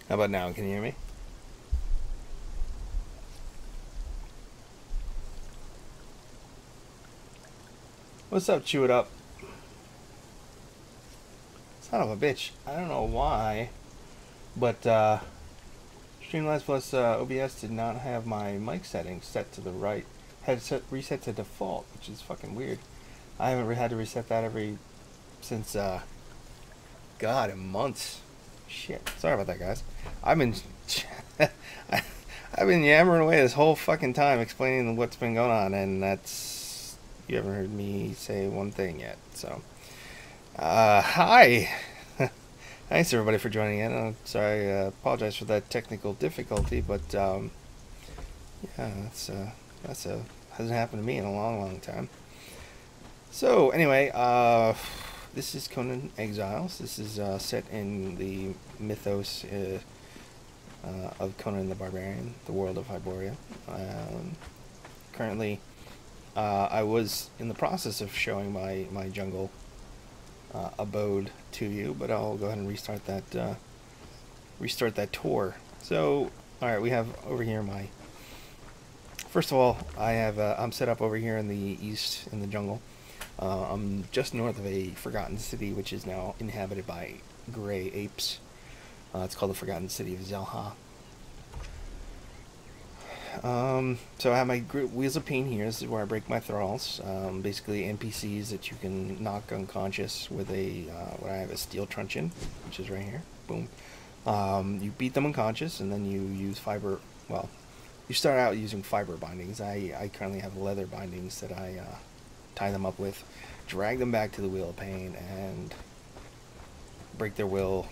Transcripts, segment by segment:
How about now? Can you hear me? What's up, Chew It Up? Son of a bitch. I don't know why, but Streamlabs plus OBS did not have my mic settings set to the right. Had it reset to default, which is fucking weird. I haven't had to reset that since God, in months. Shit. Sorry about that, guys. I've been I've been yammering away this whole fucking time explaining what's been going on, and that's, you haven't heard me say one thing yet. So, hi. Thanks everybody for joining in. I'm sorry, apologize for that technical difficulty, but yeah, hasn't happened to me in a long time. So anyway, this is Conan Exiles. This is set in the mythos of Conan the Barbarian, the world of Hyboria. Currently, I was in the process of showing my jungle abode to you, but I'll go ahead and restart that tour. So, all right, we have over here my. First of all, I'm set up over here in the east in the jungle. I'm just north of a forgotten city, which is now inhabited by gray apes. It's called the Forgotten City of Zelha. So I have my Wheels of Pain here. This is where I break my thralls. Basically NPCs that you can knock unconscious with what I have a steel truncheon, which is right here. Boom. You beat them unconscious, and then you use fiber. Well, you start out using fiber bindings. I currently have leather bindings that I tie them up with, drag them back to the Wheel of Pain, and break their will,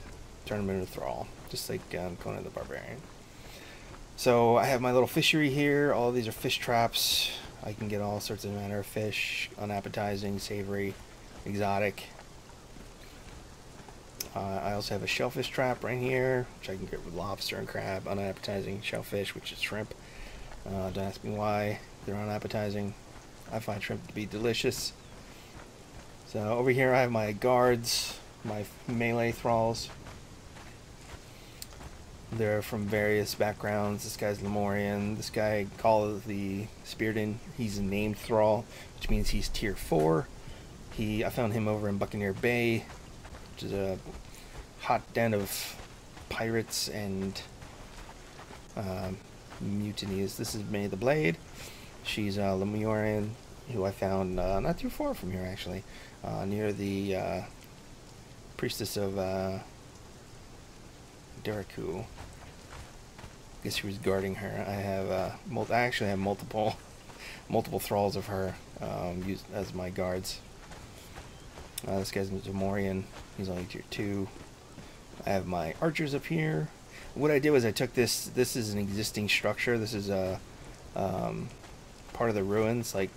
turn them into thrall, just like Conan the Barbarian. So I have my little fishery here. All of these are fish traps. I can get all sorts of manner of fish, unappetizing, savory, exotic. I also have a shellfish trap right here, which I can get with lobster and crab. Unappetizing shellfish, which is shrimp. Don't ask me why they're unappetizing. I find shrimp to be delicious. So over here I have my guards, my melee thralls. They're from various backgrounds. This guy's Lemurian. This guy called the Spearden. He's a named thrall, which means he's tier 4. I found him over in Buccaneer Bay, which is a hot den of pirates and mutinies. This is May the Blade. She's a Lemurian, who I found not too far from here, actually, near the priestess of Deraku. I guess she was guarding her. I actually have multiple thralls of her used as my guards. This guy's Zamorian. He's only tier 2. I have my archers up here. What I did was I took this. This is an existing structure. This is a part of the ruins. Like,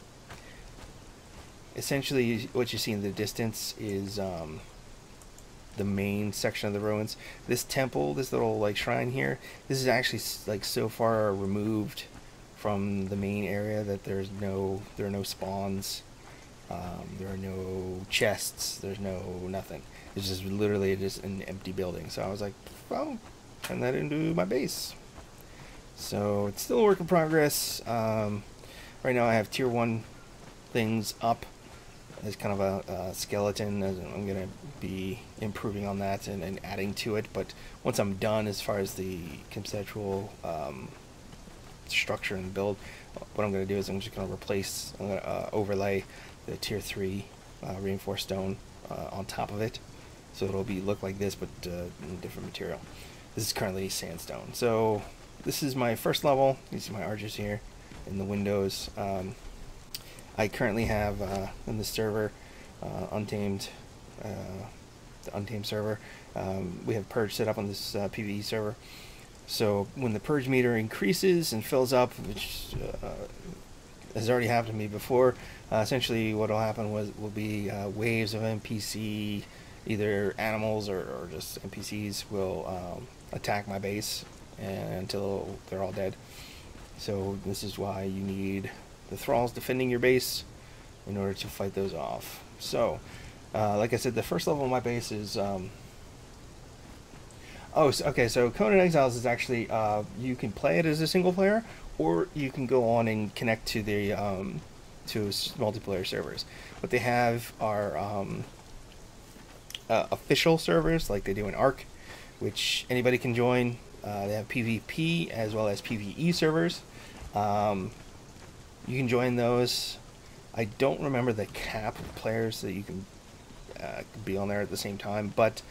essentially, what you see in the distance is the main section of the ruins. This temple, this little like shrine here, this is actually like so far removed from the main area that there are no spawns, there are no chests, there's no nothing. It's just literally just an empty building. So I was like, well, turn that into my base. So it's still a work in progress. Right now I have tier 1 things up as kind of a skeleton. I'm going to be improving on that and adding to it. But once I'm done as far as the conceptual structure and build, what I'm going to do is I'm just going to overlay the tier 3 reinforced stone on top of it. So it'll look like this, but in a different material. This is currently sandstone. So this is my first level. You see my archers here in the windows. I currently have in the server, Untamed, the Untamed server, we have Purge set up on this PvE server. So when the Purge meter increases and fills up, which has already happened to me before, essentially what will happen will be waves of NPC, either animals or just NPCs will attack my base until they're all dead. So this is why you need the thralls defending your base in order to fight those off. So like I said, the first level of my base is Oh, okay. So Conan Exiles is actually you can play it as a single player, or you can go on and connect to the multiplayer servers. What they have are official servers like they do in Ark, which anybody can join. They have PvP as well as PvE servers. Um, you can join those. I don't remember the cap of players that you can be on there at the same time, but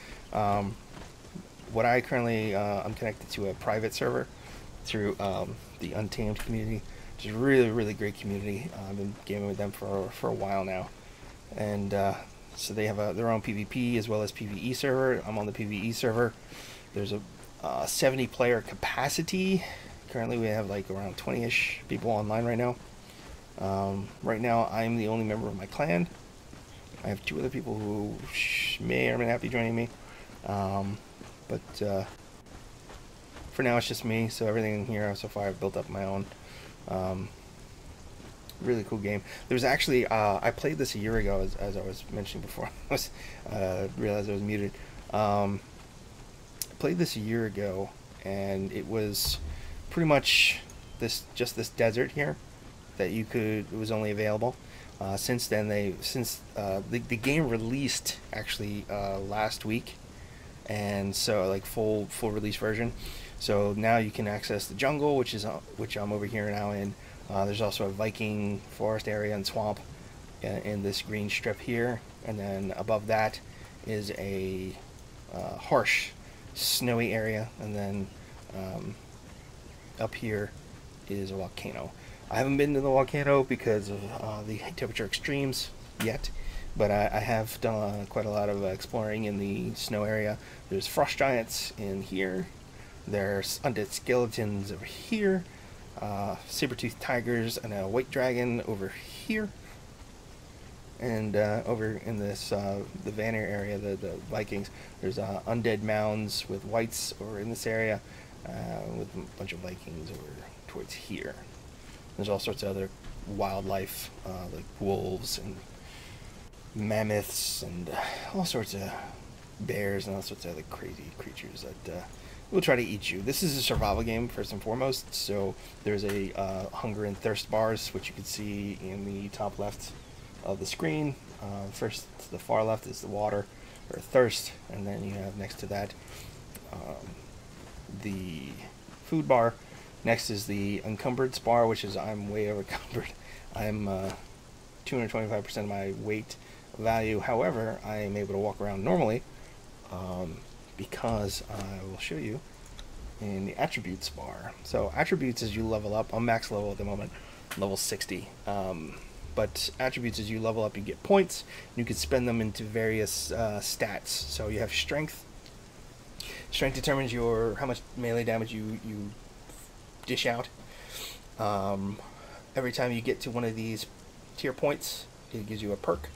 what I currently I'm connected to a private server through the Untamed community, which is a really great community. I've been gaming with them for a while now, and so they have their own PvP as well as PvE server. I'm on the PvE server. There's a 70 player capacity. Currently we have like around 20-ish people online right now. Right now I'm the only member of my clan. I have 2 other people who may or may not be joining me. But for now it's just me, so everything in here so far I've built up my own. Really cool game. There was actually I played this a year ago, as I was mentioning before. I was realized I was muted. I played this a year ago, and it was pretty much this desert here that it was only available. Since then the game released actually last week, and so like full release version. So now you can access the jungle, which I'm over here now in. There's also a Viking forest area and swamp in this green strip here, and then above that is a harsh snowy area, and then up here is a volcano. I haven't been to the volcano because of the temperature extremes yet, but I have done quite a lot of exploring in the snow area. There's frost giants in here. There's undead skeletons over here. Saber-toothed tigers and a white dragon over here. And over in this the Vanir area, the Vikings, there's undead mounds with whites over in this area, with a bunch of Vikings over towards here. There's all sorts of other wildlife, like wolves and mammoths and all sorts of bears and all sorts of other crazy creatures that will try to eat you. This is a survival game first and foremost, so there's a hunger and thirst bars, which you can see in the top left of the screen. First to the far left is the water, or thirst, and then you have next to that the food bar. Next is the encumbered bar, which is I'm way over encumbered. I'm 225% of my weight value. However, I am able to walk around normally because I will show you in the attributes bar. So attributes as you level up. I'm max level at the moment, level 60. But attributes as you level up, you get points. You can spend them into various stats. So you have strength. Strength determines how much melee damage you dish out. Every time you get to one of these tier points, it gives you a perk.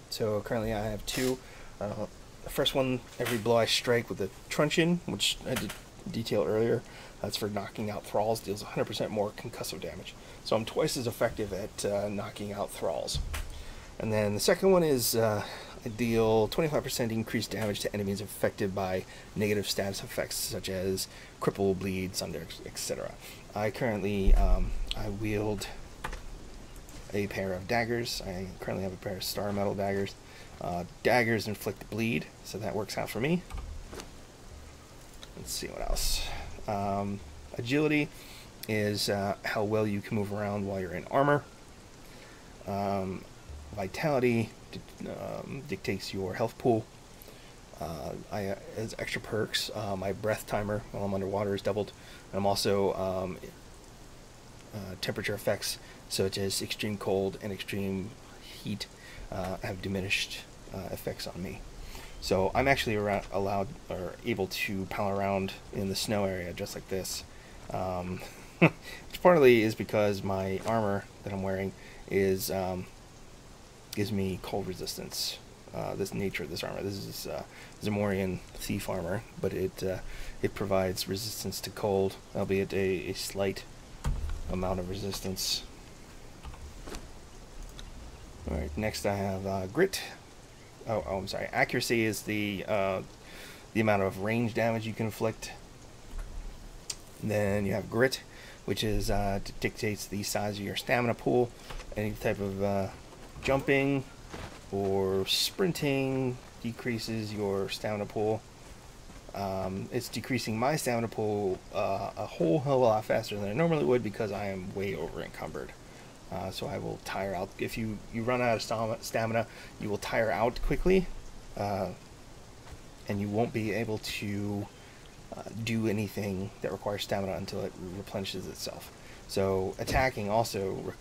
So currently I have 2. The first one, every blow I strike with a truncheon, which I did detail earlier, that's for knocking out thralls, deals 100% more concussive damage. So I'm twice as effective at knocking out thralls. And then the second one is I deal 25% increased damage to enemies affected by negative status effects such as cripple, bleed, sunder, etc. I currently I wield a pair of daggers. I currently have a pair of star metal daggers. Daggers inflict bleed, so that works out for me. Let's see what else. Agility is how well you can move around while you're in armor. Vitality dictates your health pool. As extra perks, my breath timer while I'm underwater is doubled. And I'm also temperature effects such as extreme cold and extreme heat have diminished effects on me. So I'm actually allowed or able to pal around in the snow area just like this, which partly is because my armor that I'm wearing is gives me cold resistance. This nature of this armor. This is Zamorian thief armor, but it provides resistance to cold, albeit a slight amount of resistance. Alright, next I have grit. I'm sorry. Accuracy is the the amount of range damage you can inflict. And then you have grit, which is dictates the size of your stamina pool. Any type of jumping or sprinting decreases your stamina pool. It's decreasing my stamina pool a whole hell of a lot faster than I normally would because I am way over encumbered. So I will tire out. If you run out of stamina, you will tire out quickly, and you won't be able to do anything that requires stamina until it replenishes itself. So attacking also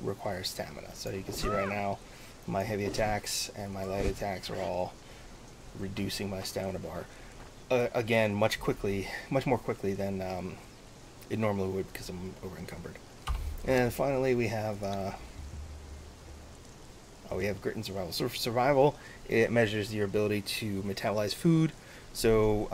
requires stamina. So you can see right now my heavy attacks and my light attacks are all reducing my stamina bar. Again, much more quickly than it normally would because I'm over encumbered. And finally we have grit and survival. So for survival, it measures your ability to metabolize food. So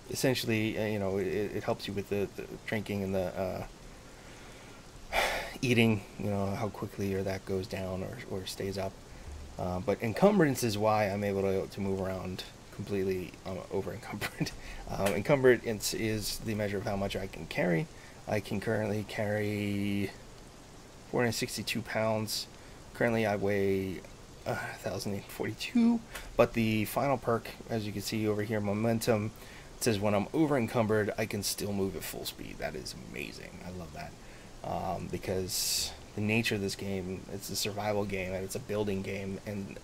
essentially, it helps you with the drinking and the eating. How quickly or that goes down or stays up. But encumbrance is why I'm able to move around completely over encumbered. Encumbrance is the measure of how much I can carry. I can currently carry 462 pounds. Currently I weigh 1,042, but the final perk, as you can see over here, momentum, it says when I'm over encumbered, I can still move at full speed. That is amazing. I love that because the nature of this game, it's a survival game and it's a building game, and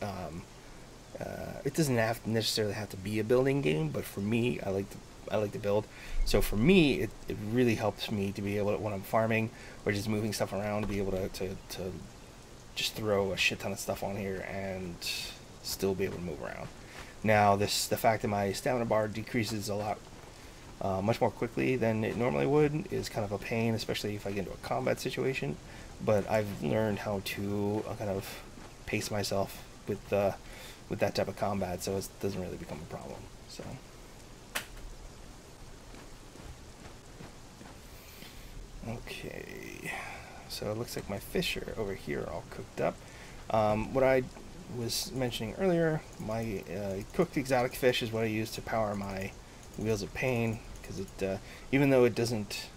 it doesn't necessarily have to be a building game, but for me, I like to build. So for me, it really helps me to be able to, when I'm farming or just moving stuff around, to be able to just throw a shit ton of stuff on here and still be able to move around. Now, the fact that my stamina bar decreases a lot, much more quickly than it normally would, is kind of a pain, especially if I get into a combat situation. But I've learned how to kind of pace myself with that type of combat, so it doesn't really become a problem. So. Okay, so it looks like my fish are over here all cooked up. What I was mentioning earlier, my cooked exotic fish is what I use to power my Wheels of Pain, because it, even though it doesn't,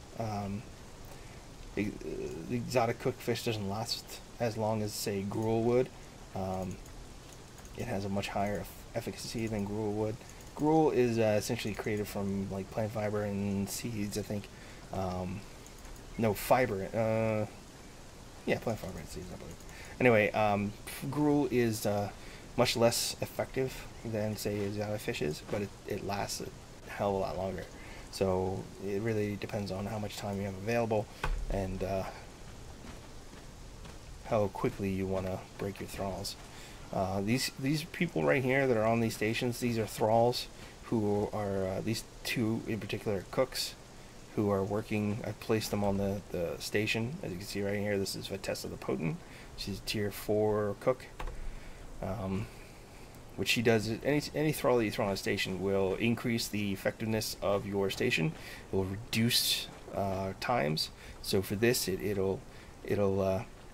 the exotic cooked fish doesn't last as long as, say, gruel would. It has a much higher efficacy than gruel would. Gruel is essentially created from like plant fiber and seeds, I think. No, fiber. Yeah, plant fiber and seeds, I believe. Anyway, gruel is much less effective than, say, exotic fish is, but it lasts a hell of a lot longer. So it really depends on how much time you have available and how quickly you want to break your thralls. These people right here that are on these stations, these are thralls who are, these two in particular, cooks who are working. I placed them on the station. As you can see right here, this is Vitessa the Potent. She's a tier 4 cook. What she does is any thrall that you throw on a station will increase the effectiveness of your station. It will reduce times. So for this, it'll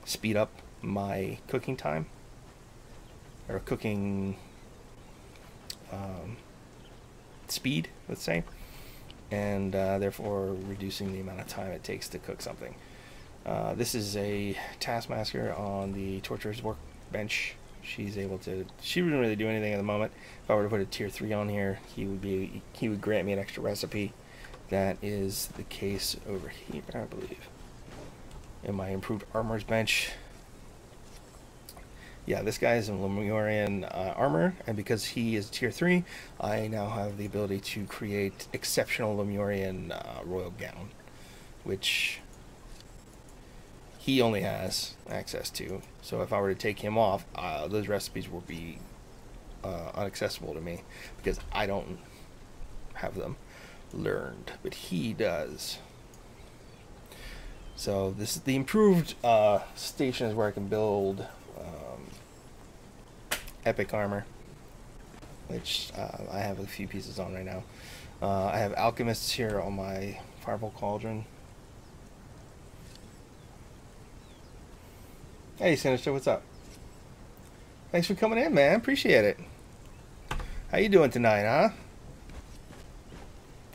speed up my cooking time, or cooking speed, let's say, and therefore reducing the amount of time it takes to cook something. This is a taskmaster on the torturer's workbench. She wouldn't really do anything at the moment. If I were to put a tier 3 on here, he would grant me an extra recipe. That is the case over here, I believe. In my improved armor's bench. Yeah, this guy is in Lemurian armor, and because he is tier 3, I now have the ability to create exceptional Lemurian royal gown, which he only has access to. So if I were to take him off, those recipes will be inaccessible to me because I don't have them learned, but he does. So this is the improved station, is where I can build epic armor, which I have a few pieces on right now. I have alchemists here on my fireball cauldron. Hey, Sinister, what's up? Thanks for coming in, man. Appreciate it. How you doing tonight, huh?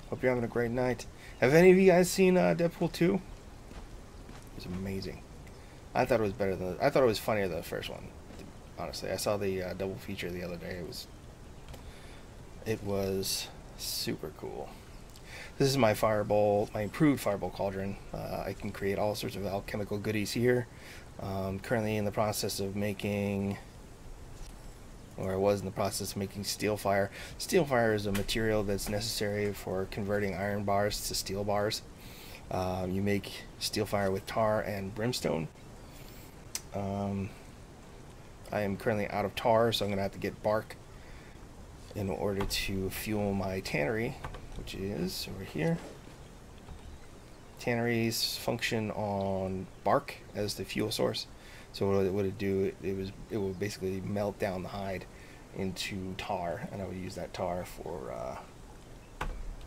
Hope you're having a great night. Have any of you guys seen Deadpool 2? It was amazing. I thought it was better than. I thought it was funnier than the first one. Honestly, I saw the double feature the other day. It was super cool. This is my fireball, my improved fireball cauldron. I can create all sorts of alchemical goodies here. Currently in the process of making, or I was in the process of making steel fire. Steel fire is a material that's necessary for converting iron bars to steel bars. You make steel fire with tar and brimstone. I am currently out of tar, so I'm going to have to get bark in order to fuel my tannery, which is over here. Tanneries function on bark as the fuel source. So what it would do, it would basically melt down the hide into tar, and I would use that tar for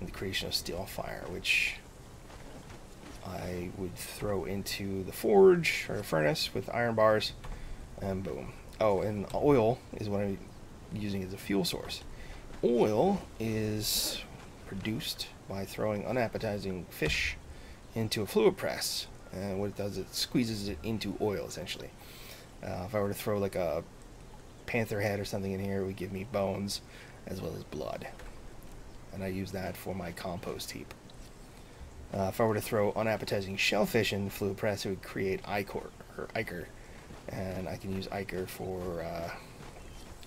the creation of steel fire, which I would throw into the forge or furnace with iron bars, and boom. Oh, and oil is what I'm using as a fuel source. Oil is produced by throwing unappetizing fish into a fluid press, and what it does, it squeezes it into oil essentially. If I were to throw like a panther head or something in here, it would give me bones as well as blood, and I use that for my compost heap. If I were to throw unappetizing shellfish in the fluid press, it would create ichor, and I can use ichor for an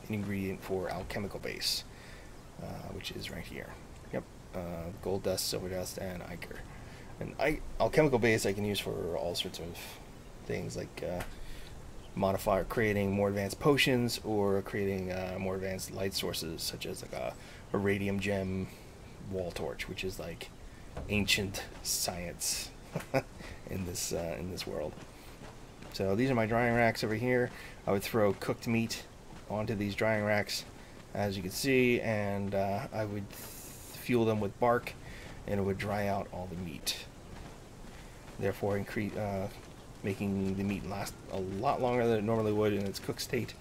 ingredient for alchemical base, which is right here. Yep, gold dust, silver dust, and ichor. And alchemical base I can use for all sorts of things, like creating more advanced potions, or creating more advanced light sources, such as like a radium gem wall torch, which is like ancient science in this world. So these are my drying racks over here. I would throw cooked meat onto these drying racks, as you can see, and I would fuel them with bark, and it would dry out all the meat, therefore making the meat last a lot longer than it normally would in its cooked state,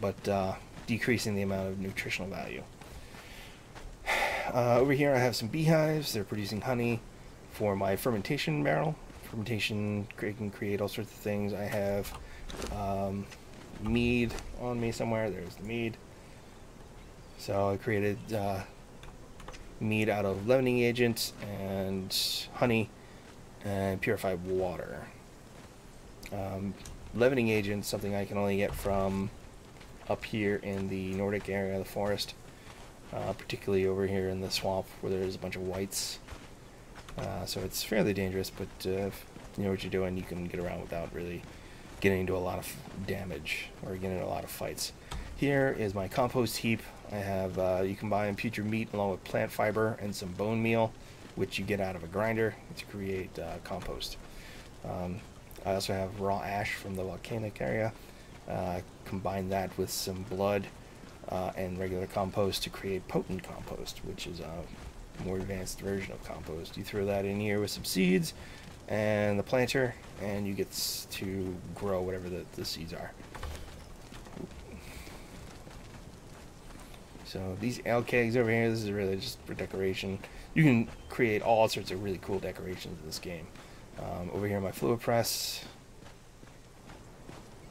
but decreasing the amount of nutritional value. Over here I have some beehives. They're producing honey for my fermentation barrel. Fermentation can create all sorts of things. I have mead on me somewhere. There's the mead. So I created mead out of leavening agent and honey and purified water. Leavening agent, something I can only get from up here in the Nordic area of the forest, particularly over here in the swamp where there's a bunch of whites. So it's fairly dangerous, but if you know what you're doing, you can get around without really getting into a lot of damage or getting into a lot of fights. Here is my compost heap. I have, you combine putrid meat along with plant fiber and some bone meal, which you get out of a grinder to create compost. I also have raw ash from the volcanic area. Combine that with some blood and regular compost to create potent compost, which is a more advanced version of compost. You throw that in here with some seeds and the planter, and you get to grow whatever the seeds are. So these ale kegs over here, this is really just for decoration. You can create all sorts of really cool decorations in this game. Over here my fluid press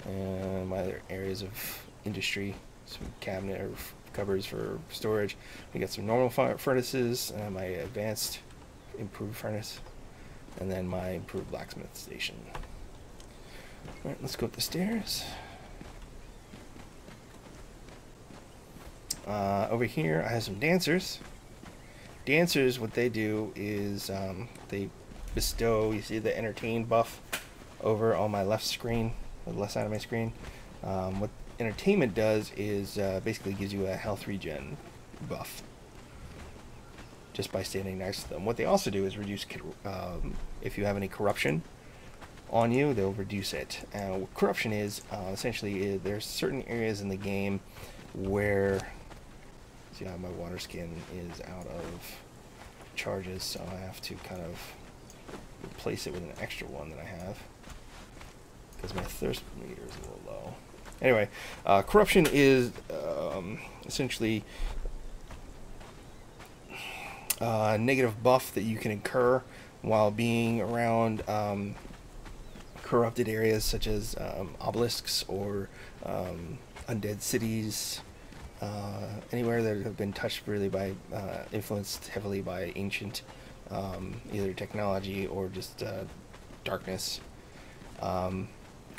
and my other areas of industry, some cabinet or cupboards for storage. We got some normal furnaces, and my advanced improved furnace, and then my improved blacksmith station. Alright, let's go up the stairs. Over here I have some dancers. Dancers, what they do is they bestow, you see the entertain buff over on my left screen, the left side of my screen. What entertainment does is basically gives you a health regen buff just by standing next to them. What they also do is reduce if you have any corruption on you, they'll reduce it. What corruption is essentially there's certain areas in the game where, see how my water skin is out of charges, so I have to kind of replace it with an extra one that I have. because my thirst meter is a little low. Anyway, corruption is essentially a negative buff that you can incur while being around corrupted areas such as obelisks or undead cities, anywhere that have been touched really by, influenced heavily by ancient, either technology or just darkness.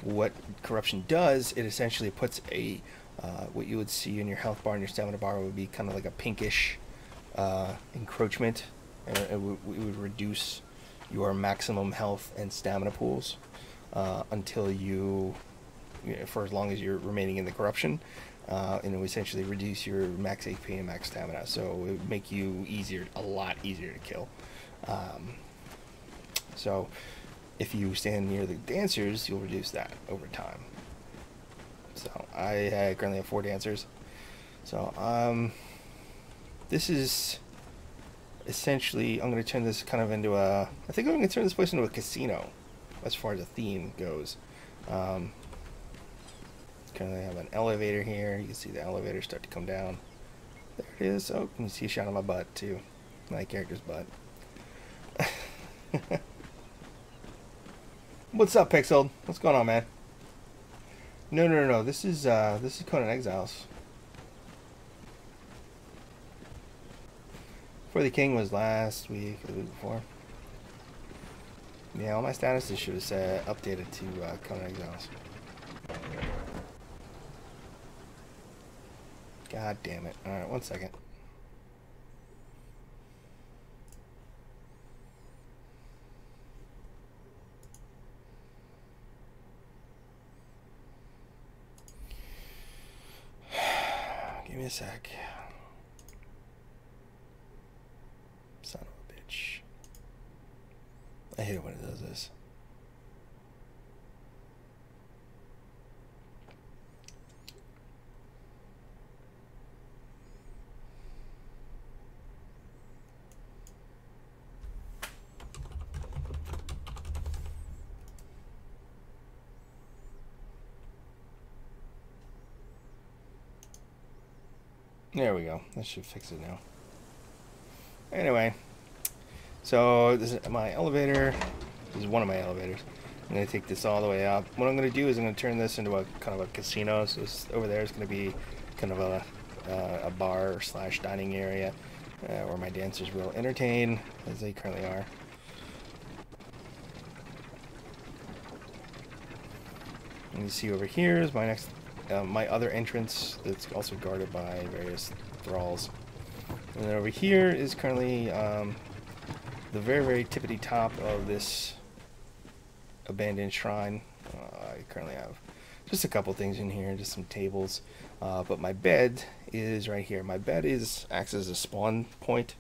What corruption does, it essentially puts a, what you would see in your health bar and your stamina bar would be kind of like a pinkish encroachment, and it would reduce your maximum health and stamina pools until you know, for as long as you're remaining in the corruption, and it will essentially reduce your max HP and max stamina, so it would make you a lot easier to kill. So if you stand near the dancers, you'll reduce that over time. So I currently have 4 dancers. So this is essentially, I'm going to turn this kind of into a, I think I'm going to turn this place into a casino as far as the theme goes. Currently I have an elevator here. You can see the elevator start to come down. There it is. Oh, you can see a shot of my butt too. My character's butt. What's up, Pixel? What's going on, man? No. This is Conan Exiles. For the King was last week, or the week before. Yeah, all my statuses should have said updated to Conan Exiles. God damn it. Alright, 1 second. Give me a sec. Son of a bitch. I hate it when it does this. There we go. That should fix it now. Anyway, so this is my elevator. This is one of my elevators. I'm going to take this all the way up. What I'm going to do is I'm going to turn this into a kind of a casino. So this over there is going to be kind of a bar / dining area where my dancers will entertain, as they currently are. And you see over here is my next, my other entrance that's also guarded by various thralls. And then over here is currently the very tippity top of this abandoned shrine. I currently have just a couple things in here, just some tables, but my bed is right here. My bed acts as a spawn point.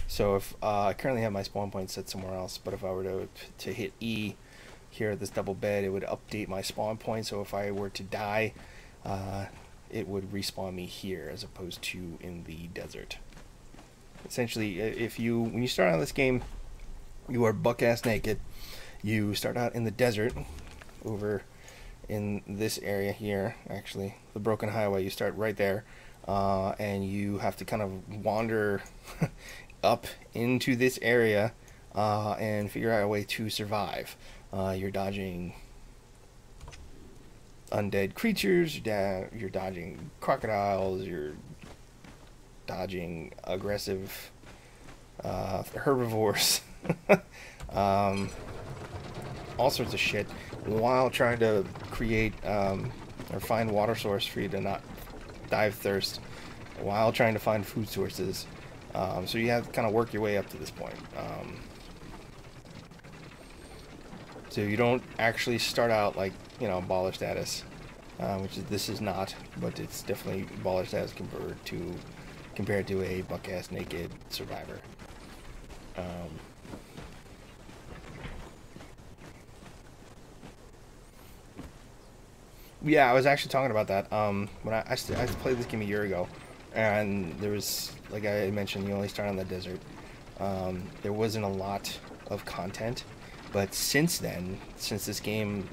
So if I currently have my spawn point set somewhere else, but if I were to hit E here at this double bed, it would update my spawn point. So if I were to die, it would respawn me here as opposed to in the desert. Essentially, when you start out this game, you are buck-ass naked. You start out in the desert, over in this area here, actually, the Broken Highway. You start right there, and you have to kind of wander up into this area and figure out a way to survive. You're dodging undead creatures, you're dodging crocodiles, you're dodging aggressive herbivores, all sorts of shit, while trying to create or find water source for you to not die of thirst, while trying to find food sources. So you have to kind of work your way up to this point. So you don't actually start out like, you know, baller status, which this is not, but it's definitely baller status compared to a buck-ass naked survivor. Yeah, I was actually talking about that. When I played this game a year ago, and there was, like I mentioned, you only start on the desert. There wasn't a lot of content, But since then, since this game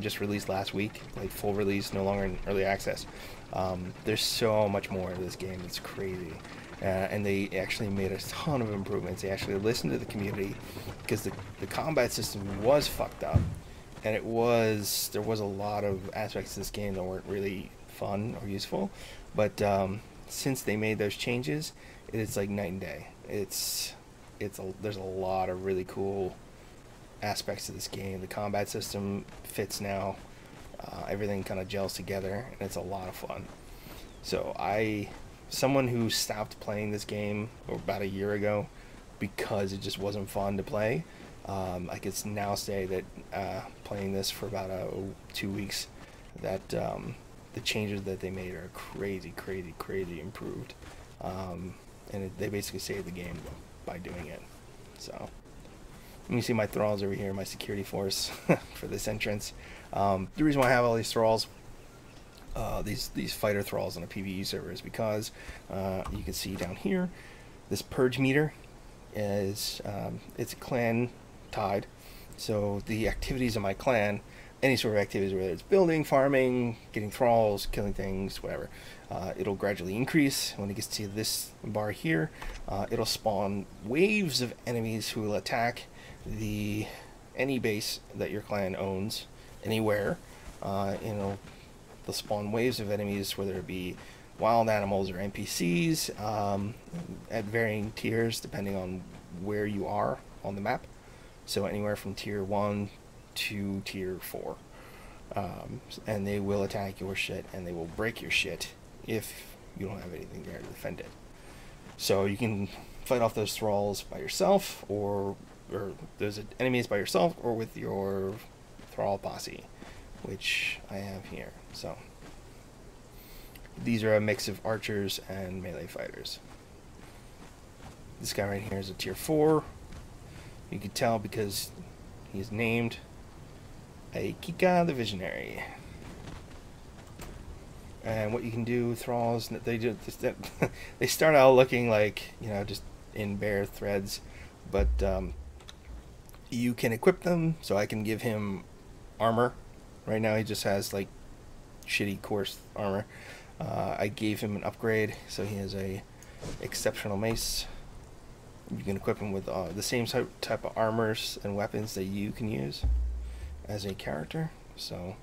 just released last week, like full release, no longer in early access, there's so much more to this game. It's crazy. And they actually made a ton of improvements. They actually listened to the community, because the combat system was fucked up, and there was a lot of aspects of this game that weren't really fun or useful. But since they made those changes, it's like night and day. There's a lot of really cool aspects of this game. The combat system fits now. Everything kind of gels together, and it's a lot of fun. So someone who stopped playing this game about a year ago because it just wasn't fun to play, I could now say that playing this for about 2 weeks, that the changes that they made are crazy improved, and they basically saved the game by doing it. So let me see my thralls over here, my security force for this entrance. The reason why I have all these thralls, these fighter thralls on a PvE server, is because you can see down here, this purge meter is it's a clan tied. So the activities of my clan, any sort of activities, whether it's building, farming, getting thralls, killing things, whatever, it'll gradually increase. When it gets to this bar here, it'll spawn waves of enemies who will attack any base that your clan owns anywhere. They'll spawn waves of enemies, whether it be wild animals or NPCs, at varying tiers depending on where you are on the map. So anywhere from tier 1 to tier 4. And they will attack your shit, and they will break your shit if you don't have anything there to defend it. So you can fight off those thralls by yourself, or those enemies by yourself, or with your thrall posse, which I have here. So these are a mix of archers and melee fighters. This guy right here is a tier 4. You can tell because he's named Kika the Visionary. And what you can do with thralls, they start out looking like, just in bare threads, but you can equip them. So I can give him armor. Right now he just has like shitty coarse armor. I gave him an upgrade, so he has a exceptional mace. You can equip him with the same type of armors and weapons that you can use as a character. So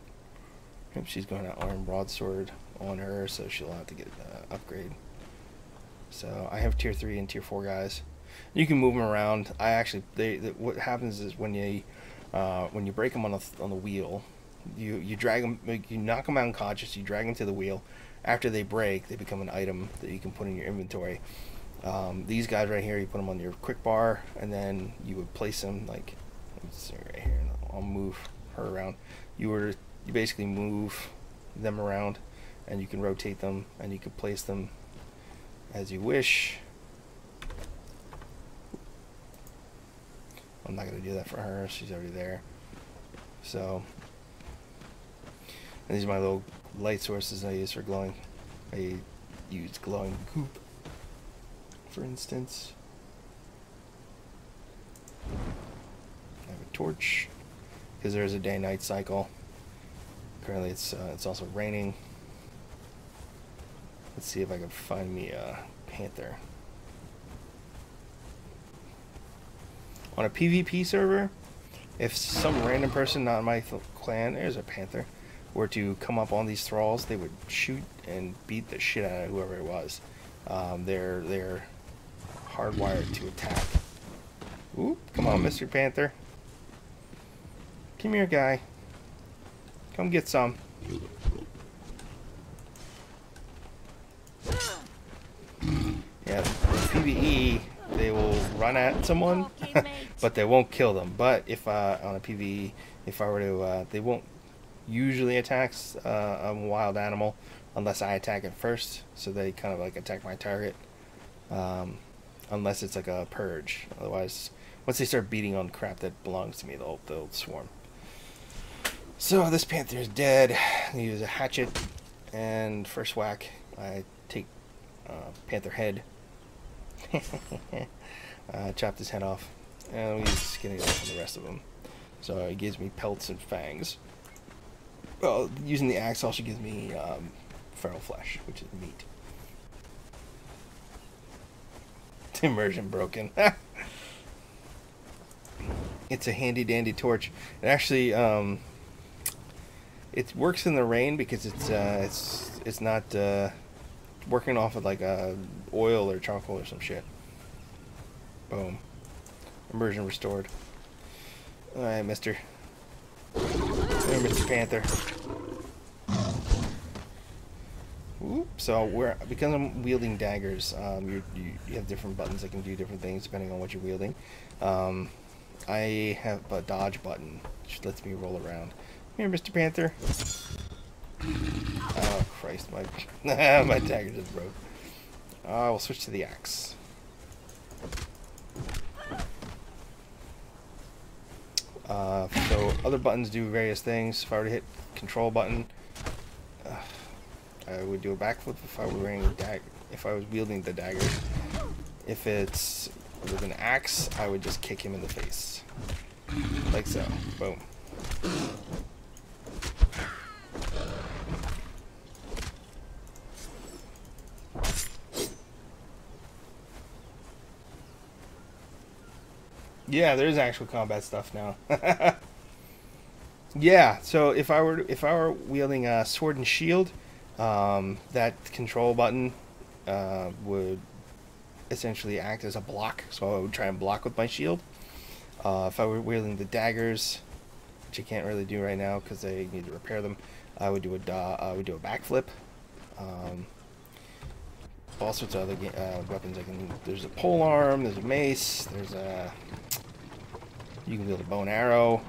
she's going to arm broadsword on her, so she'll have to get an upgrade. So I have tier 3 and tier 4 guys. You can move them around. What happens is when you break them on the wheel, you drag them, you knock them out unconscious, you drag them to the wheel. After they break, they become an item that you can put in your inventory. These guys right here, you put them on your quick bar, and then you would place them like, let's see right here. I'll move her around. You basically move them around, and you can rotate them, and you can place them as you wish. I'm not gonna do that for her. She's already there. So, and these are my little light sources I use for glowing. I use glowing goop, for instance. I have a torch because there's a day-night cycle. Currently, it's also raining. Let's see if I can find me a panther. On a PvP server, if some random person not in my clan, there's a panther, were to come up on these thralls, they would shoot and beat the shit out of whoever it was. They're hardwired to attack. Oop, come on, Mr. Panther. Come here, guy. Come get some. Yeah, PvE, they will run at someone, but they won't kill them. But if on a PvE, if I were to, they won't usually attack a wild animal unless I attack it first. So they kind of like attack my target, unless it's like a purge. Otherwise, once they start beating on crap that belongs to me, they'll swarm. So this panther is dead. I use a hatchet, and first whack, I take panther head. Chopped his head off, and we skin it off from the rest of them. So it gives me pelts and fangs. Well, using the axe also gives me feral flesh, which is meat. Immersion broken. It's a handy dandy torch. It actually it works in the rain because it's not working off of like oil or charcoal or some shit. Boom. Immersion restored. Alright, Mr. Hey, Mr. Panther. Whoop. So because I'm wielding daggers, you have different buttons that can do different things depending on what you're wielding. I have a dodge button, which lets me roll around. Here, Mr. Panther. Oh Christ, my my dagger just broke. We'll switch to the axe. So other buttons do various things. If I were to hit control button, I would do a backflip if I were wearing if I was wielding the dagger. If it's with an axe, I would just kick him in the face. Like so. Boom. Yeah, there's actual combat stuff now. Yeah, so if I were wielding a sword and shield, that control button would essentially act as a block. So I would try and block with my shield. If I were wielding the daggers, which I can't really do right now because I need to repair them, I would do a backflip. All sorts of other weapons I can. There's a pole arm. There's a mace. There's a. You can wield a bow and arrow.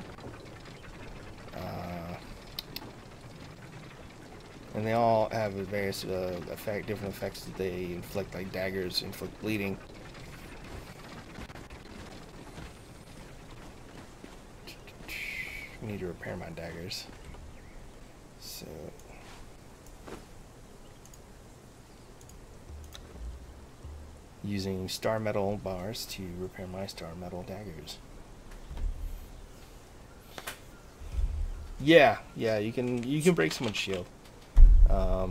And they all have various different effects that they inflict, like daggers inflict bleeding. I need to repair my daggers. So. Using star metal bars to repair my star metal daggers. Yeah, you can break someone's shield.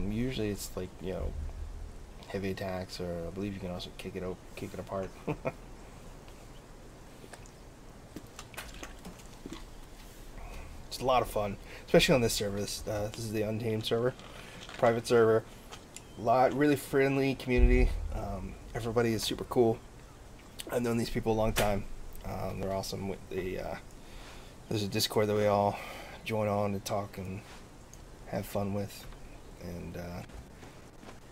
Usually it's like, you know, heavy attacks, or I believe you can also kick it apart. It's a lot of fun, especially on this server. This is the Untamed server, private server. Really friendly community. Everybody is super cool. I've known these people a long time. They're awesome. There's a Discord that we all join on and talk and have fun with, and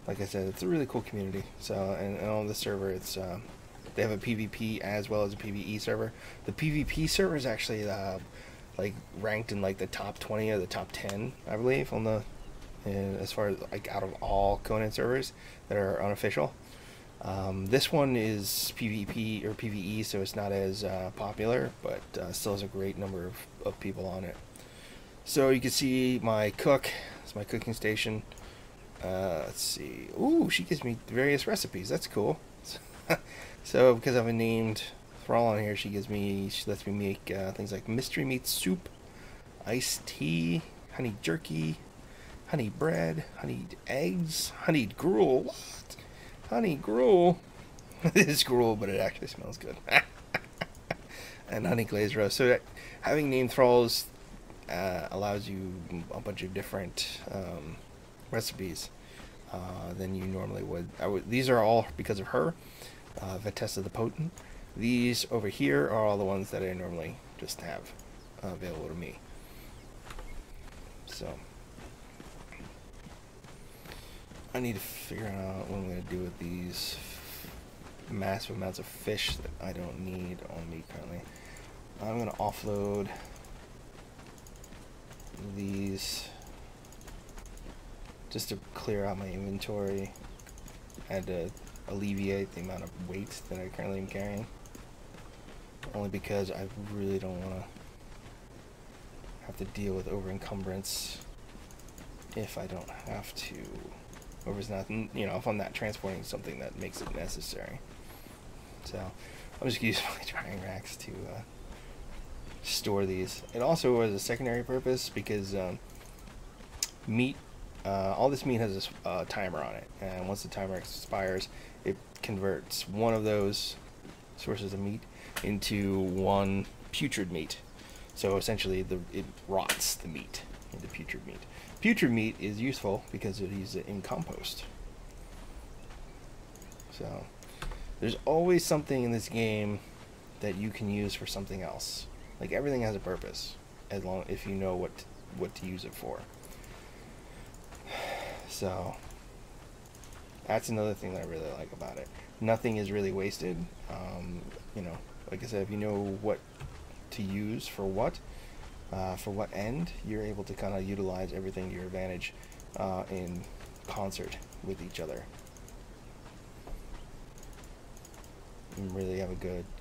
like I said, it's a really cool community. So, and on the server, it's they have a PvP as well as a PvE server. The PvP server is actually like ranked in like the top 20 or the top 10, I believe, on the as far as like out of all Conan servers that are unofficial. This one is PvP or PvE, so it's not as popular, but still has a great number of people on it. So you can see my cook. It's my cooking station. Let's see. Ooh, she gives me various recipes. That's cool. So because I have a named thrall on here, she lets me make things like mystery meat soup, iced tea, honey jerky, honey bread, honeyed eggs, honeyed gruel. What? Honey gruel? It is gruel, but it actually smells good. And honey glazed roast. So that, having named thralls allows you a bunch of different recipes than you normally would. These are all because of her, Vetessa the Potent. These over here are all the ones that I normally just have available to me. So I need to figure out what I'm going to do with these massive amounts of fish that I don't need on me currently. I'm going to offload these just to clear out my inventory and to alleviate the amount of weight that I currently am carrying. Only because I really don't want to have to deal with over encumbrance if I don't have to. Or if it's not, you know, if I'm not transporting something that makes it necessary. So I'm just gonna use my drying racks to store these. It also has a secondary purpose because meat, all this meat has a timer on it, and once the timer expires, it converts one of those sources of meat into one putrid meat. So essentially, it rots the meat into putrid meat. Putrid meat is useful because it is in compost. So there's always something in this game that you can use for something else. Like, everything has a purpose, if you know what to use it for. So that's another thing that I really like about it. Nothing is really wasted. You know, like I said, if you know what to use for what end, you're able to kind of utilize everything to your advantage in concert with each other. And really have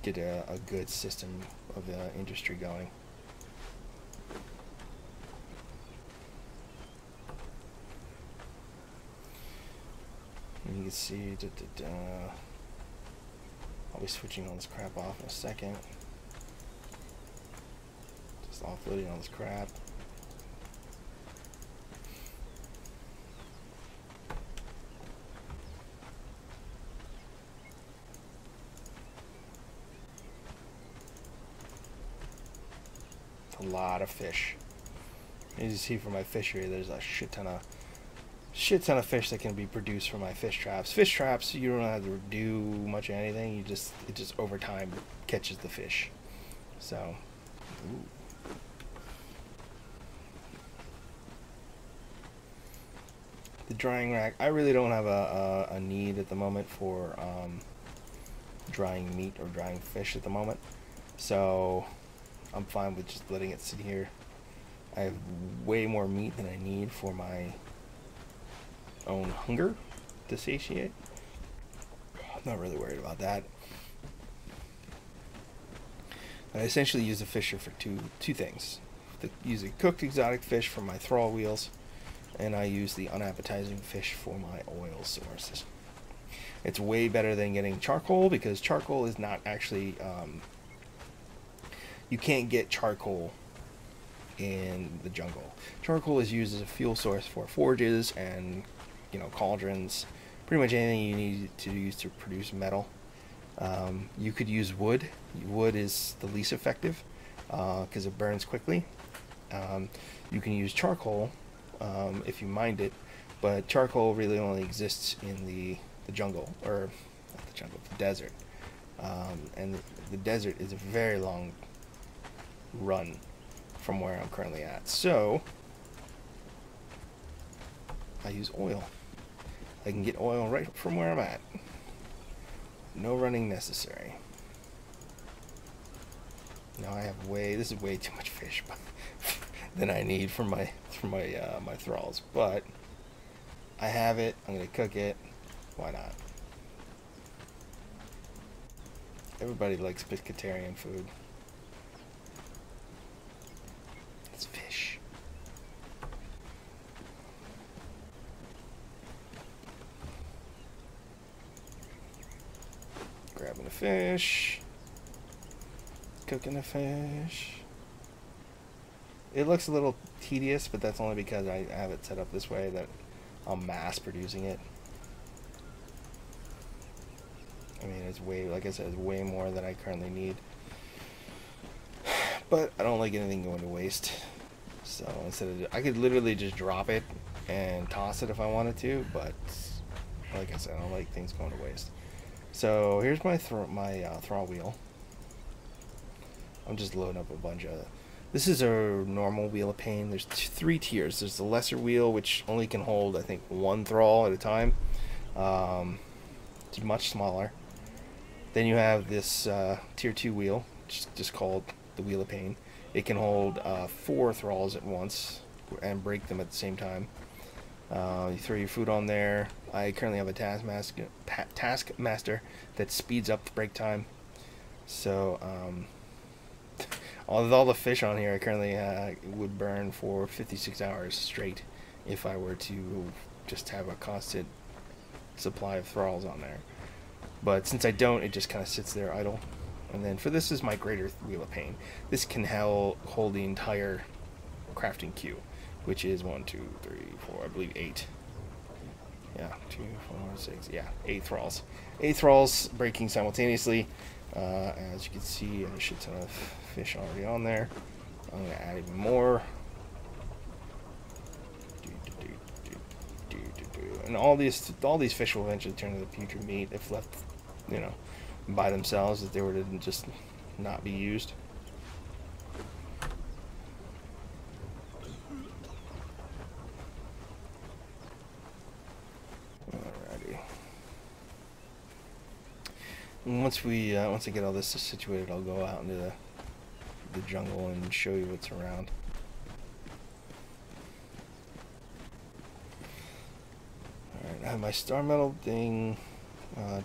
get a good system of industry going. And you can see, I'll be switching all this crap off in a second. Just offloading all this crap. A lot of fish. As you see from my fishery, there's a shit ton of fish that can be produced from my fish traps. Fish traps, you don't have to do much of anything. It just over time catches the fish. So, ooh. The drying rack. I really don't have a need at the moment for drying meat or drying fish at the moment. So I'm fine with just letting it sit here. I have way more meat than I need for my own hunger to satiate. I'm not really worried about that. I essentially use the fisher for two things. Use a cooked exotic fish for my thrall wheels, and I use the unappetizing fish for my oil sources. It's way better than getting charcoal, because charcoal is not actually you can't get charcoal in the jungle. Charcoal is used as a fuel source for forges and, you know, cauldrons, pretty much anything you need to use to produce metal. You could use wood. Wood is the least effective because it burns quickly. You can use charcoal if you mind it, but charcoal really only exists in the jungle, or not the jungle, the desert. And the desert is a very long run from where I'm currently at. So I use oil. I can get oil right from where I'm at. No running necessary. Now I have this is way too much fish than I need for my my thralls, but I have it. I'm gonna cook it. Why not? Everybody likes pescatarian food. It's fish. Grabbing the fish. Cooking the fish. It looks a little tedious, but that's only because I have it set up this way that I'm mass producing it. I mean, it's way, like I said, it's way more than I currently need. But I don't like anything going to waste. So I could literally just drop it and toss it if I wanted to, but like I said, I don't like things going to waste. So here's my thrall wheel. I'm just loading up a bunch of. This is a normal wheel of pain. There's 3 tiers. There's the lesser wheel, which only can hold, I think, 1 thrall at a time. It's much smaller. Then you have this tier 2 wheel, which is just called the wheel of pain. It can hold 4 thralls at once and break them at the same time. You throw your food on there. I currently have a taskmaster that speeds up the break time. So all the fish on here I currently would burn for 56 hours straight if I were to just have a constant supply of thralls on there. But since I don't, it just kind of sits there idle. And then for this is my greater wheel of pain. This can hold the entire crafting queue, which is 1, 2, 3, 4, I believe 8. Yeah, 2, 4, 6, yeah, 8 thralls. 8 thralls breaking simultaneously. As you can see, a shit ton of fish already on there. I'm gonna add even more. And all these fish will eventually turn into putrid meat if left, you know, by themselves, if they were to just not be used. Alrighty. And once I get all this situated, I'll go out into the jungle and show you what's around. Alright, I have my star metal thing,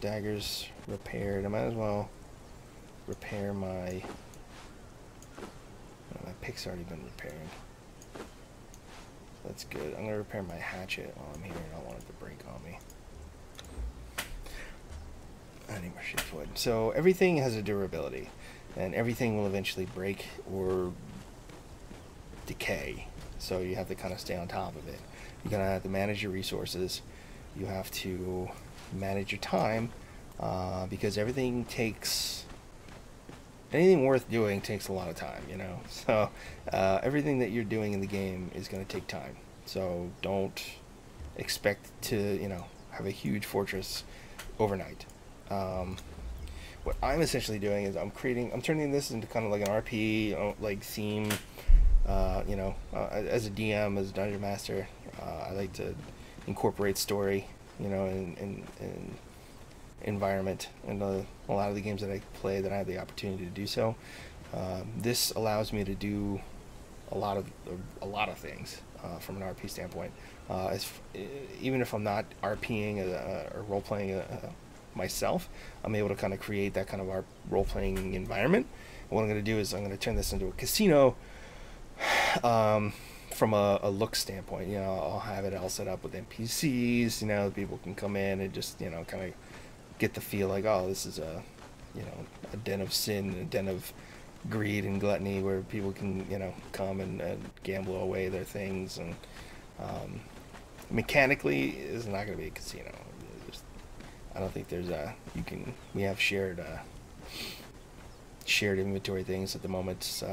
daggers repaired. I might as well repair my pick's already been repaired. That's good. I'm gonna repair my hatchet while I'm here. I don't want it to break on me. I need more sheep's wood. So everything has a durability, and everything will eventually break or decay. So you have to kind of stay on top of it. You're gonna have to manage your resources. You have to manage your time, because anything worth doing takes a lot of time, you know. So everything that you're doing in the game is going to take time. So don't expect to, you know, have a huge fortress overnight. What I'm essentially doing is I'm turning this into kind of like an RP like theme. You know, as a DM, as a dungeon master, I like to incorporate story, you know, and environment, and a lot of the games that I play that I have the opportunity to do so. This allows me to do a lot of things from an RP standpoint. Even if I'm not RPing or role playing myself, I'm able to kind of create that kind of role playing environment. And what I'm going to do is I'm going to turn this into a casino. From a look standpoint, you know, I'll have it all set up with NPCs. You know, people can come in and just, you know, kind of get the feel like, oh, this is a, you know, a den of sin, a den of greed and gluttony where people can, you know, come and gamble away their things. And mechanically, it's not going to be a casino. I don't think there's we have shared inventory things at the moment.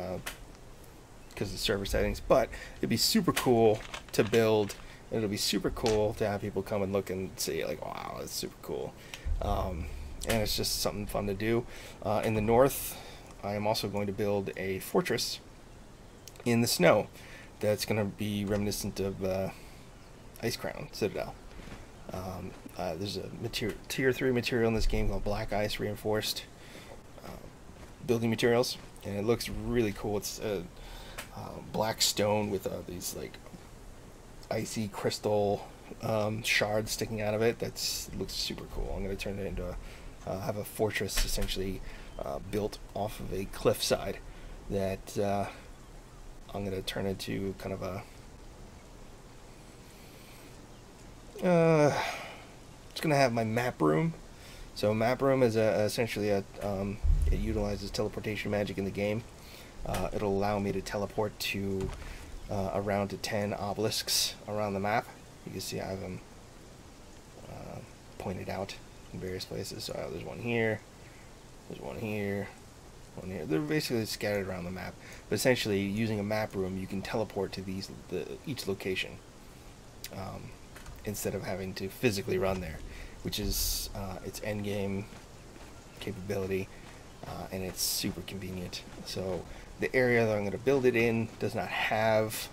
Because of server settings, but it'd be super cool to build. It'll be super cool to have people come and look and see, like, wow, it's super cool. And it's just something fun to do. In the north, I am also going to build a fortress in the snow that's going to be reminiscent of Ice Crown Citadel. There's a tier 3 material in this game called Black Ice Reinforced building materials, and it looks really cool. It's black stone with these like icy crystal shards sticking out of it. Looks super cool. I'm going to turn it into have a fortress essentially built off of a cliffside that I'm going to turn into kind of a it's going to have my map room. So map room is essentially it utilizes teleportation magic in the game. It'll allow me to teleport to around to 10 obelisks around the map. You can see I have them pointed out in various places. So there's one here, there's one here, one here. They're basically scattered around the map. But essentially, using a map room, you can teleport to each location instead of having to physically run there, which is its end game capability, and it's super convenient. So the area that I'm going to build it in does not have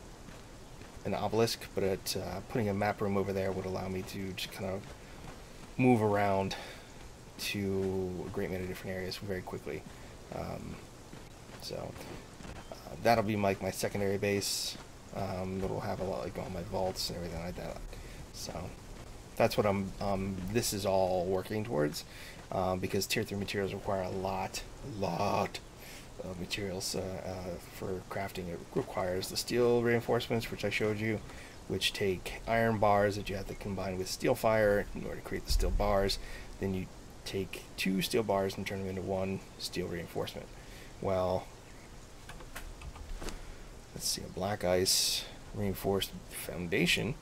an obelisk, but putting a map room over there would allow me to just kind of move around to a great many different areas very quickly. That'll be like my secondary base. It'll have a lot, like all my vaults and everything like that. So that's what this is all working towards, because tier 3 materials require a lot of materials for crafting. It requires the steel reinforcements, which I showed you, which take iron bars that you have to combine with steel fire in order to create the steel bars. Then you take 2 steel bars and turn them into 1 steel reinforcement. Well, let's see, a black ice reinforced foundation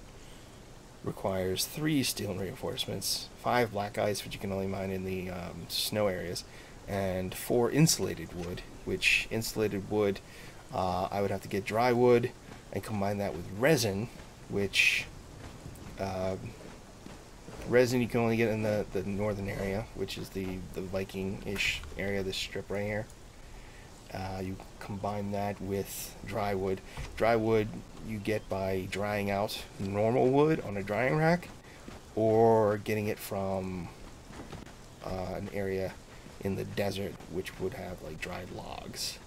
requires 3 steel reinforcements, 5 black ice, which you can only mine in the snow areas, and 4 insulated wood, which insulated wood, I would have to get dry wood and combine that with resin, which resin you can only get in the northern area, which is the Viking-ish area, this strip right here. You combine that with dry wood. Dry wood you get by drying out normal wood on a drying rack, or getting it from an area in the desert which would have like dried logs,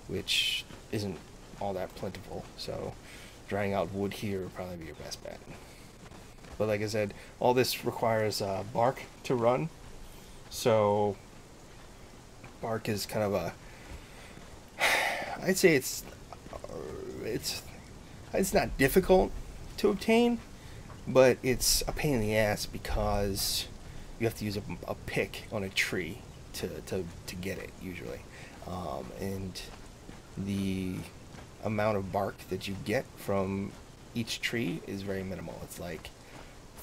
which isn't all that plentiful. So drying out wood here would probably be your best bet. But like I said, all this requires bark to run. So bark is kind of a, I'd say it's not difficult to obtain, but it's a pain in the ass because you have to use a pick on a tree to get it usually, and the amount of bark that you get from each tree is very minimal. It's like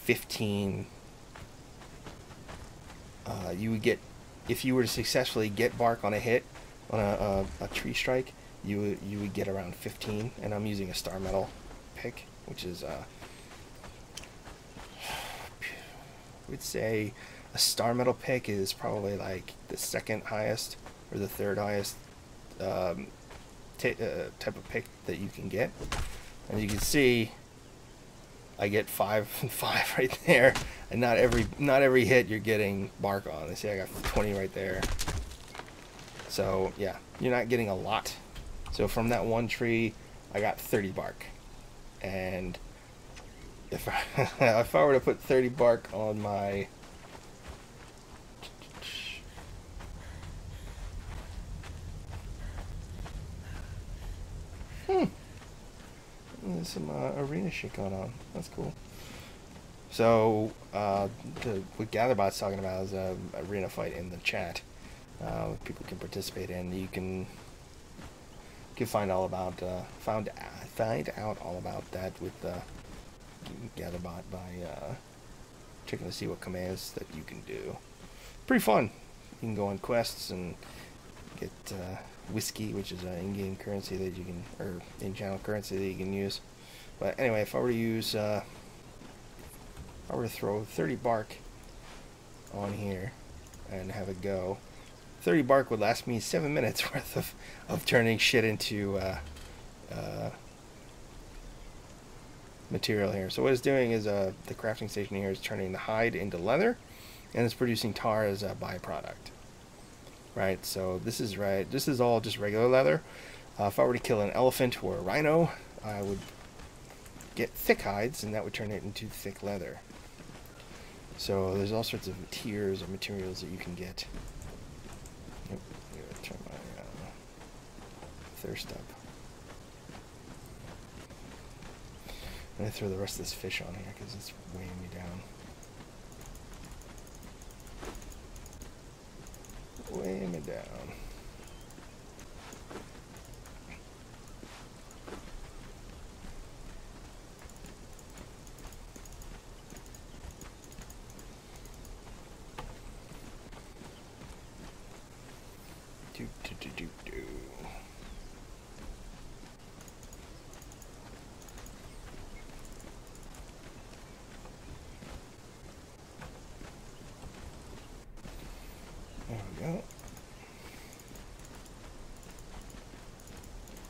15. You would get, if you were to successfully get bark on a hit on a tree strike, you would get around 15. And I'm using a star metal pick, which is I would say a star metal pick is probably like the 2nd highest or the 3rd highest type of pick that you can get. And you can see I get 5 and 5 right there, and not every hit you're getting bark on. They say I got 20 right there. So yeah, you're not getting a lot. So from that one tree, I got 30 bark, and if I were to put 30 bark on my there's some arena shit going on. That's cool. So what Gatherbot's talking about is a arena fight in the chat. People can participate in. You can find all about find out all about that with Gatherbot by checking to see what commands that you can do. Pretty fun. You can go on quests and get whiskey, which is an in-game currency that you can, or in-channel currency that you can use. But anyway, if I were to use, if I were to throw 30 bark on here and have it go, 30 bark would last me 7 minutes worth of turning shit into material here. So what it's doing is the crafting station here is turning the hide into leather, and it's producing tar as a byproduct. Right, so this is all just regular leather. If I were to kill an elephant or a rhino, I would get thick hides, and that would turn it into thick leather. So there's all sorts of tiers of materials that you can get. Yep, I'm gonna turn my thirst up. I'm gonna throw the rest of this fish on here because it's weighing me down. Weighing me down. Do. There we go.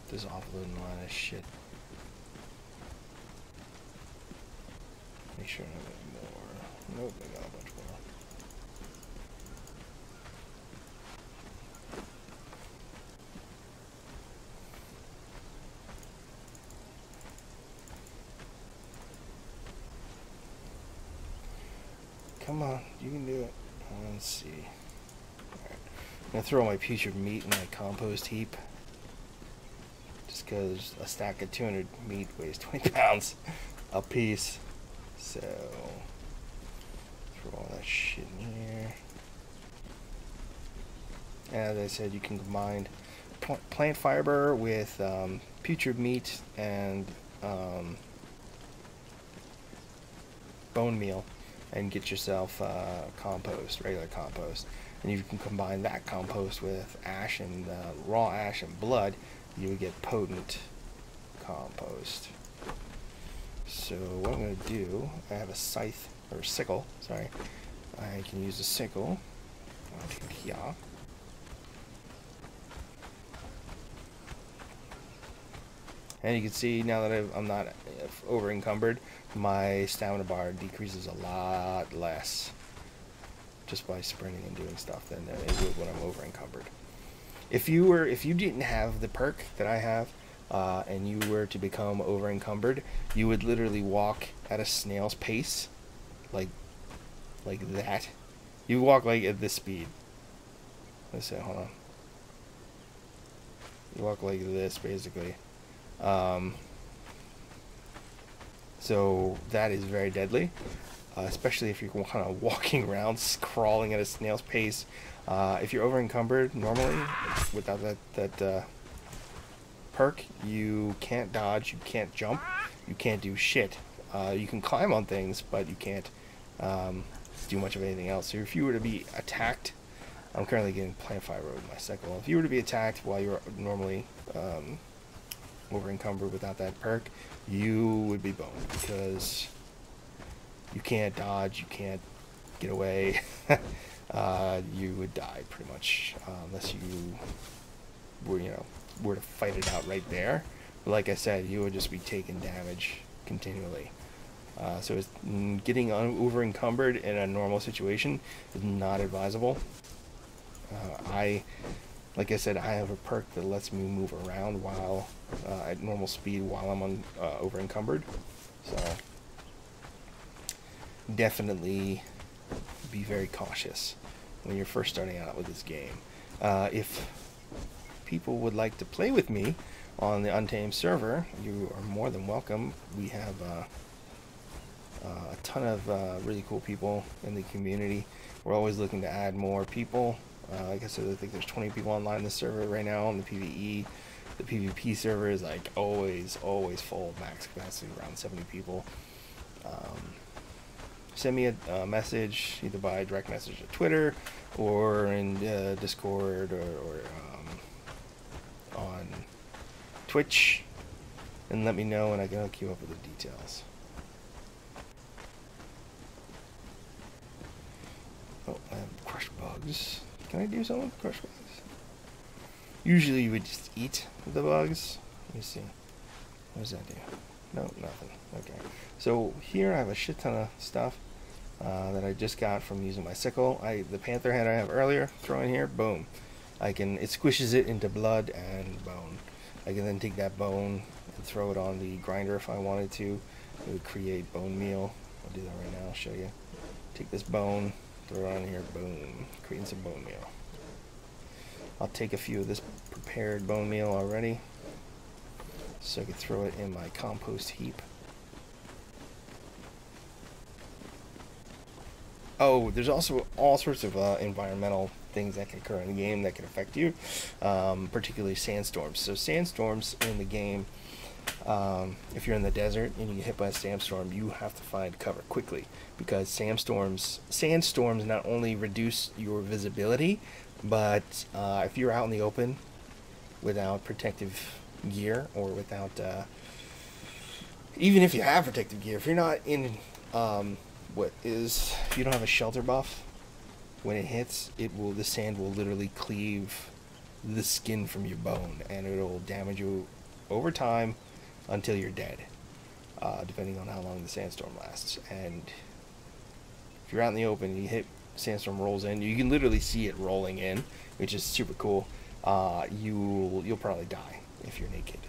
This offloading line of shit. Make sure I have more. Nope, I got a bunch more. Come on, you can do it. Let's see. Alright. I'm gonna throw my piece of meat in my compost heap. Just because a stack of 200 meat weighs 20 pounds a piece. So, Throw all that shit in here. As I said, you can combine plant fiber with putrid meat and bone meal and get yourself compost, regular compost. And you can combine that compost with ash and raw ash and blood, you would get potent compost. So what I'm going to do, I have a scythe, or sickle, sorry. I can use a sickle. I'll take it here. And you can see now that I'm not over encumbered, my stamina bar decreases a lot less just by sprinting and doing stuff than it would when I'm over encumbered. If you didn't have the perk that I have, and you were to become over encumbered, you would literally walk at a snail's pace, like that. You walk like at this speed. Let's see, hold on. You walk like this basically. So that is very deadly, especially if you're kind of walking around, crawling at a snail's pace. If you're over encumbered normally, without that perk, you can't dodge, you can't jump, you can't do shit. You can climb on things, but you can't do much of anything else. So if you were to be attacked, I'm currently getting plant fiber with my sickle. If you were to be attacked while you're normally over encumbered without that perk, you would be boned because you can't dodge, you can't get away. You would die pretty much unless you were to fight it out right there. But like I said, you would just be taking damage continually. So getting over encumbered in a normal situation is not advisable. Like I said, I have a perk that lets me move around while at normal speed while I'm over encumbered. So definitely be very cautious when you're first starting out with this game. If people would like to play with me on the Untamed server, you are more than welcome. We have a ton of really cool people in the community. We're always looking to add more people. Like I said, I think there's 20 people online in this server right now on the PvE. The PvP server is like always full, max capacity around 70 people. Send me a message either by direct message at Twitter or in Discord or on Twitch, and let me know and I can hook you up with the details. Oh, I have crushed bugs. Can I do something with crushed bugs? Usually you would just eat the bugs. Let me see. What does that do? No, nothing. Okay. So here I have a shit ton of stuff that I just got from using my sickle. The panther head I have earlier, throw in here, boom. It squishes it into blood and bone. I can then take that bone and throw it on the grinder if I wanted to. It would create bone meal. I'll do that right now, I'll show you. Take this bone, throw it on here, boom, creating some bone meal. I'll take a few of this prepared bone meal already, so I can throw it in my compost heap. Oh, there's also all sorts of environmental things that can occur in the game that can affect you, particularly sandstorms. So sandstorms in the game, if you're in the desert and you get hit by a sandstorm, you have to find cover quickly, because sandstorms not only reduce your visibility, but if you're out in the open without protective gear, or without even if you have protective gear, if you're not in if you don't have a shelter buff, when it hits, the sand will literally cleave the skin from your bone, and it'll damage you over time until you're dead, depending on how long the sandstorm lasts. And if you're out in the open, you hit, sandstorm rolls in, you can literally see it rolling in, which is super cool. You'll probably die if you're naked,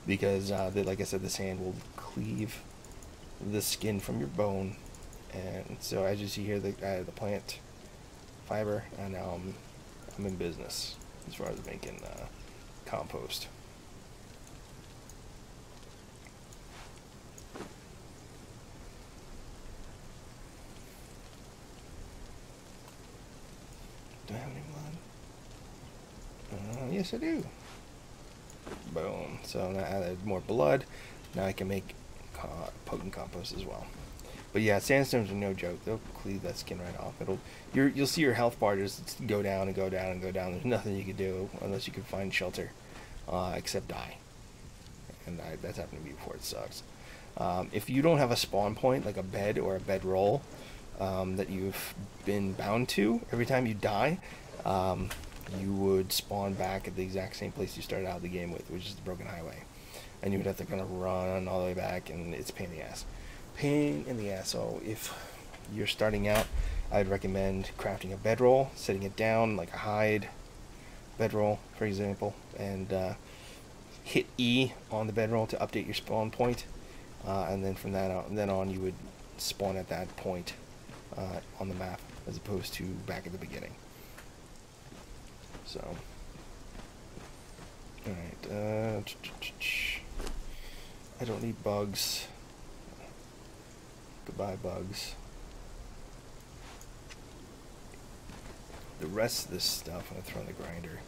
because like I said, the sand will cleave the skin from your bone. And so as you see here, I have the plant fiber, and now I'm in business as far as making compost. Yes, I do. Boom. So now I added more blood. Now I can make potent compost as well. But yeah, sandstones are no joke. They'll cleave that skin right off. You'll see your health bar just go down and go down and go down. There's nothing you can do unless you can find shelter, except die. And that's happened to me before. It sucks. If you don't have a spawn point, like a bed or a bedroll, that you've been bound to, every time you die, you would spawn back at the exact same place you started out the game with, which is the Broken Highway. And you would have to kind of run all the way back, and it's a pain in the ass. Pain in the ass. So if you're starting out, I'd recommend crafting a bedroll, setting it down like a hide bedroll, for example, and hit E on the bedroll to update your spawn point, and then from then on you would spawn at that point on the map, as opposed to back at the beginning. So, alright, I don't need bugs. Goodbye, bugs. The rest of this stuff I'm going to throw in the grinder.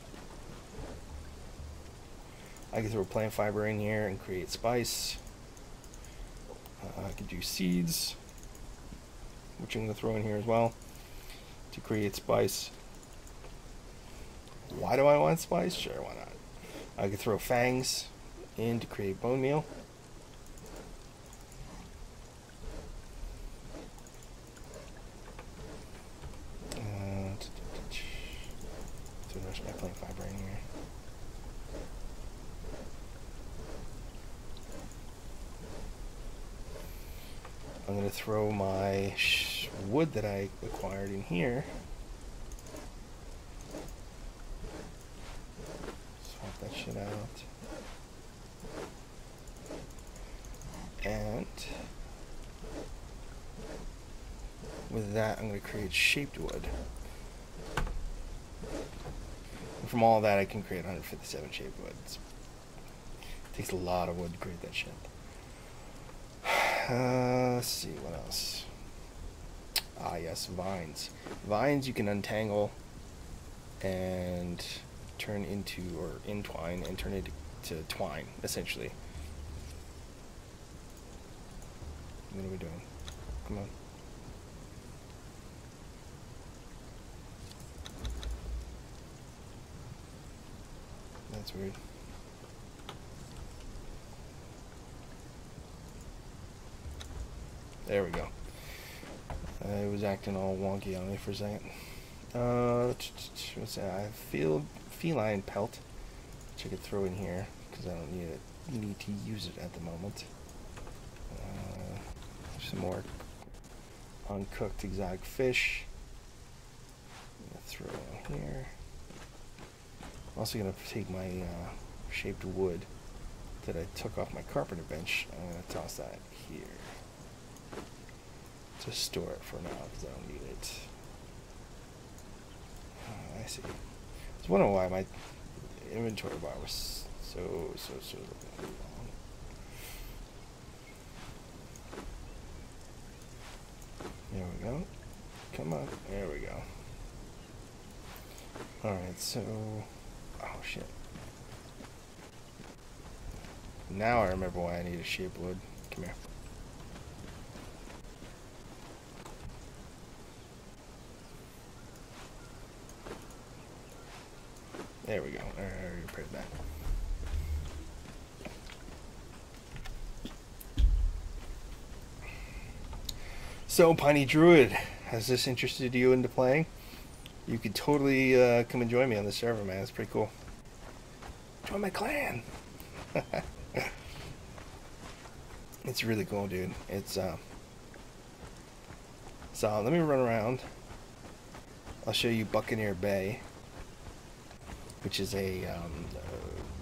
I can throw plant fiber in here and create spice. I could do seeds, which I'm going to throw in here as well to create spice. Why do I want spice? Sure, why not? I could throw fangs in to create bone meal. Throw the rest of my plant fiber in here. I'm going to throw my wood that I acquired in here. Swap that shit out. And with that, I'm going to create shaped wood. And from all that, I can create 157 shaped wood. It takes a lot of wood to create that shit. Let's see, what else? Ah, yes, vines. Vines you can untangle and turn into, or entwine, and turn it to twine, essentially. What are we doing? Come on. That's weird. There we go. I was acting all wonky on me for a second. What's that? I have feline pelt, which I could throw in here because I don't need to use it at the moment. Some more uncooked exotic fish. I'm gonna throw in here. I'm also gonna take my shaped wood that I took off my carpenter bench. I'm gonna toss that here to store it for now because I don't need it. I see. I was wondering why my inventory bar was so long. There we go. Come on. There we go. Alright, so... Oh, shit. Now I remember why I need a shaped wood. Come here. There we go. I already prepared that. So, Piney Druid, has this interested you into playing? You could totally come and join me on the server, man. It's pretty cool. Join my clan! It's really cool, dude. It's, So, let me run around. I'll show you Buccaneer Bay, which is a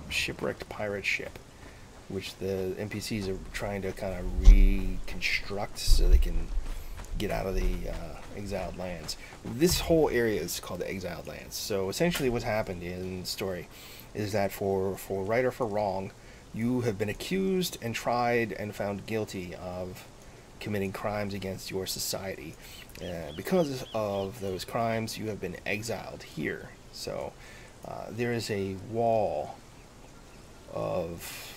shipwrecked pirate ship, which the NPCs are trying to kind of reconstruct so they can get out of the exiled lands. This whole area is called the exiled lands. So essentially what's happened in the story is that for right or for wrong, you have been accused and tried and found guilty of committing crimes against your society. Because of those crimes, you have been exiled here. So there is a wall of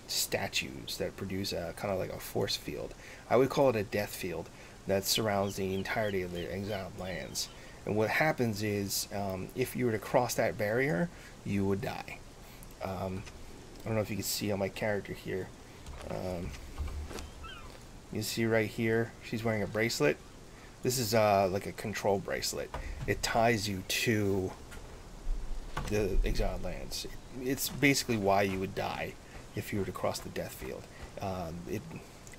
statues that produce a kind of like a force field. I would call it a death field that surrounds the entirety of the exiled lands. And what happens is, if you were to cross that barrier, you would die. I don't know if you can see on my character here. You see right here, she's wearing a bracelet. This is like a control bracelet. It ties you to the exiled lands. It's basically why you would die if you were to cross the death field.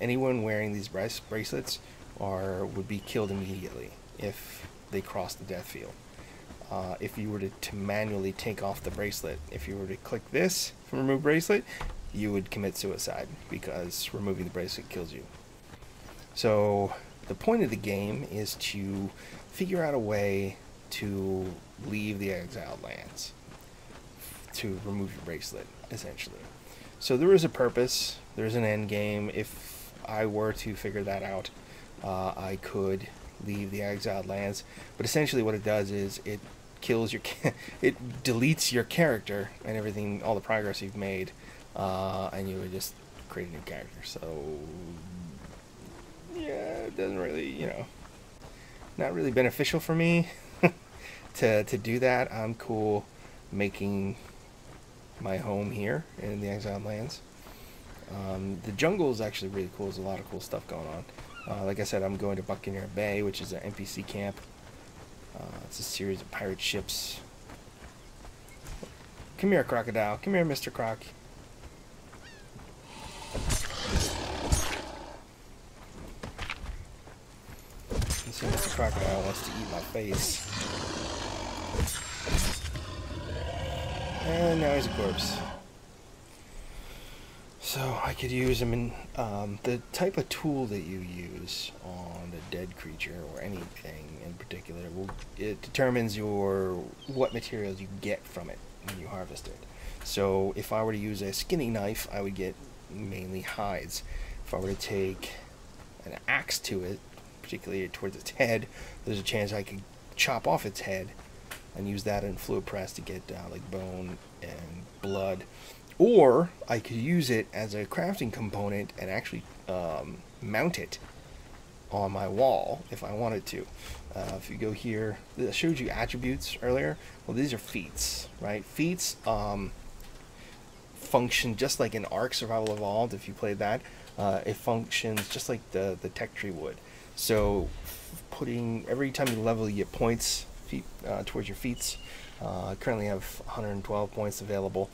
Anyone wearing these bracelets would be killed immediately if they cross the death field. If you were to manually take off the bracelet, if you were to click this from remove bracelet, you would commit suicide because removing the bracelet kills you. So the point of the game is to figure out a way to leave the exiled lands, to remove your bracelet, essentially. So there is a purpose, there's an end game. If I were to figure that out, I could leave the exiled lands, but essentially what it does is it kills your it deletes your character and everything, all the progress you've made, and you would just create a new character. So yeah, it doesn't really, not really beneficial for me to do that. I'm cool making my home here in the exiled lands. The jungle is actually really cool. There's a lot of cool stuff going on. Like I said, I'm going to Buccaneer Bay, which is an NPC camp. It's a series of pirate ships. Come here, crocodile. Come here, Mr. Croc. You see, Mr. Crocodile wants to eat my face. And now he's a corpse. So I could use him in the type of tool that you use on a dead creature or anything in particular. It determines what materials you get from it when you harvest it. So if I were to use a skinning knife, I would get mainly hides. If I were to take an axe to it, particularly towards its head, there's a chance I could chop off its head and use that in fluid press to get like bone and blood. Or I could use it as a crafting component and actually mount it on my wall if I wanted to. If you go here, I showed you attributes earlier. Well, these are feats, right? Feats function just like in Ark Survival Evolved. If you played that, it functions just like the tech tree would. So every time you level, you get points towards your feats. I currently have 112 points available.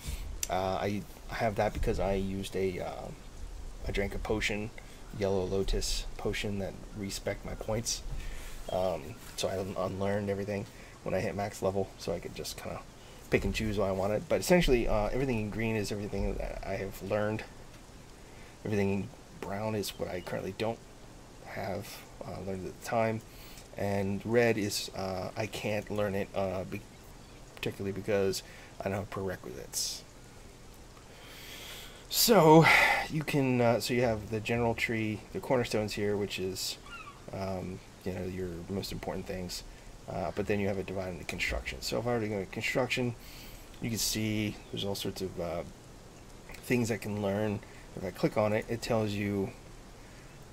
I have that because I used I drank a potion, Yellow Lotus potion, that respec my points. So I unlearned everything when I hit max level, so I could just kind of pick and choose what I wanted. But essentially, everything in green is everything that I have learned. Everything in brown is what I currently don't have learned at the time. And red is I can't learn it, particularly because I don't have prerequisites. So you can so you have the general tree, the cornerstones here, which is your most important things, but then you have it divided into construction. So if I were to go to construction, you can see there's all sorts of things I can learn. If I click on it, it tells you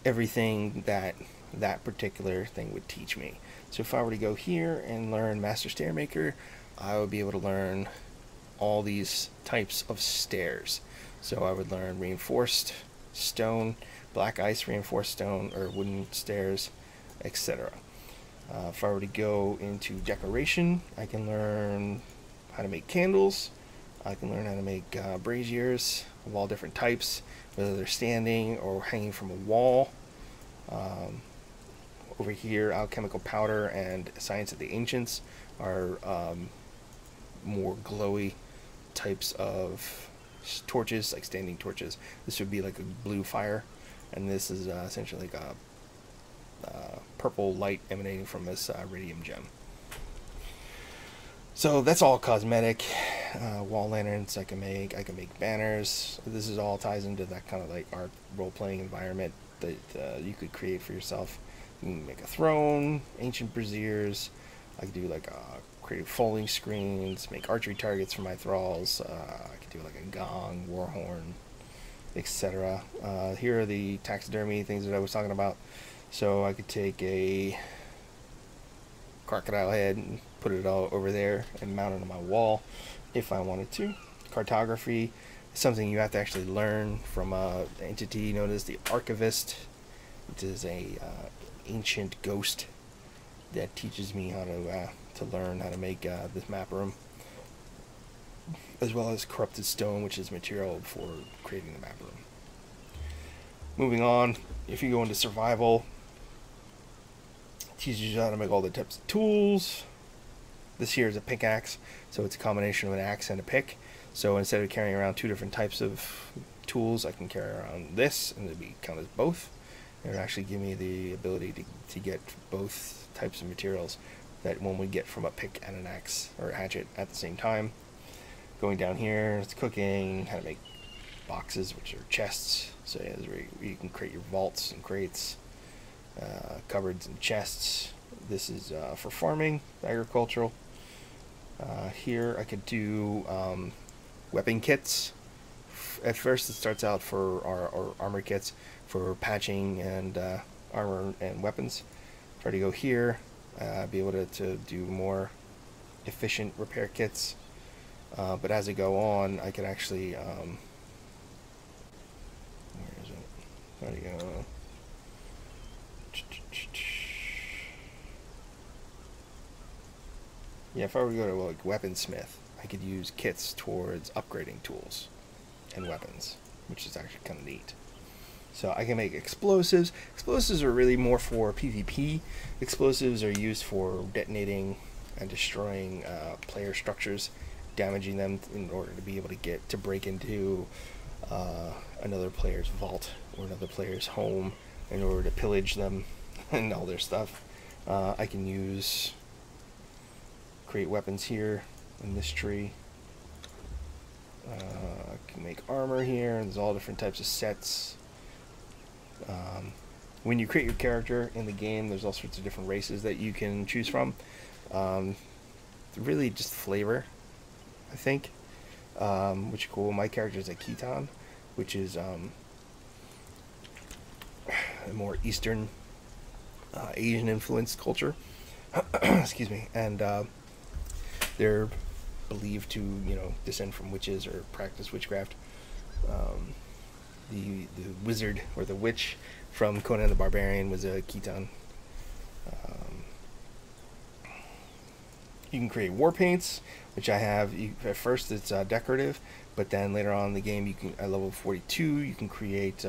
everything that particular thing would teach me. So if I were to go here and learn Master Stairmaker, I would be able to learn all these types of stairs. So I would learn reinforced stone, black ice reinforced stone, or wooden stairs, etc. If I were to go into decoration, I can learn how to make candles. I can learn how to make braziers of all different types, whether they're standing or hanging from a wall. Over here, alchemical powder and science of the ancients are more glowy types of torches, like standing torches. This would be like a blue fire, and this is essentially like a purple light emanating from this radium gem. So that's all cosmetic. Wall lanterns I can make banners. This is all ties into that kind of like art role-playing environment that you could create for yourself. You can make a throne, ancient braziers. I could do like a create folding screens, make archery targets for my thralls. I could do like a gong, war horn, etc. Here are the taxidermy things that I was talking about. So I could take a crocodile head and put it all over there and mount it on my wall if I wanted to. Cartography is something you have to actually learn from an entity known as the Archivist, which is a ancient ghost that teaches me how to learn how to make this map room, as well as corrupted stone, which is material for creating the map room. Moving on, if you go into survival, it teaches you how to make all the types of tools. This here is a pickaxe, so it's a combination of an axe and a pick. So instead of carrying around 2 different types of tools, I can carry around this, and it'll be count as both. It will actually give me the ability to get both types of materials that one would get from a pick and an axe or a hatchet at the same time. Going down here, it's cooking, how to make boxes, which are chests. So yeah, this is where you can create your vaults and crates, cupboards and chests. This is for farming, agricultural. Here I could do weapon kits. At first it starts out for our armor kits for patching and armor and weapons. Try to go here, be able to do more efficient repair kits. But as I go on, I can actually where is it? There you go. Yeah, if I were to go to like weaponsmith, I could use kits towards upgrading tools and weapons, which is actually kind of neat. So I can make explosives. Explosives are really more for PvP. Explosives are used for detonating and destroying player structures, damaging them in order to be able to break into another player's vault or another player's home in order to pillage them and all their stuff. I can create weapons here in this tree. I can make armor here, and there's all different types of sets. When you create your character in the game, there's all sorts of different races that you can choose from. Really just flavor, I think, which is cool. My character is a Khitan, which is a more Eastern Asian influenced culture. Excuse me. And they're believed to, descend from witches or practice witchcraft. The wizard or the witch from Conan the Barbarian was a Khitan. You can create war paints, which I have. At first it's decorative, but then later on in the game, at level 42, you can create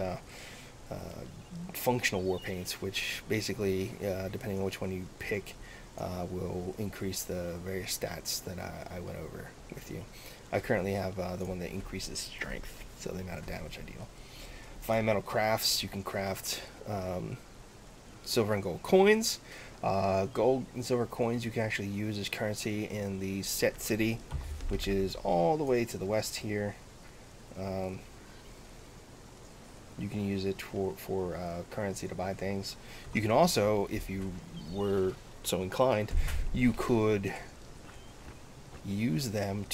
functional war paints, which basically, depending on which one you pick, will increase the various stats that I went over with you. I currently have the one that increases strength, so the amount of damage I deal. Fine metal crafts, you can craft silver and gold coins. Gold and silver coins you can actually use as currency in the set city, which is all the way to the west here. You can use it for currency to buy things. You can also, if you were so inclined, you could use them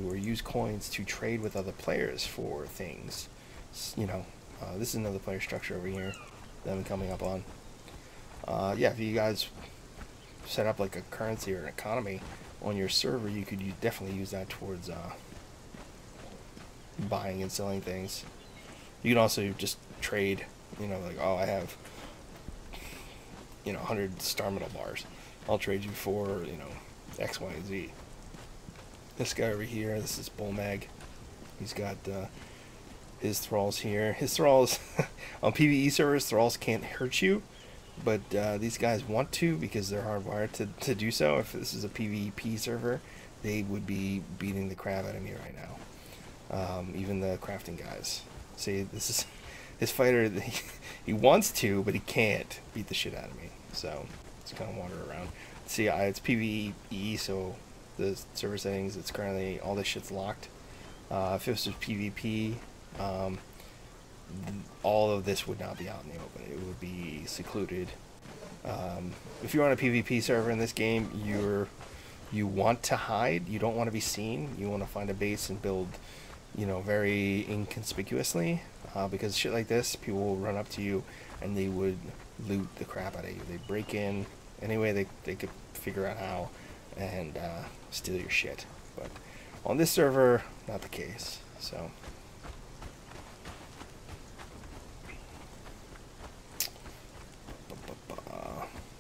or use coins to trade with other players for things. This is another player structure over here that I'm coming up on. Yeah, if you guys set up like a currency or an economy on your server, you could definitely use that towards buying and selling things. You can also just trade, like, oh, I have 100 star metal bars. I'll trade you for, X, Y, and Z. This guy over here, this is Bullmag. He's got his thralls here. His thralls, on PvE servers, thralls can't hurt you, but these guys want to because they're hardwired to do so. If this is a PvP server, they would be beating the crap out of me right now. Even the crafting guys. See, this fighter, he wants to, but he can't beat the shit out of me. So, it's kind of wander around. See, it's PvE, so the server settings, it's currently, all this shit's locked. If this was PvP, all of this would not be out in the open. It would be secluded. If you're on a PvP server in this game, you're You want to hide. You don't want to be seen. You want to find a base and build, you know, very inconspicuously. Because shit like this, people will run up to you and they would loot the crap out of you. They break in any way they could figure out how and steal your shit. But on this server, not the case. So.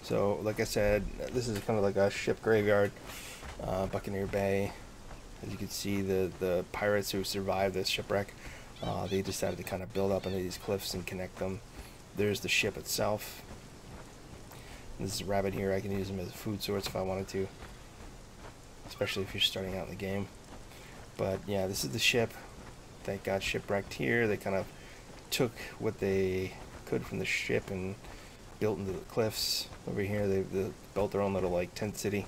So, like I said, this is kind of like a ship graveyard, Buccaneer Bay. As you can see, the pirates who survived this shipwreck, they decided to kind of build up into these cliffs and connect them. There's the ship itself. This is a rabbit here. I can use him as a food source if I wanted to, especially if you're starting out in the game. But yeah, this is the ship that got shipwrecked here. They kind of took what they could from the ship and built into the cliffs. Over here they built their own little like tent city.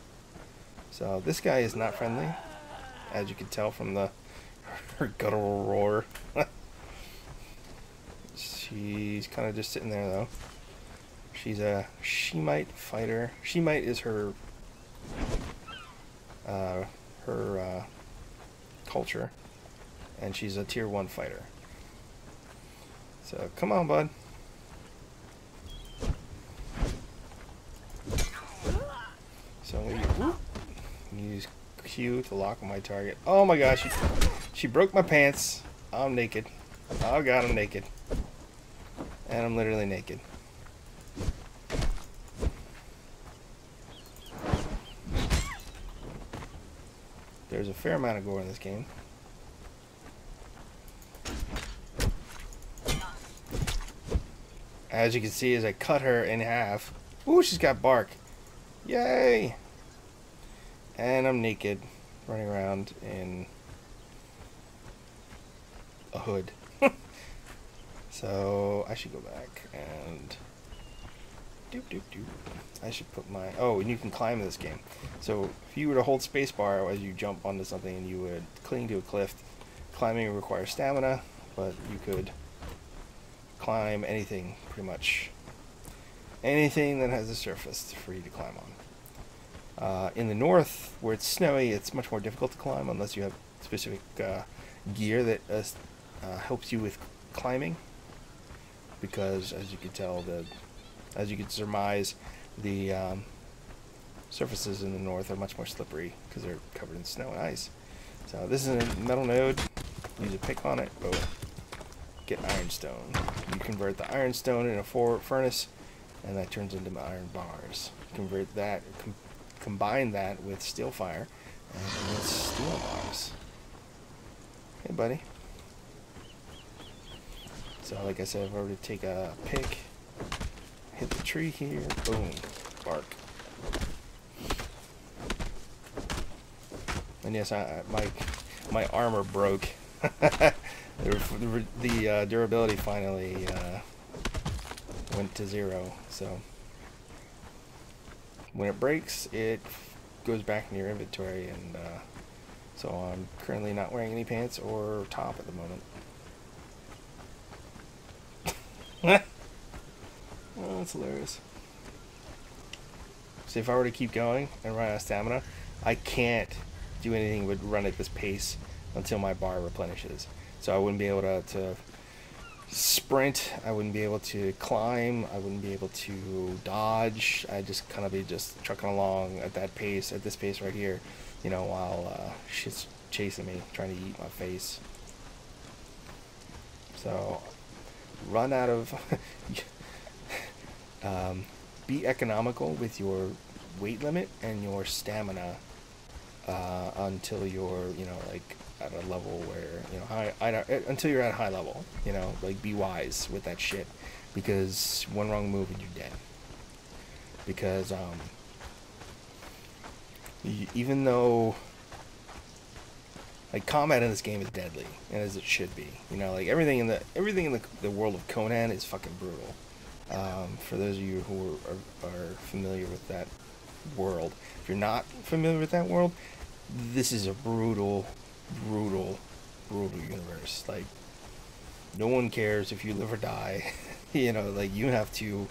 So this guy is not friendly, as you can tell from her guttural roar. She's kind of just sitting there though. She's a Shemite fighter. Shemite is her culture, and she's a tier 1 fighter. So come on, bud. So I'm gonna use Q to lock on my target. Oh my gosh, she broke my pants. I'm naked. Oh god, I'm naked. And I'm literally naked. There's a fair amount of gore in this game. As you can see, as I cut her in half. Ooh, she's got bark. Yay! And I'm naked, running around in a hood. So I should go back and I should put my... Oh, and you can climb in this game. So if you were to hold spacebar as you jump onto something and you would cling to a cliff, climbing requires stamina, but you could climb anything, pretty much. Anything that has a surface for you to climb on. In the north, where it's snowy, it's much more difficult to climb unless you have specific gear that helps you with climbing. Because, as you can tell, as you can surmise, the surfaces in the north are much more slippery because they're covered in snow and ice. So this is a metal node. Use a pick on it. Oh, get ironstone. You convert the ironstone in a furnace, and that turns into iron bars. Convert that, combine that with steel fire, and it's steel bars. Hey, buddy. So, like I said, I've already take a pick, hit the tree here, boom, bark. And yes, my armor broke. the durability finally went to 0. So when it breaks, it goes back in your inventory, and so I'm currently not wearing any pants or top at the moment. Oh, that's hilarious. So if I were to keep going and run out of stamina, I can't do anything but run at this pace until my bar replenishes. So I wouldn't be able to sprint, I wouldn't be able to climb, I wouldn't be able to dodge. I'd just kind of be just trucking along at that pace, at this pace right here, you know, while shit's chasing me, trying to eat my face. So run out of be economical with your weight limit and your stamina until you're, you know, like at a level where, you know, until you're at a high level, you know, like be wise with that shit, because one wrong move and you're dead. Because even though like combat in this game is deadly, and as it should be, you know, like everything in the world of Conan is fucking brutal. For those of you who are familiar with that world, if you're not familiar with that world, this is a brutal universe. Like, no one cares if you live or die. You know, like, you have to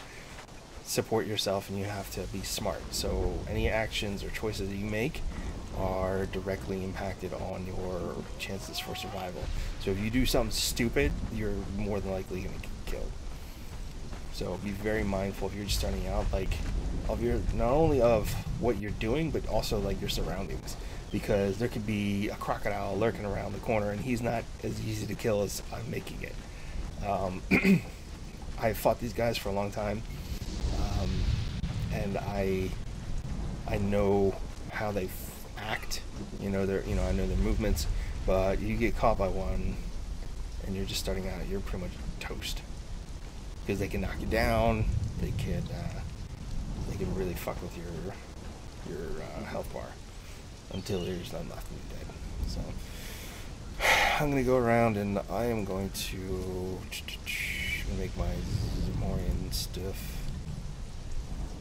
support yourself, and you have to be smart. So any actions or choices that you make are directly impacted on your chances for survival. So if you do something stupid, you're more than likely going to get killed. So be very mindful if you're just starting out, like, of your, not only of what you're doing, but also like your surroundings, because there could be a crocodile lurking around the corner, and he's not as easy to kill as I'm making it. I fought these guys for a long time, and I know how they act. I know their movements. But you get caught by one, and you're just starting out, you're pretty much toast, because they can knock you down. They can really fuck with your health bar until there's none left and you're dead. So I'm gonna go around, and I am going to make my Zamorian stuff.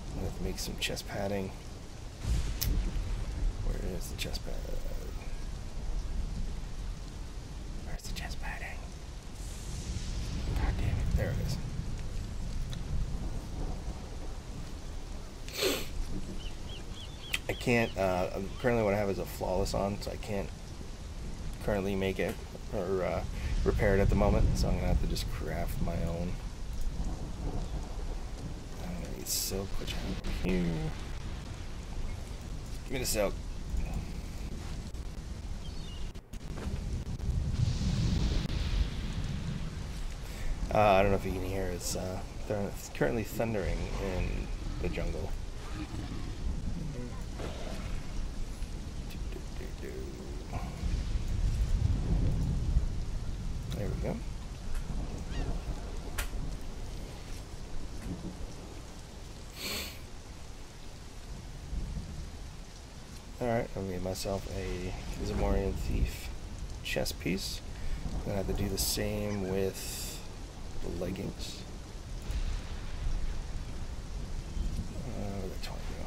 I'm gonna have to make some chest padding. Where is the chest pad? Where's the chest padding? God damn it! There it is. I can't, currently what I have is a flawless on, so I can't currently make it or repair it at the moment, so I'm going to have to just craft my own. I'm going to need silk, which I have here. Give me the silk. I don't know if you can hear, it's currently thundering in the jungle. There we go. Alright, I made myself a Zamorian Thief chest piece. I'm going to have to do the same with the leggings. Where'd the 20 go?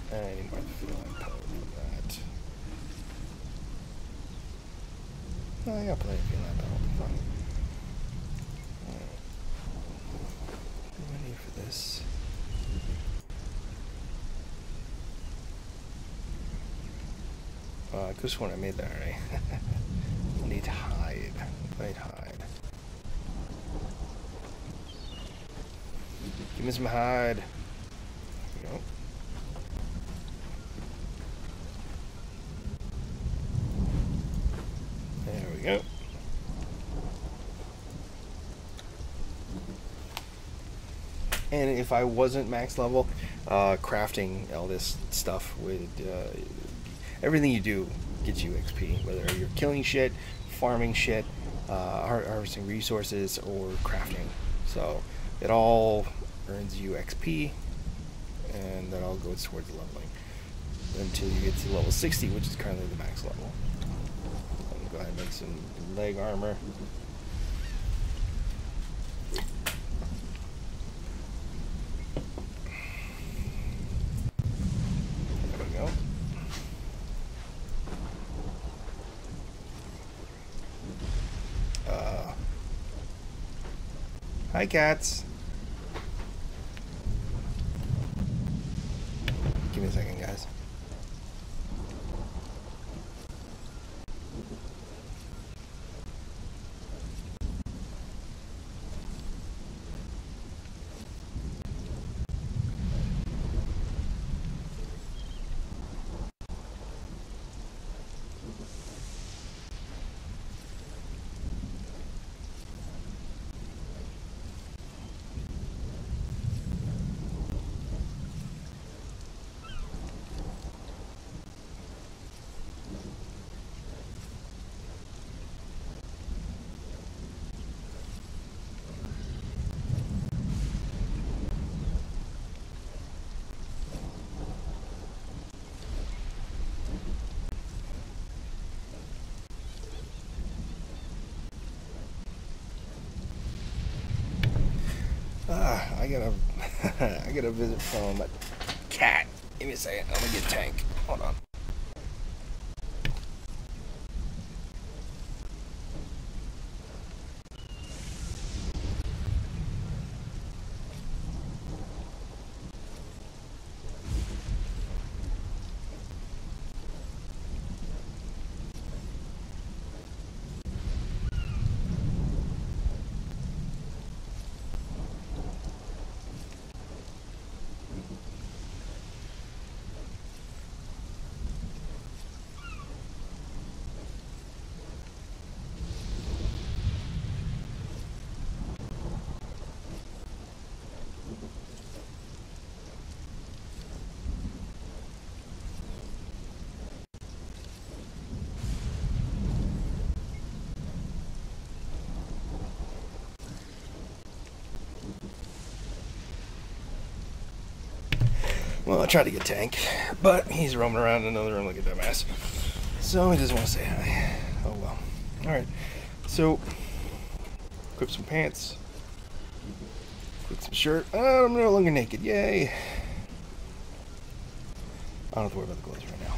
I need more feeling code for that. Oh, I got plenty of feeling that will be fun. Alright. What do I need for this? I could have sworn I made that already. I need hide. White hide. Give me some hide. There we go. There we go. And if I wasn't max level, crafting all this stuff would, everything you do gets you XP, whether you're killing shit, farming shit, harvesting resources, or crafting. So it all earns you XP, and that all goes towards leveling until you get to level 60, which is currently the max level. I'm gonna go ahead and make some leg armor. There we go. Hi, cats. Give me a second, guys. I got a visit from a cat. Give me a second. I'm gonna get tank. Hold on. Well, I tried to get Tank, but he's roaming around in another room like a dumbass. So he doesn't want to say hi. Oh well. Alright, so equip some pants. Equip some shirt. Oh, I'm no longer naked. Yay. I don't have to worry about the clothes right now.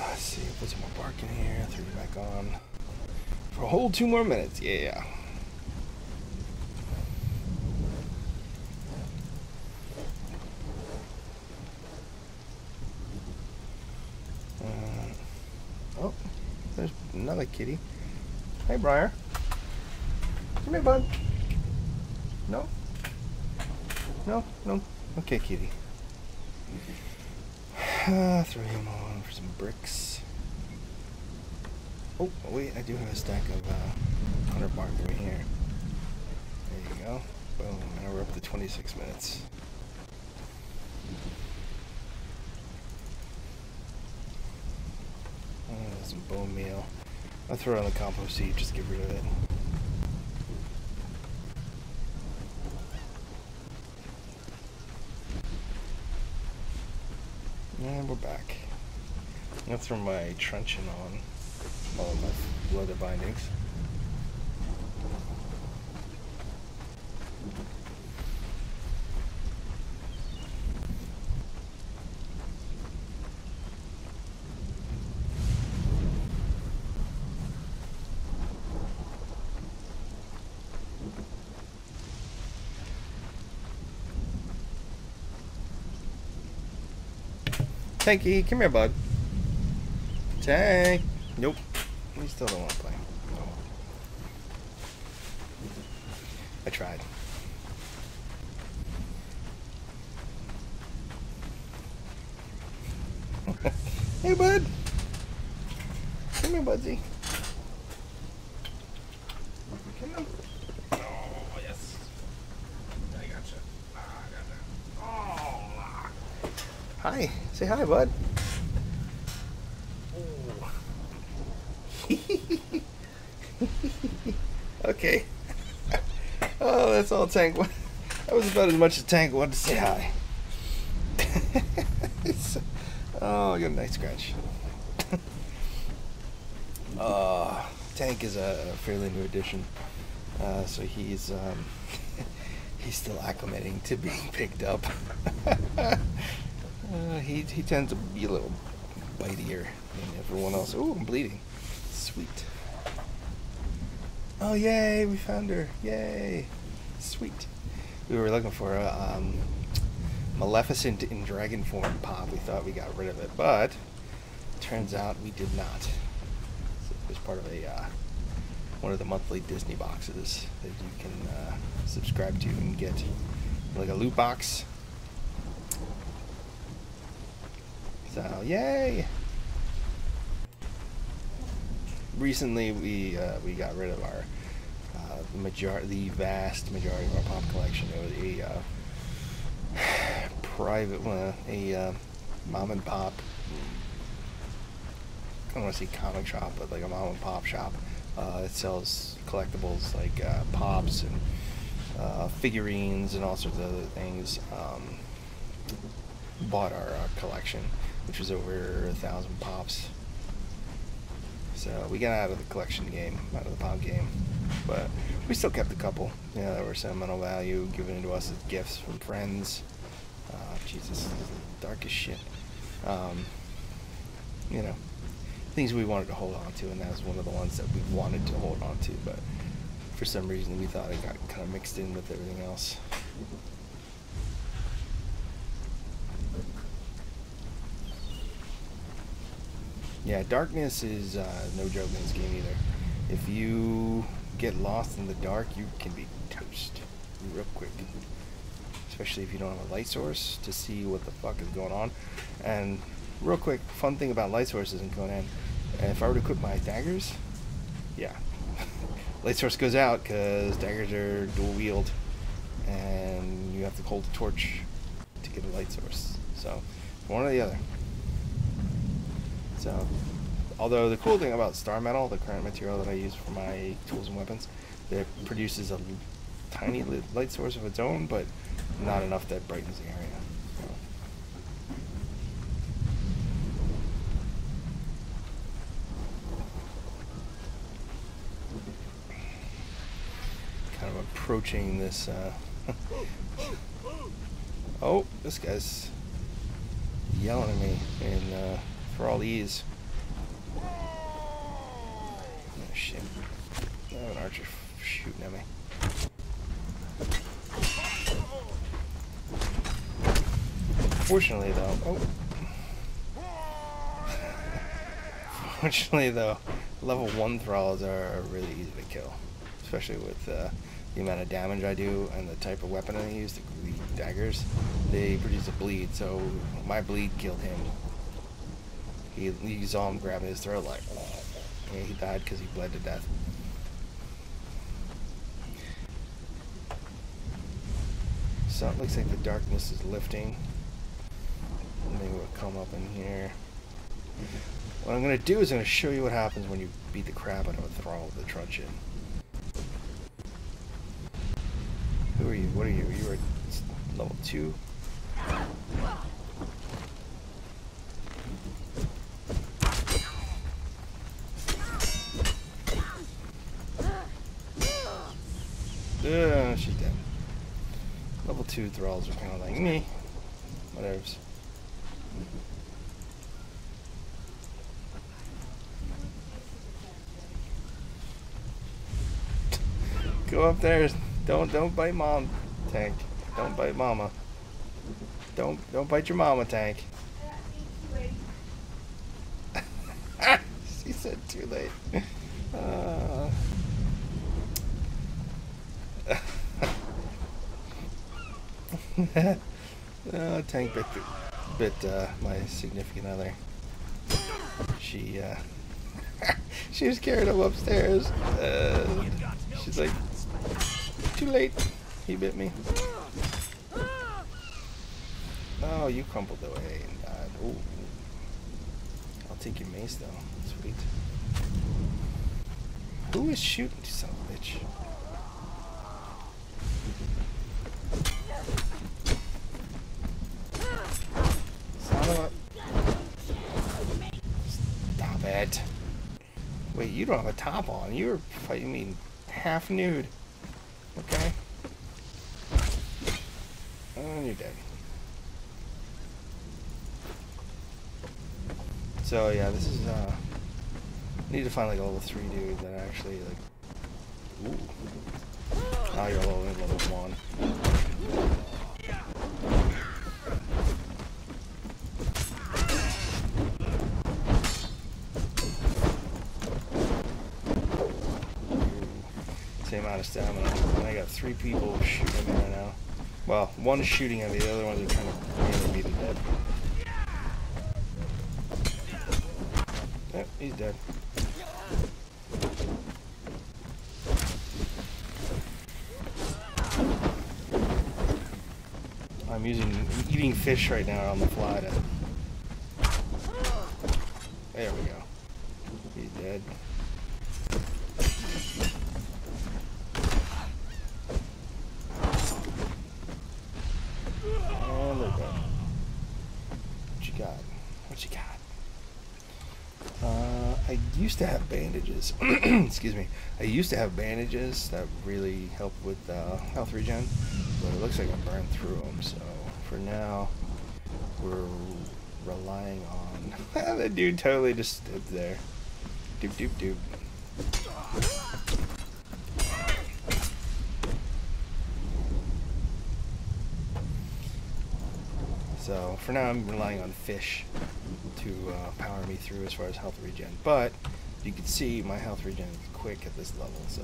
Let's see, put some more bark in here, throw you back on. For a whole 2 more minutes, yeah. Oh, there's another kitty. Hey, Briar. Come here, bud. No? No? No? Okay, kitty. Throw him on for some bricks. Oh, wait, I do have a stack of 100 bark right here. There you go. Boom, now we're up to 26 minutes. Some bone meal. I'll throw it on the compost seed, just get rid of it. And we're back. I'm gonna throw my truncheon on all of my leather bindings. Tanky, come here, bud. Tank. Nope. He still don't want to play. No. I tried. Hey, bud. Come here, budsy. Come on. Oh, yes. I gotcha. I gotcha. Oh. Hi. Say hi, bud. Okay. Oh, that's all Tank. That was about as much as Tank wanted to say hi. Oh, I got a nice scratch. Tank is a fairly new addition, so he's still acclimating to being picked up. He tends to be a little bitier than everyone else. Oh, I'm bleeding. Sweet. Oh, yay, we found her. Yay. Sweet. We were looking for a Maleficent in dragon form pop. We thought we got rid of it, but turns out we did not. So it was part of one of the monthly Disney boxes that you can subscribe to and get like a loot box. So, yay! Recently, we got rid of our the vast majority of our pop collection. It was a private one, a mom and pop. I don't want to say comic shop, but like a mom and pop shop that sells collectibles like pops and figurines and all sorts of other things. Bought our collection, which was over 1,000 pops. So we got out of the collection game, out of the pop game, but we still kept a couple. Yeah, that were sentimental value, given to us as gifts from friends. Jesus, dark as shit. You know, things we wanted to hold on to, and that was one of the ones that we wanted to hold on to, but for some reason we thought it got kind of mixed in with everything else. Yeah, darkness is no joke in this game either. If you get lost in the dark, you can be toast real quick. Especially if you don't have a light source to see what the fuck is going on. And real quick, fun thing about light sources in Conan, if I were to equip my daggers, yeah, light source goes out because daggers are dual wield, and you have to hold the torch to get a light source. So one or the other. So, although the cool thing about star metal, the current material that I use for my tools and weapons, that produces a tiny light source of its own, but not enough that brightens the area. Kind of approaching this. Oh, this guy's yelling at me and for all ease. Oh shit! I have an archer shooting at me. Fortunately though, level 1 thralls are really easy to kill, especially with the amount of damage I do and the type of weapon I use, the daggers. They produce a bleed, so my bleed killed him. You saw him grabbing his throat like, yeah, he died because he bled to death. So it looks like the darkness is lifting. Maybe we'll come up in here. What I'm going to do is I'm going to show you what happens when you beat the crap out of a thrall with a truncheon. Who are you? What are you? You are level 2? She's dead. Level 2 thralls are kind of like me. Whatevs. Go up there. Don't bite mom, Tank. Don't bite mama. Don't bite your mama, Tank. She said too late. Tank bit my significant other. She she was carrying him upstairs. She's like, too late. He bit me. Oh, you crumpled away and died. Ooh. I'll take your mace though. Sweet. Who is shooting, you son of a bitch? Stop it. Wait, you don't have a top on. You're fighting me half nude. Okay. And you're dead. So yeah, this is I need to find like a level 3 dude that actually like. Ooh. Now you're only level 1. Same amount of stamina. And I got 3 people shooting at me right now. Well, one's shooting at me, the other ones are trying to really beat him dead. Yep, he's dead. I'm eating fish right now on the fly to... There we go. He's dead. And they're dead. What you got? What you got? I used to have bandages. Excuse me. I used to have bandages that really help with health regen, but it looks like I burned through them. So for now, we're relying on. The dude totally just stood there. Doop doop doop. So for now, I'm relying on fish to power me through as far as health regen. But you can see my health regen is quick at this level. So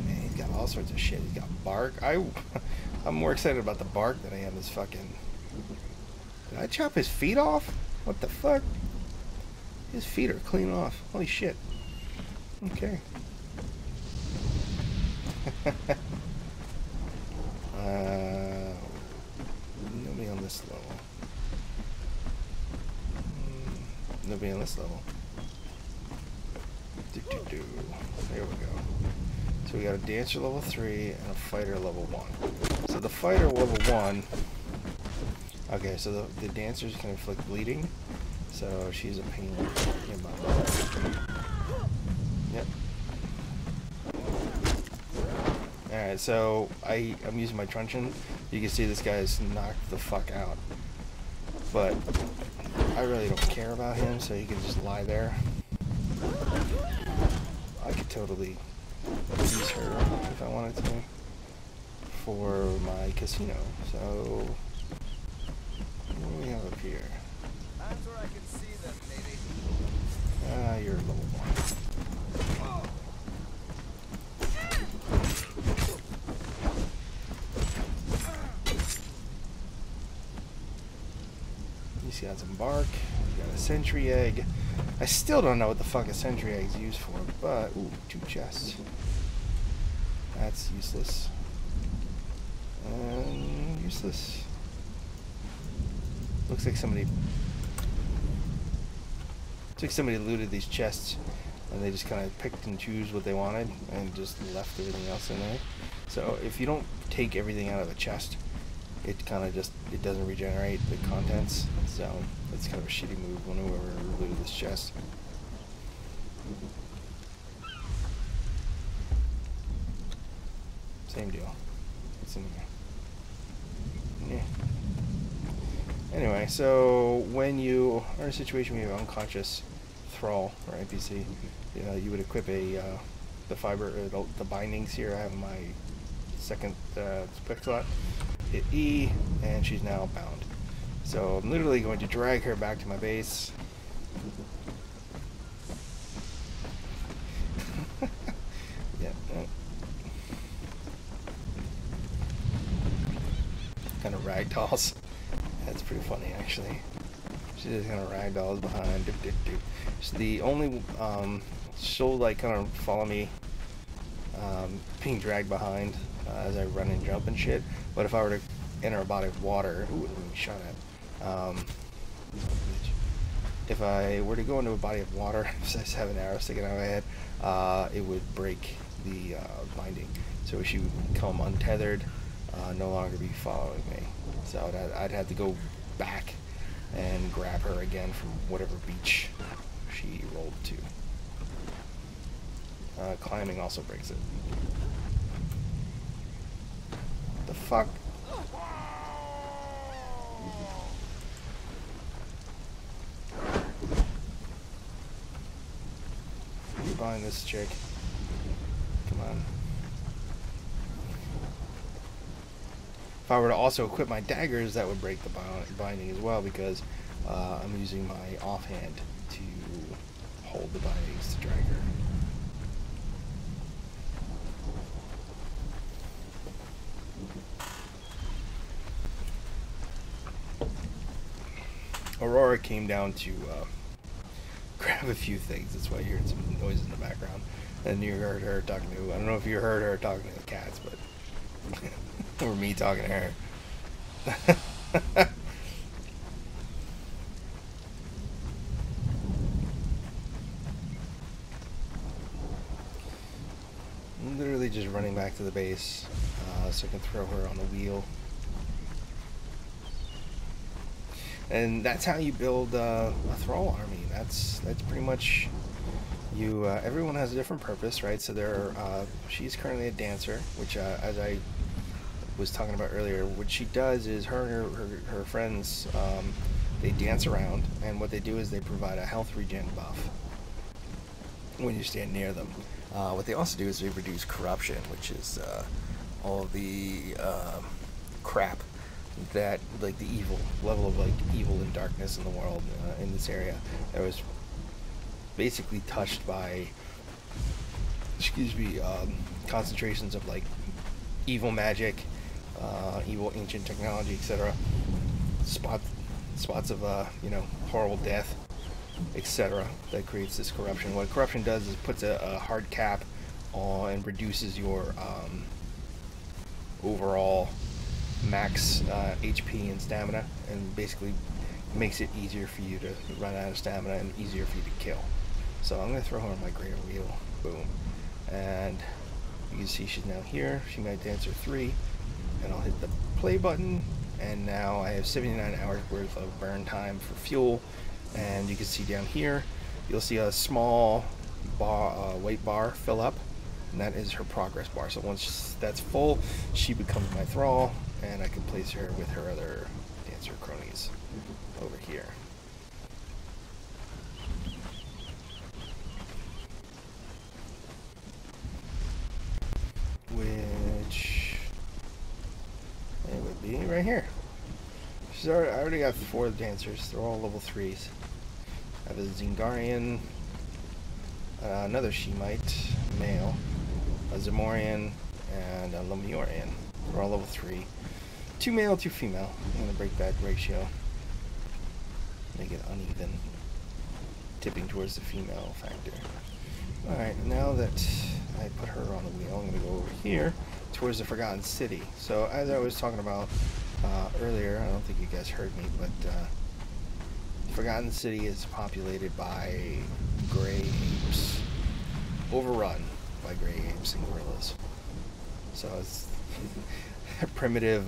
man, he's got all sorts of shit. He's got bark. I'm more excited about the bark than I am this fucking. Did I chop his feet off? What the fuck? His feet are clean off. Holy shit. Okay. Nobody on this level. Nobody on this level. There we go. So we got a dancer level 3 and a fighter level 1. So the fighter level 1... Okay, so the dancers can inflict bleeding. So she's a pain in my butt. Yep. Alright, so I'm using my truncheon. You can see this guy's knocked the fuck out. But I really don't care about him, so he can just lie there. I could totally use her if I wanted to for my casino. So what do we have up here? That's where I can see them, maybe. You're level 1. He's got some bark. He's got a sentry egg. I still don't know what the fuck a sentry egg is used for, but ooh, 2 chests. That's useless. Useless. Looks like somebody looted these chests, and they just kind of picked and choose what they wanted and just left everything else in there. So if you don't take everything out of a chest, it kind of just, it doesn't regenerate the contents. So it's kind of a shitty move when whoever looted this chest. Same deal. What's in here? Yeah. Anyway, so when you are in a situation where you have unconscious thrall or NPC, you would equip the fiber, the bindings here. I have my second quick slot. Hit E, and she's now bound. So I'm literally going to drag her back to my base. Yeah. Kind of ragdolls. That's pretty funny, actually. She just kind of ragdolls behind. Doop, doop, doop. So the only she'll like kind of follow me, being dragged behind as I run and jump and shit. But if I were to enter a body of water, ooh, let me shot at. If I were to go into a body of water, since I just have an arrow sticking out of my head, it would break the binding. So she would become untethered, no longer be following me. So I'd have to go back and grab her again from whatever beach she rolled to. Climbing also breaks it. The fuck? You behind this chick. Come on. If I were to also equip my daggers, that would break the binding as well, because I'm using my offhand to hold the bindings to drag her. Aurora came down to grab a few things. That's why you heard some noise in the background. And you heard her talking to, I don't know if you heard her talking to the cats, but or me talking to her. I'm literally just running back to the base so I can throw her on the wheel. And that's how you build a thrall army. That's pretty much you. Everyone has a different purpose, right? So she's currently a dancer, which as I was talking about earlier, what she does is her and her friends, they dance around, and what they do is they provide a health regen buff when you stand near them. What they also do is they reduce corruption, which is all of the crap that, like, the evil level of, like, evil and darkness in the world, in this area, that was basically touched by, concentrations of, like, evil magic, evil ancient technology, etc. Spots of horrible death, etc. that creates this corruption. What corruption does is it puts a hard cap on and reduces your overall max HP and stamina, and basically makes it easier for you to run out of stamina and easier for you to kill. So I'm going to throw her on my greater wheel. Boom. And You can see she's now here. She might dance her 3, and I'll hit the play button, and now I have 79 hours worth of burn time for fuel. And you can see down here, you'll see a small bar, white bar fill up, and that is her progress bar. So once that's full, she becomes my thrall, and I can place her with her other dancer cronies over here. Which it would be right here. I already got 4 dancers. They're all level 3s. I have a Zingarian, another Shemite male, a Zamorian, and a Lemurian. They're all level 3. 2 male, 2 female. I'm going to break that ratio. Make it uneven. Tipping towards the female factor. Alright, now that I put her on the wheel, I'm going to go over here towards the Forgotten City. So as I was talking about earlier, I don't think you guys heard me, but Forgotten City is populated by gray apes, overrun by gray apes and gorillas. So it's a primitive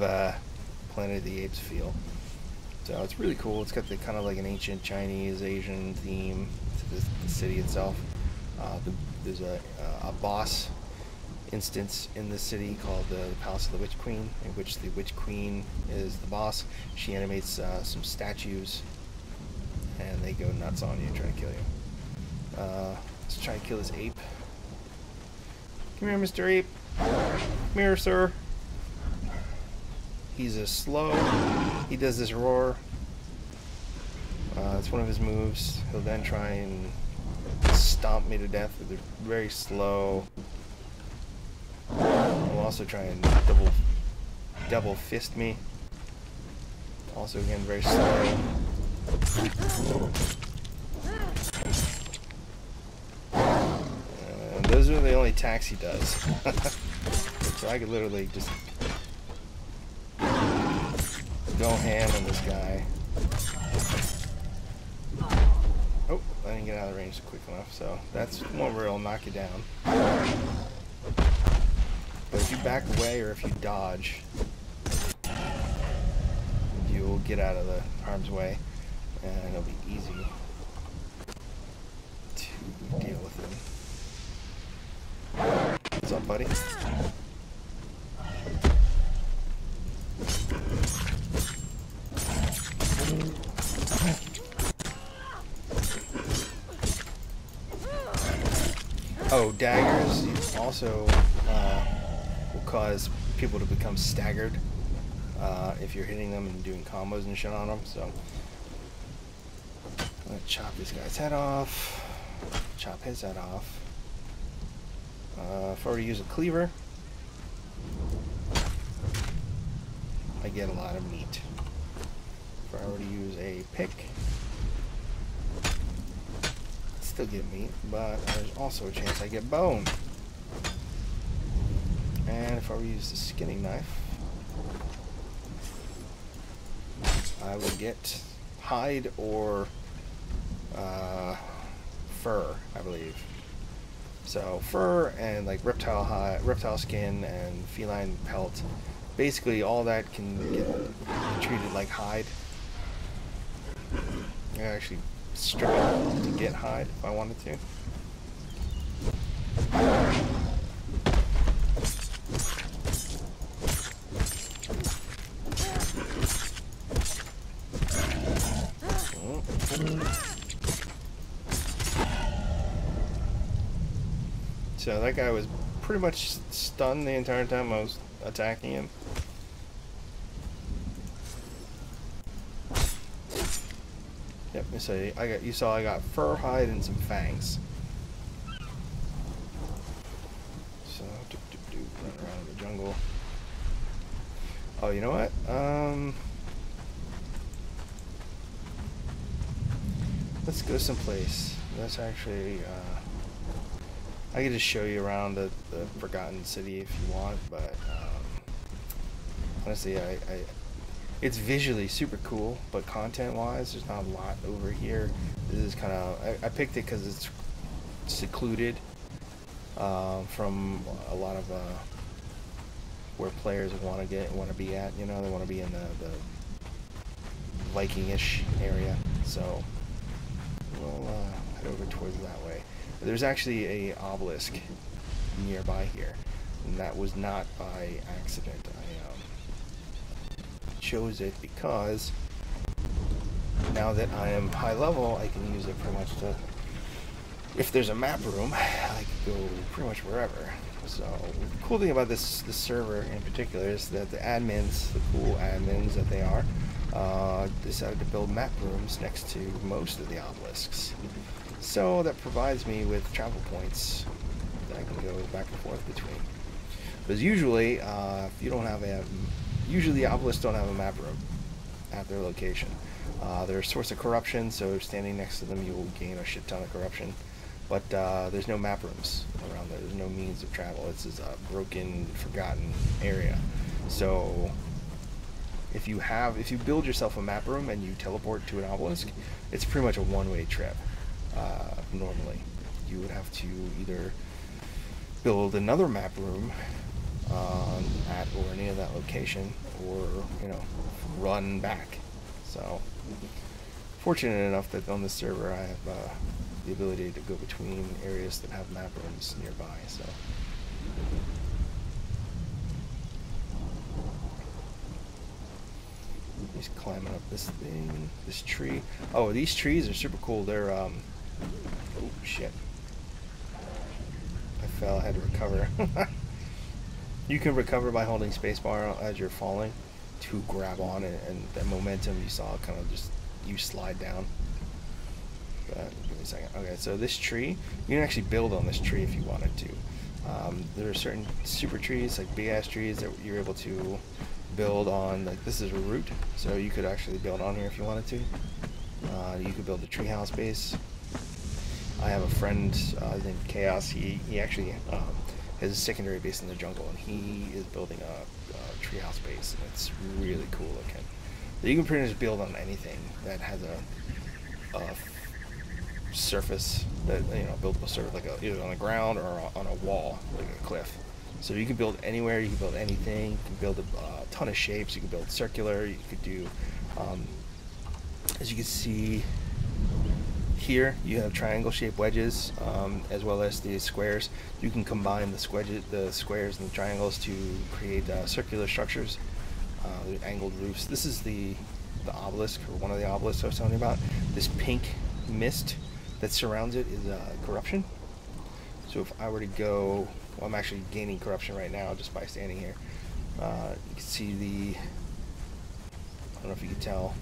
Planet of the Apes feel. So it's really cool. It's got the kind of like an ancient Chinese Asian theme to the city itself. There's a boss instance in the city called the Palace of the Witch Queen, in which the Witch Queen is the boss. She animates some statues, and they go nuts on you, trying to kill you. Let's try and kill this ape. Come here, Mr. Ape. Come here, sir. He's a slow. He does this roar. It's one of his moves. He'll then try and stomp me to death with a very slow. He'll also try and double fist me. Also again very slow. Those are the only attacks he does. So I could literally just go ham on this guy. Oh, I didn't get out of the range quick enough, so that's one where it'll knock you down. But if you back away or if you dodge, you'll get out of the harm's way, and it'll be easy to deal with him. What's up, buddy? Oh, daggers also will cause people to become staggered if you're hitting them and doing combos and shit on them. So I'm gonna chop this guy's head off, chop his head off. If I were to use a cleaver, I get a lot of meat. If I were to use a pick, still get meat, but there's also a chance I get bone. And if I were to use the skinning knife, I would get hide or fur, I believe. So fur and like reptile hide, reptile skin and feline pelt, basically all that can get treated like hide. I actually strip it to get hide if I wanted to. So that guy was pretty much stunned the entire time I was attacking him. Yep, so you saw I got fur, hide, and some fangs. So run around the jungle. Oh, you know what? Let's go someplace. Let's actually I can just show you around the Forgotten City if you want, but honestly, it's visually super cool, but content-wise, there's not a lot over here. This is kind of I picked it because it's secluded, from a lot of where players want to be at. You know, they want to be in the Viking-ish area. So we'll head over towards that way. There's actually a obelisk nearby here, and that was not by accident. I chose it because now that I am high level, I can use it pretty much to, if there's a map room, I can go pretty much wherever. So the cool thing about this server in particular is that the admins, the cool admins that they are, decided to build map rooms next to most of the obelisks. So that provides me with travel points that I can go back and forth between. Because usually, if you don't have usually the obelisks don't have a map room at their location. They're a source of corruption, so standing next to them you will gain a shit ton of corruption. But there's no map rooms around there. There's no means of travel. It's just a broken, forgotten area. So if you build yourself a map room and you teleport to an obelisk, it's pretty much a one-way trip. Normally, you would have to either build another map room at or near that location, or run back. So fortunate enough that on this server I have the ability to go between areas that have map rooms nearby. So he's climbing up this thing, this tree. Oh, these trees are super cool. They're oh shit, I fell. I had to recover. You can recover by holding spacebar as you're falling to grab on, and the momentum you saw kind of just you slide down. But give me a second. Okay, so this tree, you can actually build on this tree if you wanted to. There are certain super trees, like big ass trees, that you're able to build on. Like this is a root, so you could actually build on here if you wanted to. You could build a treehouse base. I have a friend named Chaos. He actually has a secondary base in the jungle, and he is building a treehouse base, and it's really cool looking. So you can pretty much build on anything that has a surface, that buildable surface, like either on the ground or on a wall, like a cliff. So you can build anywhere, you can build anything, you can build a ton of shapes. You can build circular, you could do, as you can see here, you have triangle shaped wedges, as well as the squares. You can combine the squares and the triangles to create circular structures, angled roofs. This is the obelisk, or one of the obelisks I was telling you about. This pink mist that surrounds it is corruption. So if I were to go, well, I'm actually gaining corruption right now just by standing here. You can see I don't know if you can tell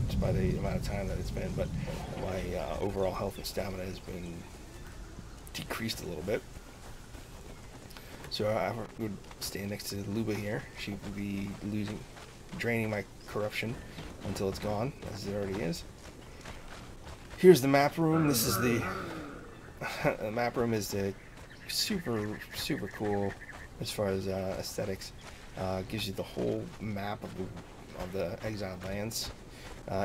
just by the amount of time that it's been, but my overall health and stamina has been decreased a little bit. So I would stand next to Luba here. She would be draining my corruption until it's gone, as it already is. Here's the map room. This is the map room is the super cool as far as aesthetics. Gives you the whole map of the exiled lands.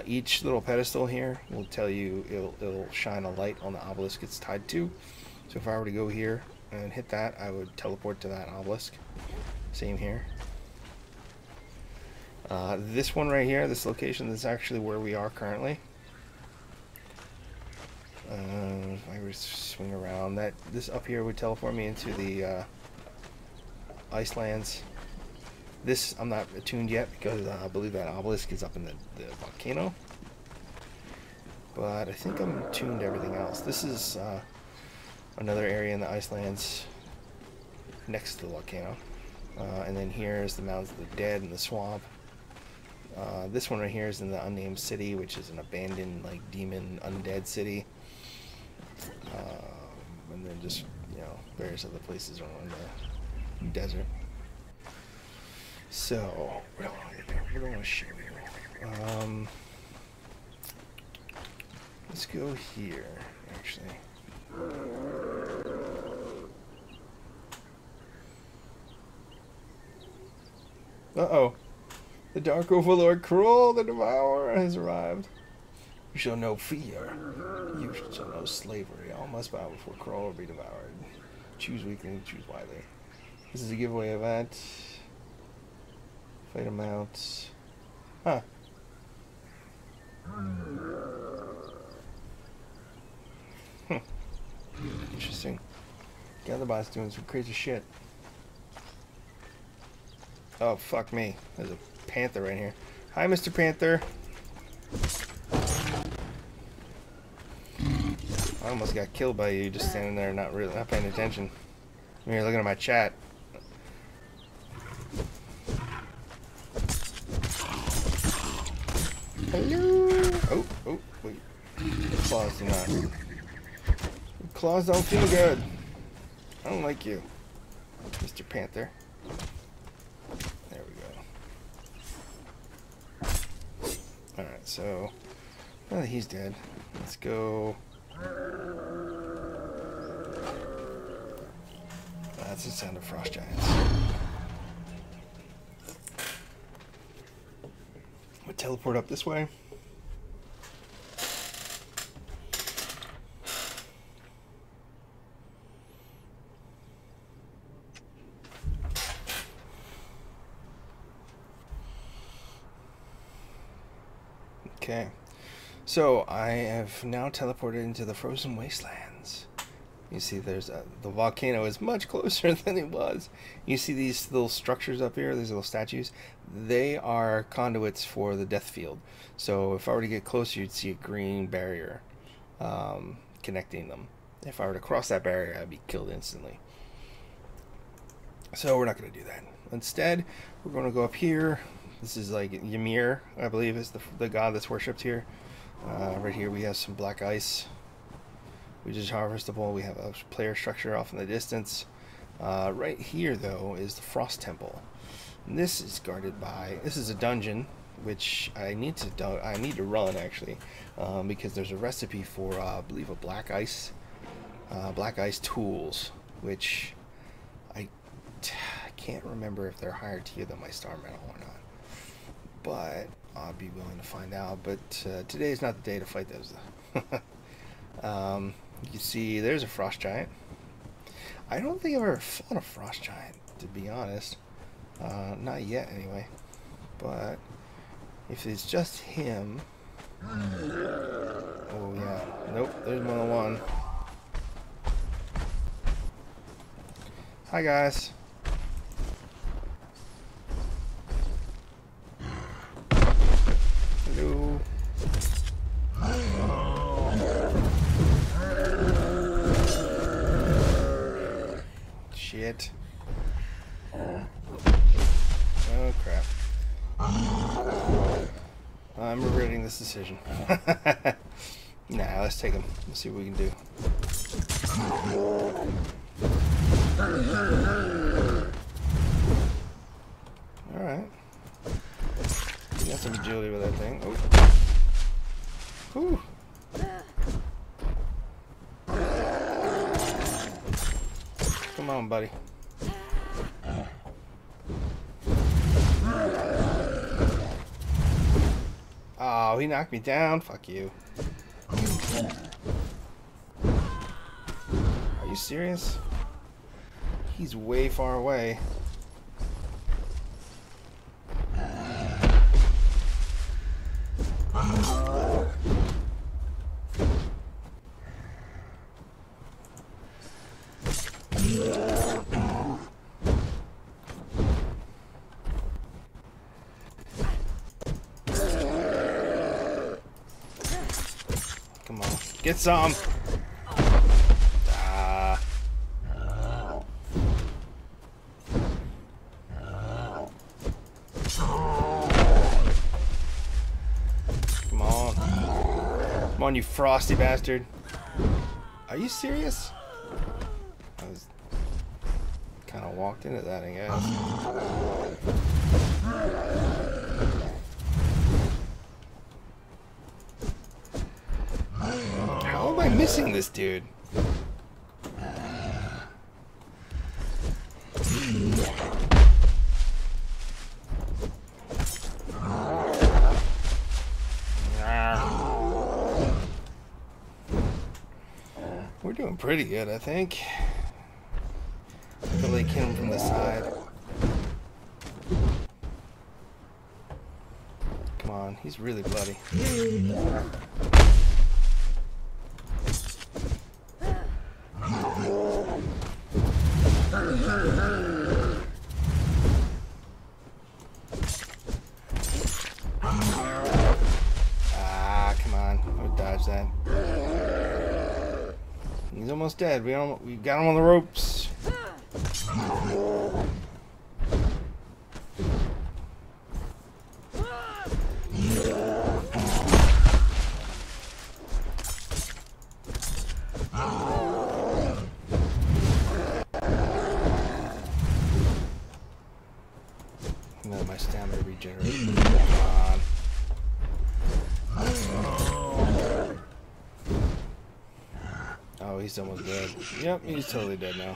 Each little pedestal here will tell you, it'll shine a light on the obelisk it's tied to. So if I were to go here and hit that, I would teleport to that obelisk. Same here. This one right here, this location, is actually where we are currently. If I were to swing around, this up here would teleport me into the Icelands. This I'm not attuned yet because I believe that obelisk is up in the volcano. But I think I'm attuned to everything else. This is another area in the Icelands next to the volcano. And then here's the Mountains of the Dead and the swamp. This one right here is in the Unnamed City, which is an abandoned, like, demon undead city. And then just, various other places around the desert. So, what do I want to show you? Let's go here, actually. Uh-oh. The Dark Overlord Cruel the Devourer has arrived. You shall know fear. You shall know slavery. All must bow before Cruel or be devoured. Choose weekly, choose widely. This is a giveaway event. Fight amount. Huh. Interesting. Gatherbots doing some crazy shit. Oh, fuck me. There's a panther right here. Hi, Mr. Panther. I almost got killed by you just standing there not paying attention. I'm here looking at my chat. Hello. Oh, wait. The claws do not. The claws don't feel good. I don't like you, Mr. Panther. There we go. Alright, so now that he's dead, let's go. That's the sound of frost giants. I'm gonna teleport up this way. Okay, so I have now teleported into the frozen wastelands. You see there's the volcano is much closer than it was. You see these little structures up here, these little statues? They are conduits for the death field. So if I were to get closer, you'd see a green barrier connecting them. If I were to cross that barrier, I'd be killed instantly. So we're not going to do that. Instead, we're going to go up here. This is like Ymir, I believe, is the god that's worshipped here. Right here we have some black ice, which is harvestable. We have a player structure off in the distance. Right here, though, is the Frost Temple. And this is guarded by... This is a dungeon, which I need to run, actually, because there's a recipe for, I believe, a black ice tools, which I can't remember if they're higher tier than my star medal or not. But I'll be willing to find out. But today is not the day to fight those. You can see there's a frost giant. I don't think I've ever fought a frost giant, to be honest. Not yet, anyway. But if it's just him... Oh, yeah. Nope, there's more than one. Hi, guys. Hello. Shit. Oh, crap. I'm regretting this decision. Nah, let's take him. Let's see what we can do. Alright. Got some agility with that thing. Oh. Whew. Come on, buddy. Oh, he knocked me down. Fuck you. Are you serious? He's way far away. Come on, get some. Come on. Come on, you frosty bastard. Are you serious? I was kind of walked into that, I guess. How am I missing this dude? We're doing pretty good, I think. But like hit him from the side. Come on, he's really bloody. Ah, come on. I would dodge that. He's almost dead. We got him on the ropes. Let my stamina regenerate. Come on. Oh, he's almost dead. Yep, he's totally dead now.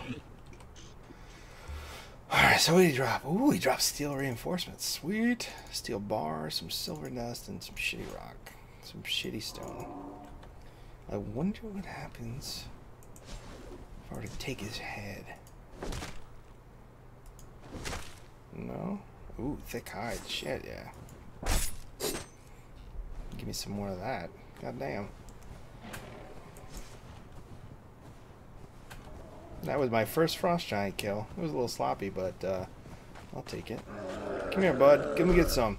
Alright, so what did he drop? Ooh, he dropped steel reinforcements. Sweet. Steel bar, some silver dust, and some shitty rock. Some shitty stone. I wonder what happens if I were to take his head. No? Ooh, thick hide. Shit, yeah. Give me some more of that. God damn. That was my first frost giant kill. It was a little sloppy, but I'll take it. Come here, bud. Let me get some.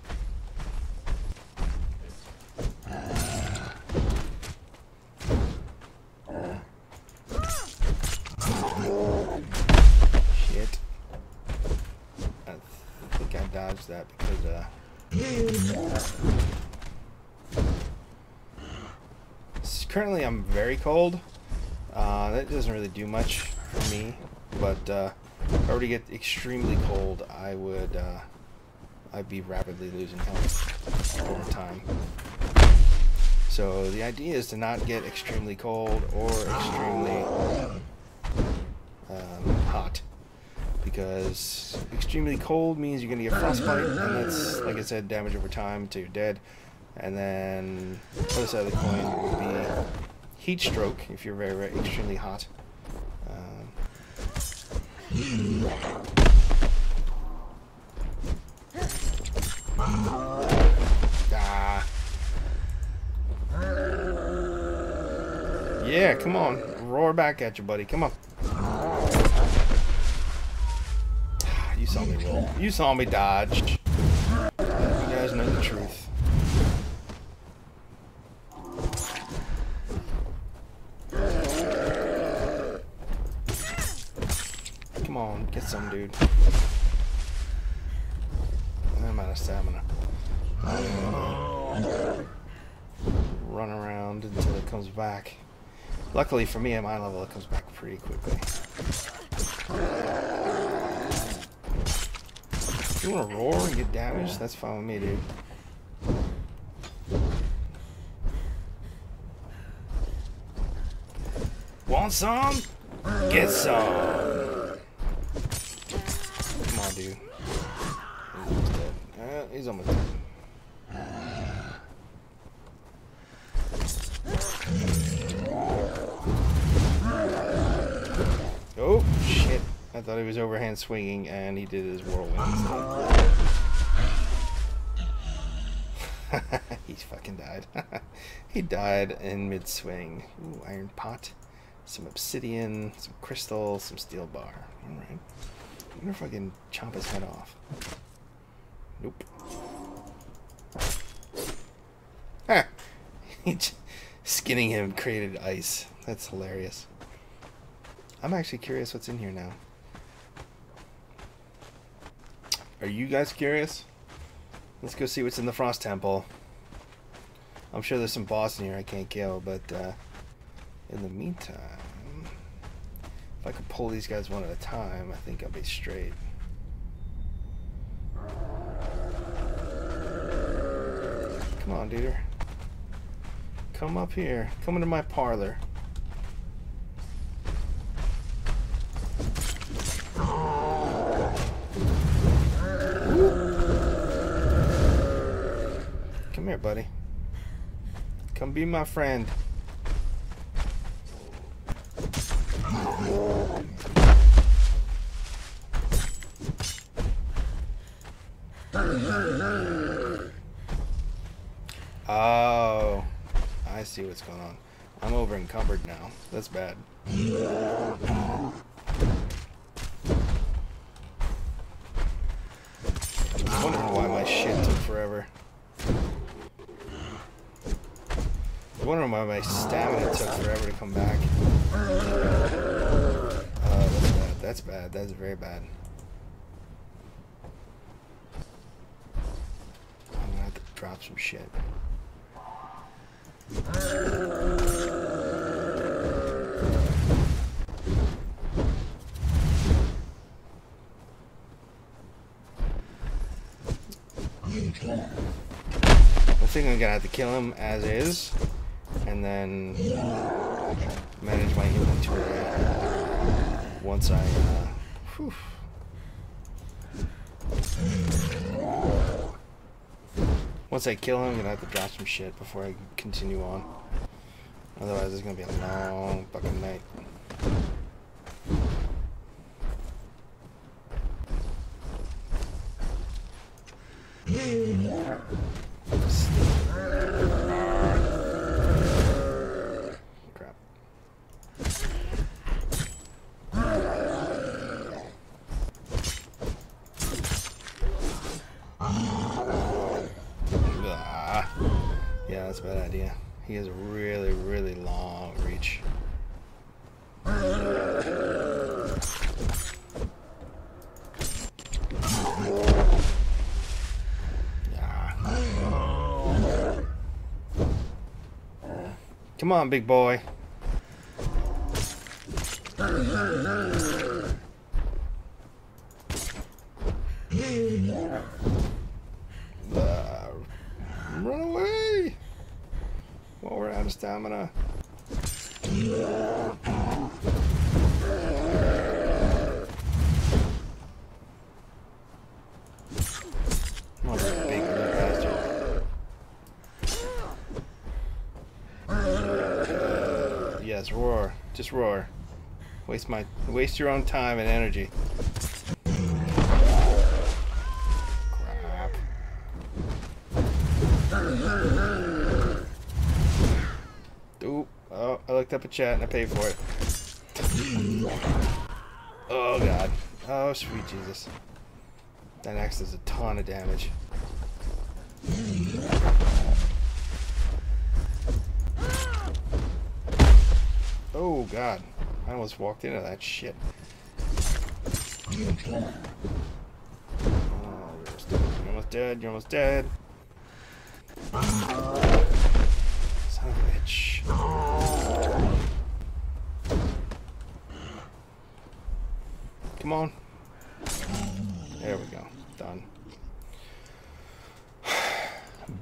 Shit. I think I dodged that because currently I'm very cold. That doesn't really do much for me, but if I were to get extremely cold, I'd be rapidly losing health over time. So the idea is to not get extremely cold or extremely hot, because extremely cold means you're gonna get frostbite, and that's, like I said, damage over time until you're dead. And then the other side of the coin would be heat stroke if you're very, very extremely hot. Yeah, come on. Roar back at you, buddy. Come on. You saw me roll. You saw me dodge. You guys know the truth. Come on, get some, dude. I'm out of stamina. Run around until it comes back. Luckily for me, at my level, it comes back pretty quickly. If you want to roar and get damaged, that's fine with me, dude. Want some? Get some! Come on, dude. He's almost dead. He's almost dead. Oh, shit. I thought he was overhand swinging, and he did his whirlwind instead. He's fucking died. He died in mid-swing. Ooh, iron pot. Some obsidian, some crystal, some steel bar. Alright. I wonder if I can chop his head off. Nope. Ah! Skinning him created ice. That's hilarious. I'm actually curious what's in here now. Are you guys curious? Let's go see what's in the Frost Temple. I'm sure there's some boss in here I can't kill, but in the meantime, if I could pull these guys one at a time, I think I'll be straight. Come on, dude. Come up here. Come into my parlor. Come here, buddy. Come be my friend. Oh, I see what's going on. I'm over encumbered now. That's bad. I'm wondering why my shit took forever. I'm wondering why my stamina took forever to come back. That's bad. That's bad. That's very bad. I'm gonna have to drop some shit. I think I'm gonna have to kill him as is, and then manage my inventory once I, whew. Once I kill him, I'm gonna have to drop some shit before I continue on. Otherwise, it's gonna be a long fucking night. Crap. Yeah, that's a bad idea. He has a really, really long reach. Come on, big boy. Run away! Well, we're out of stamina. Oh, big little bastard. Yes, roar. Just roar. Waste your own time and energy. Crap. Oop. Oh, I looked up a chat and I paid for it. Oh god. Oh sweet Jesus. That axe does a ton of damage. Oh god. I almost walked into that shit. Oh, you're almost dead. You're almost dead. Son of a bitch. Come on. There we go. Done.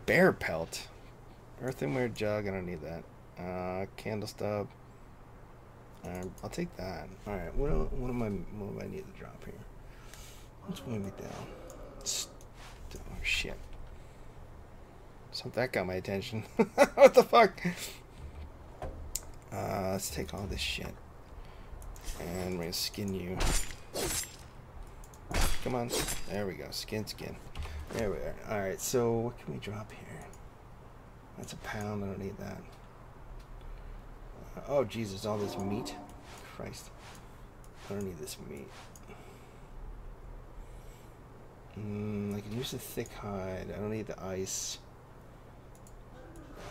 Bear pelt. Earthenware jug. I don't need that. Candle stub. I'll take that. Alright, what do I need to drop here? Let's weigh me down. Oh shit. So that got my attention. What the fuck? Let's take all this shit. And we're gonna skin you. Come on. There we go. Skin. There we are. Alright, so what can we drop here? That's a pound. I don't need that. Oh Jesus, all this meat. Christ. I don't need this meat. I can use the thick hide. I don't need the ice.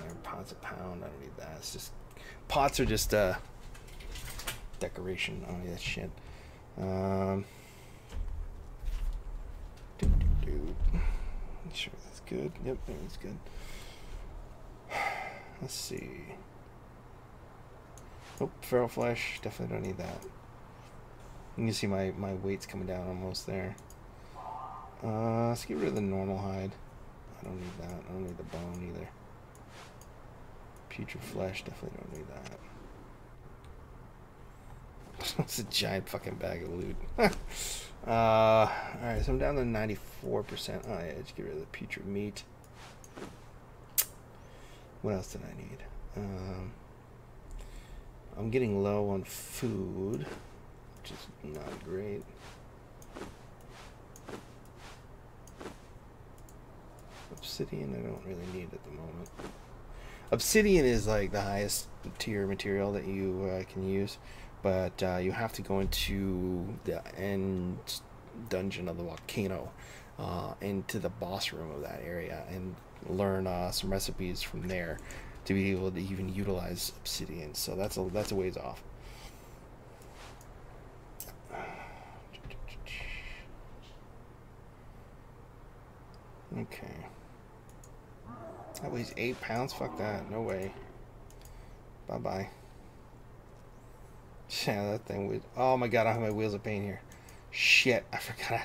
Iron pots a pound. I don't need that. It's just pots are just decoration. I don't need that shit. Sure that's good. Yep, that's good. Let's see. Nope, feral flesh. Definitely don't need that. You can see my weight's coming down almost there. Let's get rid of the normal hide. I don't need that. I don't need the bone either. Putrid flesh. Definitely don't need that. It's a giant fucking bag of loot. Alright, so I'm down to 94%. Oh yeah, let's get rid of the putrid meat. What else did I need? I'm getting low on food, which is not great. obsidian I don't really need at the moment. Obsidian is like the highest tier material that you can use, but you have to go into the end dungeon of the volcano, into the boss room of that area, and learn some recipes from there to be able to even utilize obsidian. So that's a ways off. Okay. That weighs 8 pounds? Fuck that. No way. Bye-bye. Yeah, that thing weighs... Oh my god, I have my wheels of pain here. Shit, I forgot.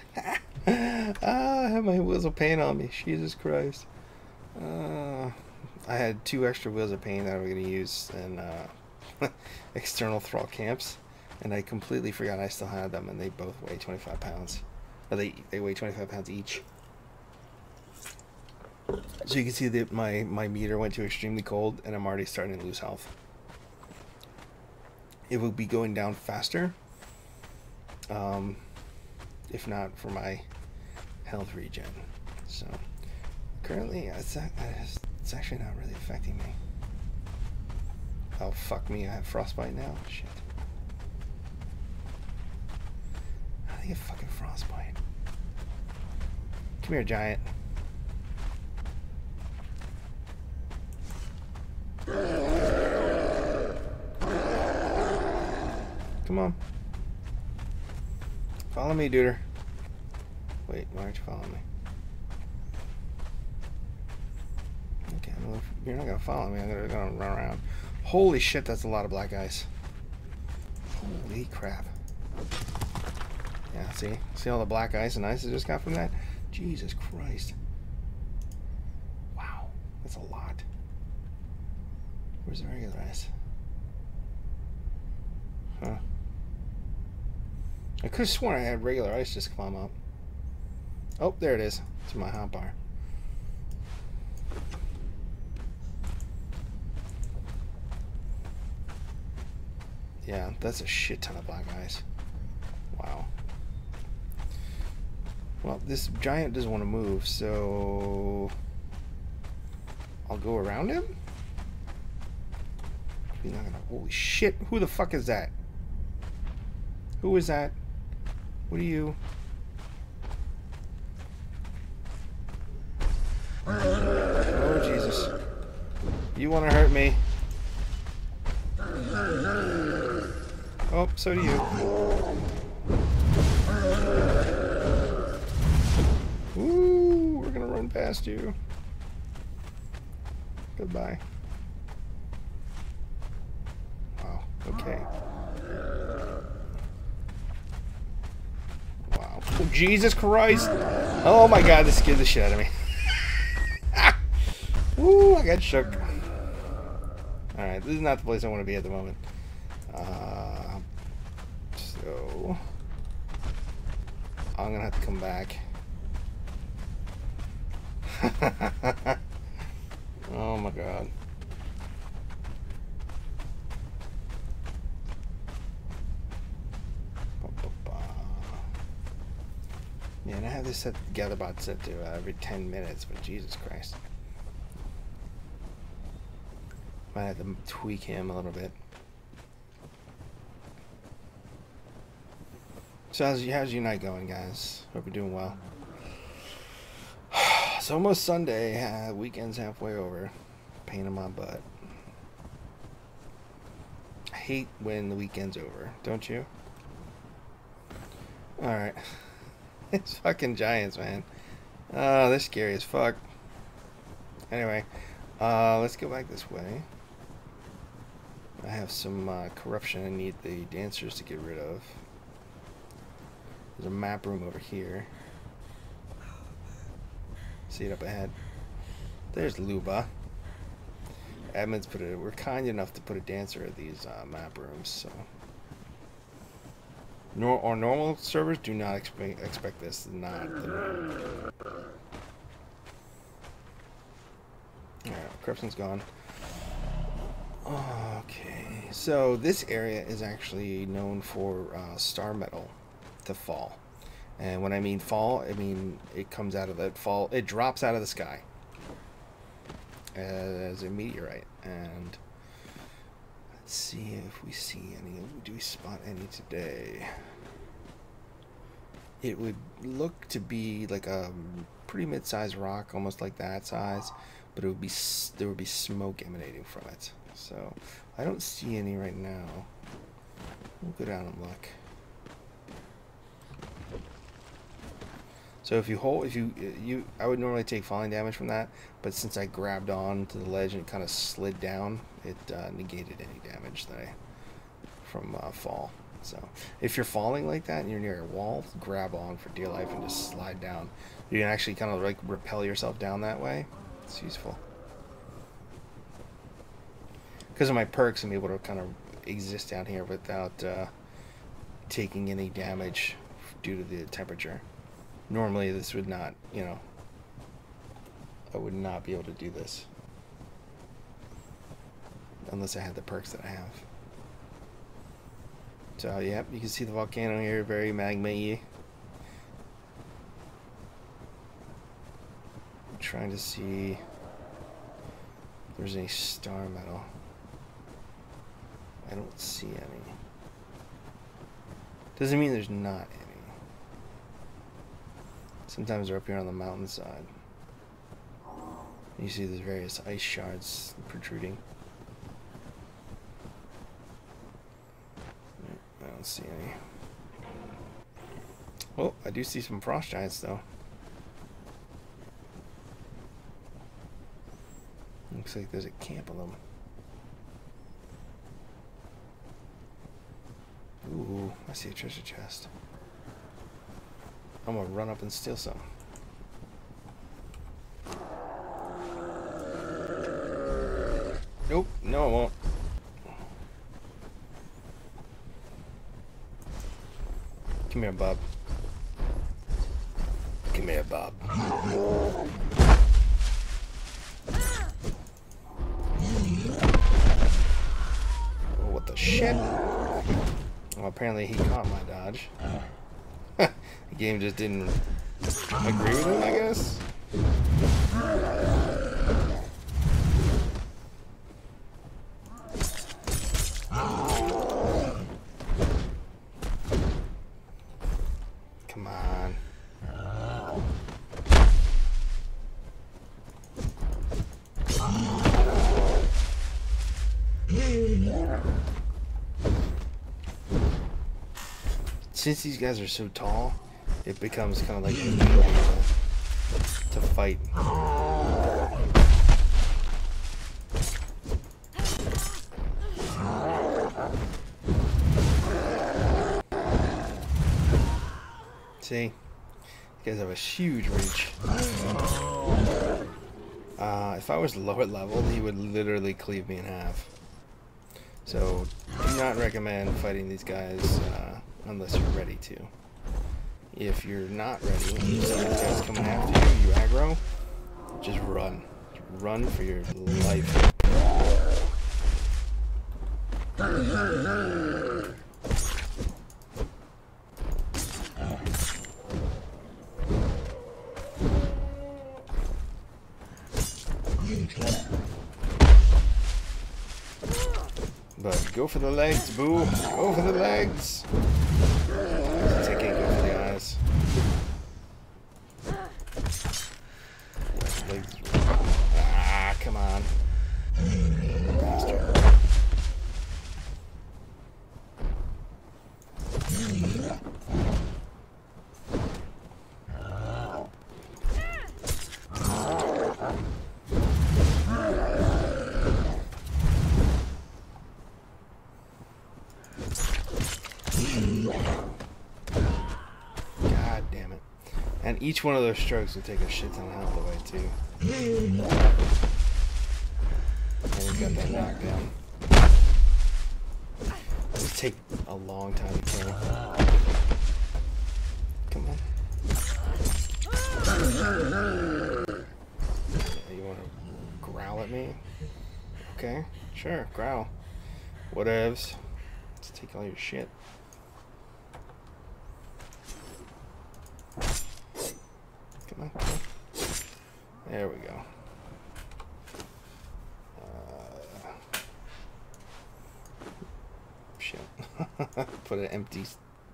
I have my wheels of pain on me. Jesus Christ. I had 2 extra wheels of pain that I was going to use in external thrall camps. And I completely forgot I still had them, and they both weigh 25 pounds. Or they weigh 25 pounds each. So you can see that my meter went to extremely cold, and I'm already starting to lose health. It will be going down faster, if not for my health regen. So currently, it's actually not really affecting me. Oh fuck me! I have frostbite now. Shit. How do you get fucking frostbite? Come here, giant. Come on. Follow me, duder. Wait, why aren't you following me? Okay, well, if you're not gonna follow me, I'm gonna run around. Holy shit, that's a lot of black ice. Holy crap. Yeah, see all the black ice and ice I just got from that? Jesus Christ. Wow, that's a lot. Where's the regular ice? Huh. I could have sworn I had regular ice just come up. Oh, there it is. It's my hotbar. Yeah, that's a shit ton of black ice. Wow. Well, this giant doesn't want to move, so I'll go around him? He's not gonna... Holy shit, who the fuck is that? Who is that? What are you? Oh, Jesus. You want to hurt me? Oh, so do you. Ooh, we're gonna run past you. Goodbye. Wow, okay. Wow. Oh, Jesus Christ! Oh my god, this scared the shit out of me. Woo, I got shook. Alright, this is not the place I want to be at the moment. So I'm gonna have to come back. Oh my god. Yeah, and I have this set together bot set to every 10 minutes, but Jesus Christ. Might have to tweak him a little bit. So how's your night going, guys? Hope you're doing well. It's almost Sunday. Weekend's halfway over. Pain in my butt. I hate when the weekend's over, don't you? Alright. It's fucking giants, man. Oh, they're scary as fuck. Anyway, let's go back this way. I have some corruption I need the dancers to get rid of. There's a map room over here. See it up ahead. There's Luba. Admins put it. We're kind enough to put a dancer at these map rooms. So, our normal servers do not expect this. Not the norm. Alright, corruption's gone. Okay, so this area is actually known for star metal to fall. And when I mean fall, I mean it comes out of the fall, it drops out of the sky. as a meteorite. And let's see if we see any. Do we spot any today? It would look to be like a pretty mid-sized rock, almost like that size, but it would be there would be smoke emanating from it. So I don't see any right now. We'll go down and look. So if you hold, I would normally take falling damage from that, but since I grabbed on to the ledge and it kind of slid down, it negated any damage that from fall. So if you're falling like that and you're near a wall, grab on for dear life and just slide down. You can actually kind of like rappel yourself down that way. It's useful. Because of my perks, I'm able to kind of exist down here without taking any damage due to the temperature. Normally this would not, you know, I would not be able to do this unless I had the perks that I have. So, yep, you can see the volcano here, very magma-y. I'm trying to see if there's any star metal. I don't see any. Doesn't mean there's not any. Sometimes they're up here on the mountainside. You see there's various ice shards protruding. I don't see any. Oh, I do see some frost giants though. Looks like there's a camp of them. Ooh, I see a treasure chest. I'm gonna run up and steal some. Nope, no I won't. Come here, Bob. Come here, Bob. Oh, what the shit? Well, apparently he caught my dodge. The game just didn't agree with him, I guess. Come on. Since these guys are so tall, it becomes kind of like to fight. See? You guys have a huge reach. If I was lower level, he would literally cleave me in half. So, do not recommend fighting these guys unless you're ready to. If you're not ready, you see these guys coming after you, you aggro, just run. Run for your life. But go for the legs, boo. Go for the legs. I can't go for the eyes. Legs. Ah, come on. Bastard. God damn it. And each one of those strokes will take a shit ton of health away too. And he's got that knockdown. It'll take a long time to kill. Come on. Yeah, you want to growl at me? Okay, sure, growl. Whatevs. Let's take all your shit. Come on, come on. There we go. put an empty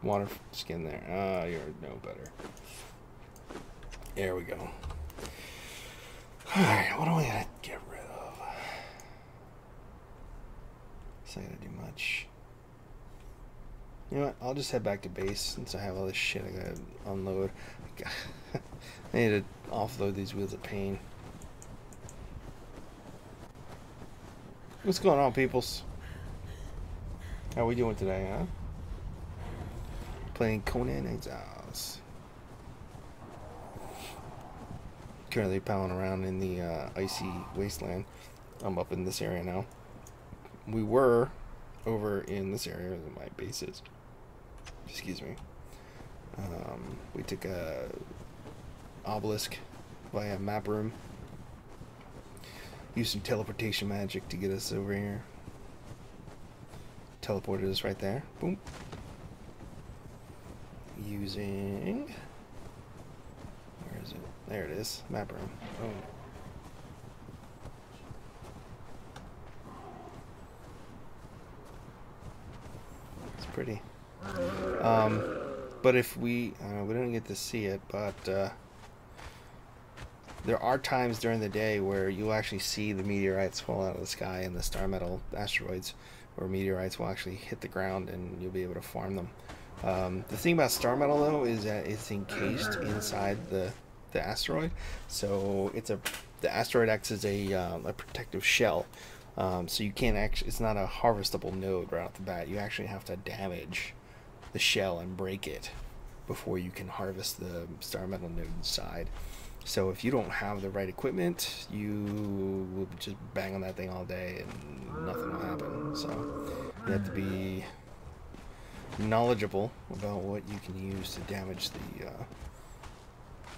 water skin there. Ah, you're no better. There we go. Alright, what do I gotta get rid of? It's not gonna do much. You know what? I'll just head back to base since I have all this shit I gotta unload. I need to offload these wheels of pain. What's going on, peoples? How are we doing today, huh? Playing Conan Exiles. Currently palling around in the icy wasteland. I'm up in this area now. We were over in this area where my base is. Excuse me. We took a obelisk via map room. Used some teleportation magic to get us over here. Teleported us right there. Boom. Using... Where is it? There it is. Map room. Boom. It's pretty. But if we don't get to see it, but there are times during the day where you'll actually see the meteorites fall out of the sky and the star metal asteroids, or meteorites will actually hit the ground and you'll be able to farm them. The thing about star metal though is that it's encased inside the asteroid, so the asteroid acts as a protective shell. So you can't actually, it's not a harvestable node right off the bat. You actually have to damage the shell and break it before you can harvest the star metal node inside. So if you don't have the right equipment, you will just bang on that thing all day and nothing will happen. So you have to be knowledgeable about what you can use to damage the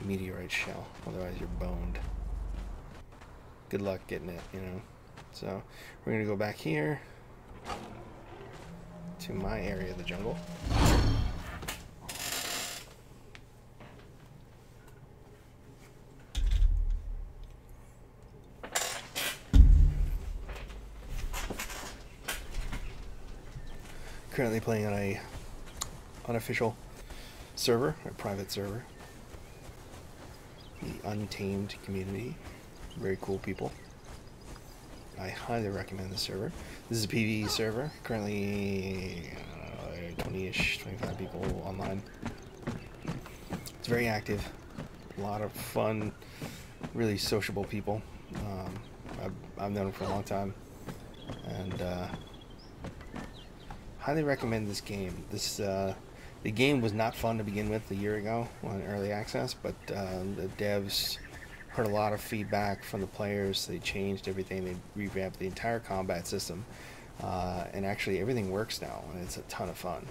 meteorite shell, otherwise you're boned. Good luck getting it, you know. So we're gonna go back here to my area of the jungle. Currently playing on a unofficial server, a private server. The Untamed community. Very cool people. I highly recommend this server. This is a PvE server. Currently 20-ish, 25 people online. It's very active. A lot of fun, really sociable people. I've known them for a long time. And highly recommend this game. The game was not fun to begin with a year ago on early access, but the devs heard a lot of feedback from the players. They changed everything. They revamped the entire combat system, and actually everything works now, and it's a ton of fun.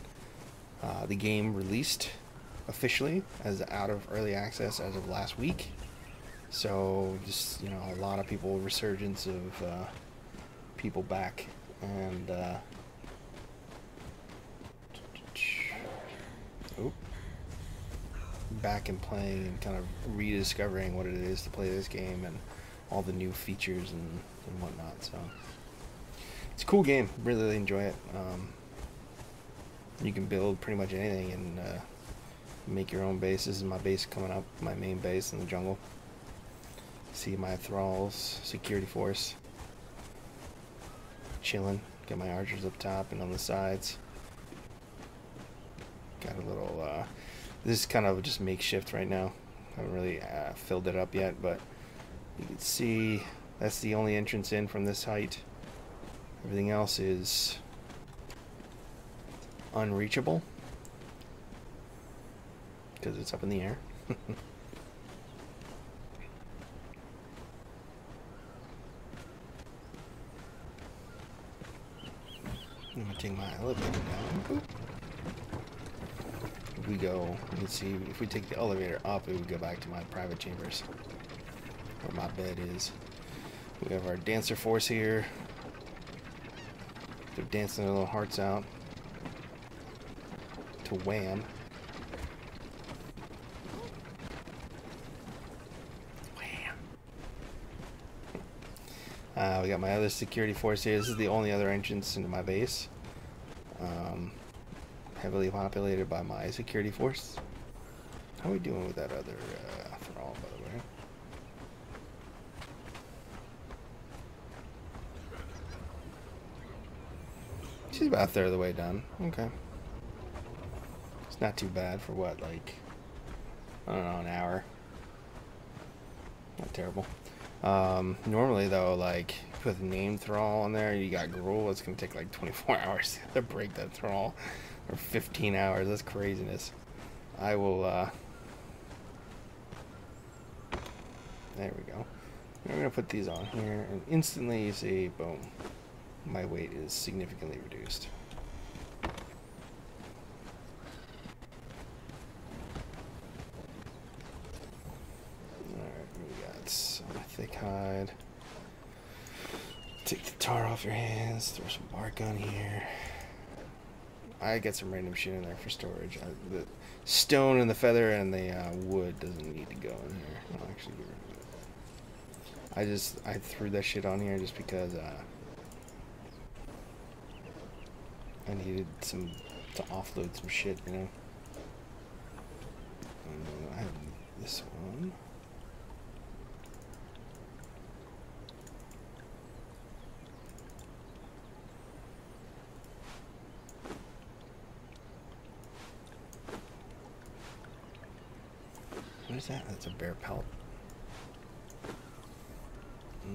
The game released officially as out of early access as of last week, so just, you know, a lot of people, resurgence of people back, and back and playing and kind of rediscovering what it is to play this game and all the new features and whatnot. So it's a cool game. Really enjoy it. You can build pretty much anything and make your own base. This is my base coming up, my main base in the jungle. See my thralls, security force, chilling. Got my archers up top and on the sides. Got a little this is kind of just makeshift right now. I haven't really filled it up yet, but you can see that's the only entrance in from this height. Everything else is unreachable because it's up in the air. I'm gonna take my elevator down. Boop. If we go, you can see if we take the elevator up, it would go back to my private chambers where my bed is. We have our dancer force here. They're dancing their little hearts out to Wham. We got my other security force here. This is the only other entrance into my base. heavily populated by my security force. How are we doing with that other thrall, by the way? She's about a third of the way done. Okay. It's not too bad for what, like, I don't know, an hour. Not terrible. Normally, though, like, put the name thrall on there, you got Gruel, it's going to take like 24 hours to break that thrall. Or 15 hours. That's craziness. I will, there we go. I'm going to put these on here, and instantly you see, boom, my weight is significantly reduced. Alright, we got some thick hide. Take the tar off your hands, throw some bark on here. I get some random shit in there for storage. The stone and the feather and the wood doesn't need to go in here. I'll actually get rid of it. I threw that shit on here just because I needed to offload some shit, you know. And I have this one. What is that? That's a bear pelt. Do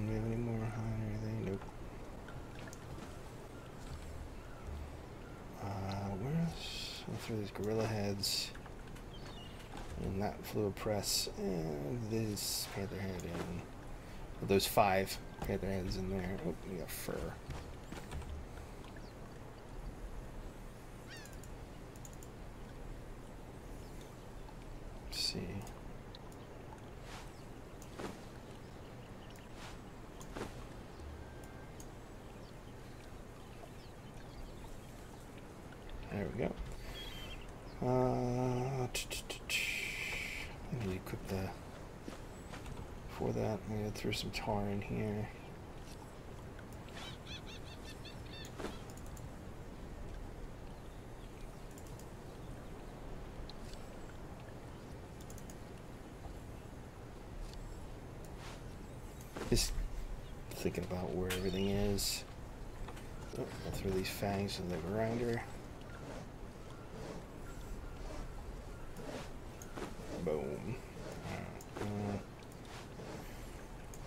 we have any more hide or anything? Nope. I'll throw these gorilla heads and that fluid press and this panther head in. Well, those 5 panther heads in there. Oh, we got fur. Let's see. There we go. I need to equip the. For that, I'm going to throw some tar in here. Just thinking about where everything is. Oh, I'll throw these fangs in the grinder. Boom.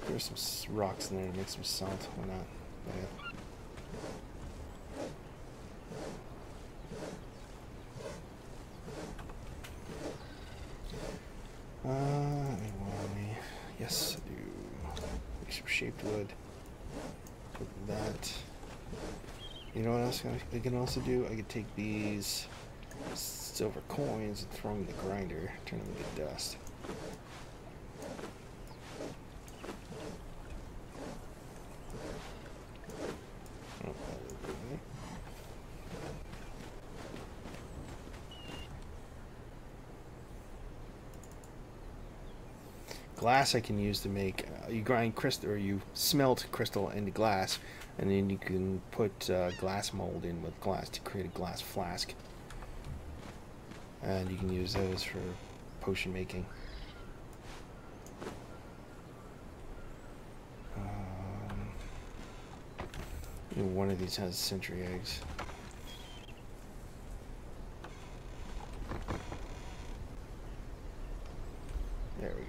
There's some rocks in there to make some salt. Why not? Yes, I do. Make some shaped wood. Put that. You know what else I can also do? I could take these silver coins and throw them in the grinder, turn them into dust. Glass I can use to make, you grind crystal, or you smelt crystal into glass, and then you can put glass mold in with glass to create a glass flask. And you can use those for potion making. One of these has century eggs. There we go.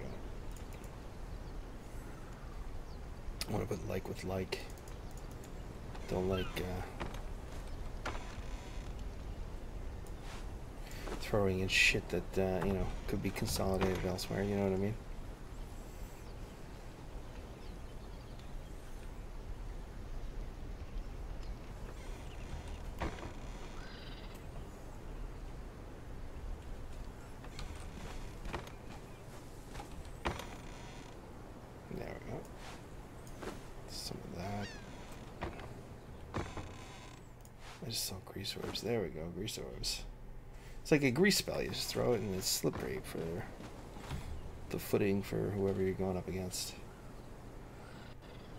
I want to put like with like. Don't like throwing in shit that you know, could be consolidated elsewhere. You know what I mean? There we go. Some of that. I just saw grease orbs. There we go, grease orbs. It's like a grease spell. You just throw it and it's slippery for the footing for whoever you're going up against.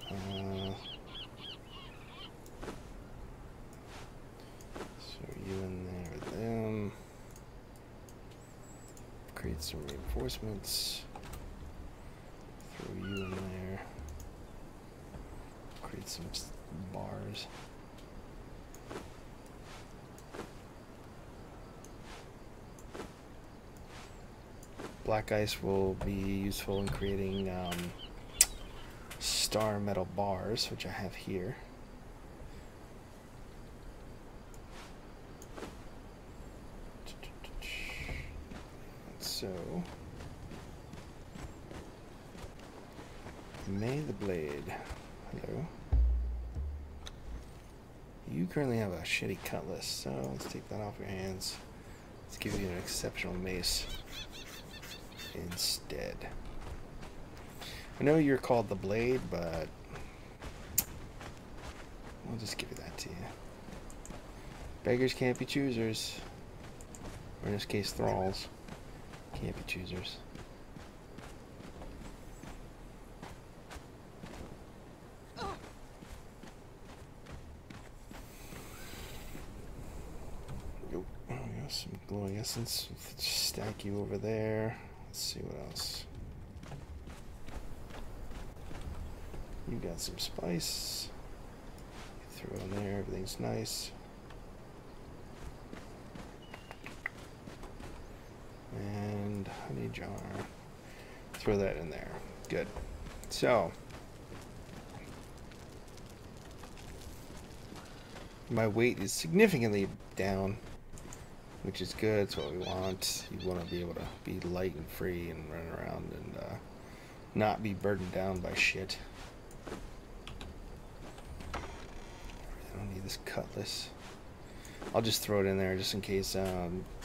So you in there. Create some reinforcements. Throw you in there. Create some bars. Black ice will be useful in creating star metal bars, which I have here. So, May the Blade. Hello. You currently have a shitty cutlass, so let's take that off your hands. Let's give you an exceptional mace instead. I know you're called the Blade, but we'll just give that to you. Beggars can't be choosers. Or in this case, thralls can't be choosers. Nope. Oh, we got some glowing essence. Just stack you over there. Let's see what else. You got some spice. Throw it in there. Everything's nice. And honey jar. Throw that in there. Good. So, my weight is significantly down, which is good. It's what we want. You want to be able to be light and free and run around and not be burdened down by shit. I don't need this cutlass. I'll just throw it in there just in case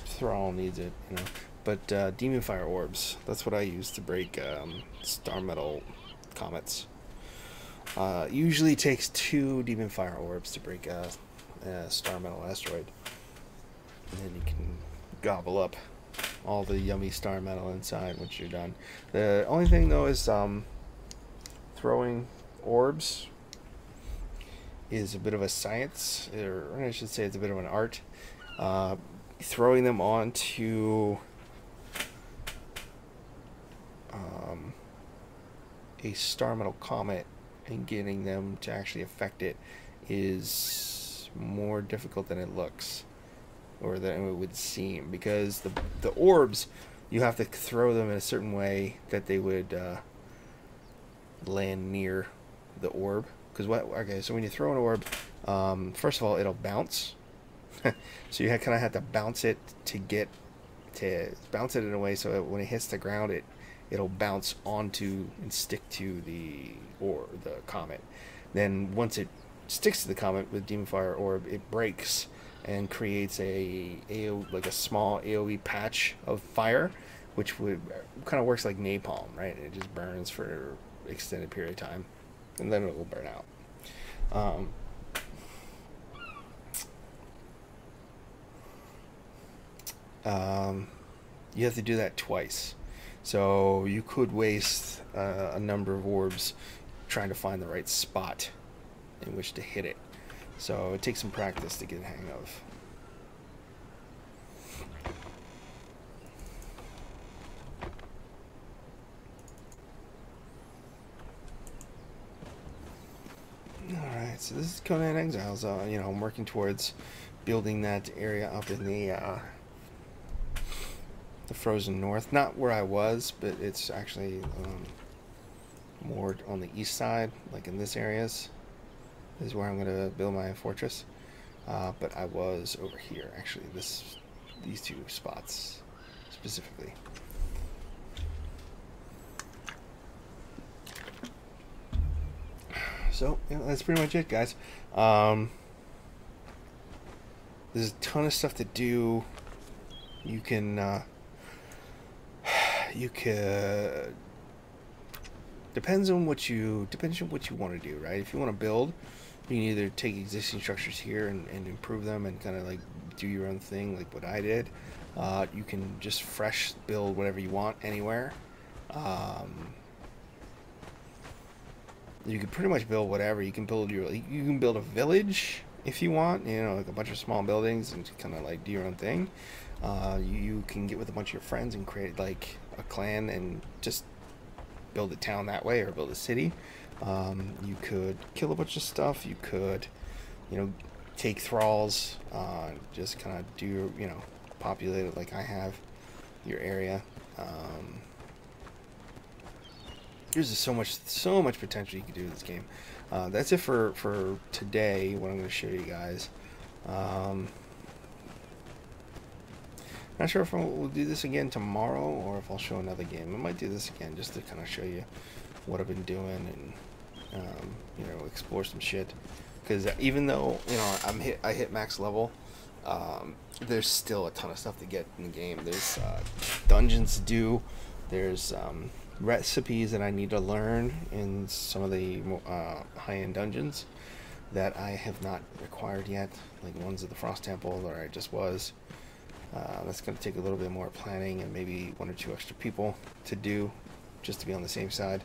Thrall needs it, you know. But Demon Fire Orbs, that's what I use to break Star Metal Comets. Usually takes 2 Demon Fire Orbs to break a Star Metal Asteroid. And then you can gobble up all the yummy Star Metal inside once you're done. The only thing though is throwing orbs is a bit of a science, or I should say it's a bit of an art. Throwing them onto a Star Metal Comet and getting them to actually affect it is more difficult than it looks, or than it would seem, because the orbs, you have to throw them in a certain way that they would land near the orb. Because okay, so when you throw an orb, first of all, it'll bounce. So you kind of have to bounce it bounce it in a way so that when it hits the ground, it'll bounce onto and stick to the comet. Then once it sticks to the comet with Demon Fire Orb, it breaks and creates like a small AoE patch of fire, which would kind of works like napalm, right? It just burns for an extended period of time, and then it will burn out. You have to do that twice, so you could waste a number of orbs trying to find the right spot in which to hit it. So it takes some practice to get the hang of. Alright, so this is Conan Exiles. You know, I'm working towards building that area up in the frozen north. Not where I was, but it's actually more on the east side, like in this areas is where I'm going to build my fortress. But I was over here, actually, these 2 spots specifically. So, you know, that's pretty much it, guys. There's a ton of stuff to do. You can depends on what you want to do, right? If you want to build, you can either take existing structures here and improve them and kind of like do your own thing, like what I did. You can just fresh build whatever you want anywhere. You can pretty much build whatever. You can build you can build a village if you want, you know, like a bunch of small buildings and kind of like do your own thing. You can get with a bunch of your friends and create like a clan and just build a town that way, or build a city. You could kill a bunch of stuff. You could, you know, take thralls, just kind of do, you know, populate it like I have your area. There's just so much potential you can do with this game. That's it for today. What I'm going to show you guys. Not sure if we'll do this again tomorrow or if I'll show another game. I might do this again just to kind of show you what I've been doing and you know, explore some shit. Because even though, you know, I hit max level, there's still a ton of stuff to get in the game. There's dungeons to do. There's recipes that I need to learn in some of the high-end dungeons that I have not acquired yet, like ones at the Frost Temple where I just was. That's going to take a little bit more planning and maybe 1 or 2 extra people to do, just to be on the same side.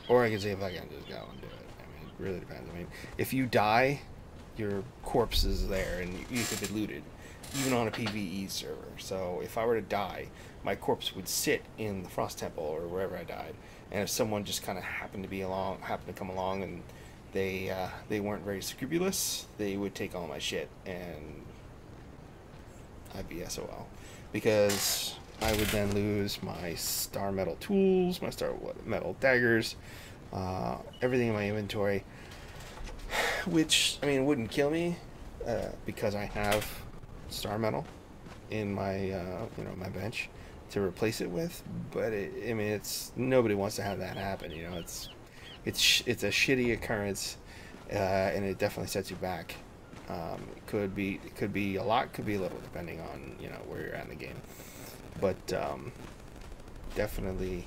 Or I could say if I can just go and do it. I mean, it really depends. I mean, if you die, your corpse is there and you could be looted, even on a PvE server. So if I were to die, my corpse would sit in the Frost Temple or wherever I died. And if someone just kind of happened to come along and they weren't very scrupulous, they would take all my shit and I'd be SOL, because I would then lose my star metal tools, my star metal daggers, everything in my inventory, which, I mean, wouldn't kill me because I have star metal in my you know, my bench to replace it with. But I mean, it's, nobody wants to have that happen. You know, it's a shitty occurrence, and it definitely sets you back. It could be a lot, could be a little, depending on, you know, where you're at in the game. But definitely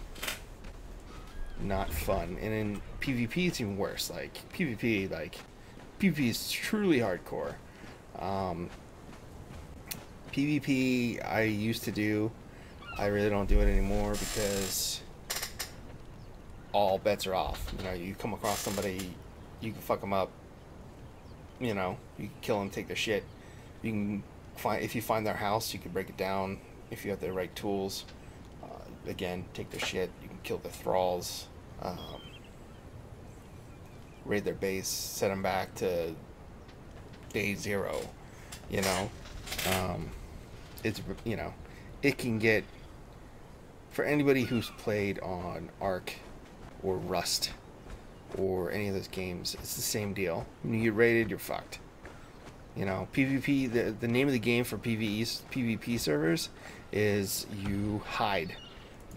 not fun. And in PvP, it's even worse. Like PvP is truly hardcore. PvP I used to do. I really don't do it anymore because all bets are off. You know, you come across somebody, you can fuck them up. You know, you can kill them, take their shit. You can if you find their house, you can break it down if you have the right tools. Again, take their shit. You can kill their thralls, raid their base, set them back to day 0. You know, it's, you know, it can get, for anybody who's played on Ark or Rust or any of those games, it's the same deal. When you get raided, you're fucked. You know, PvP, the name of the game for PvP servers is you hide.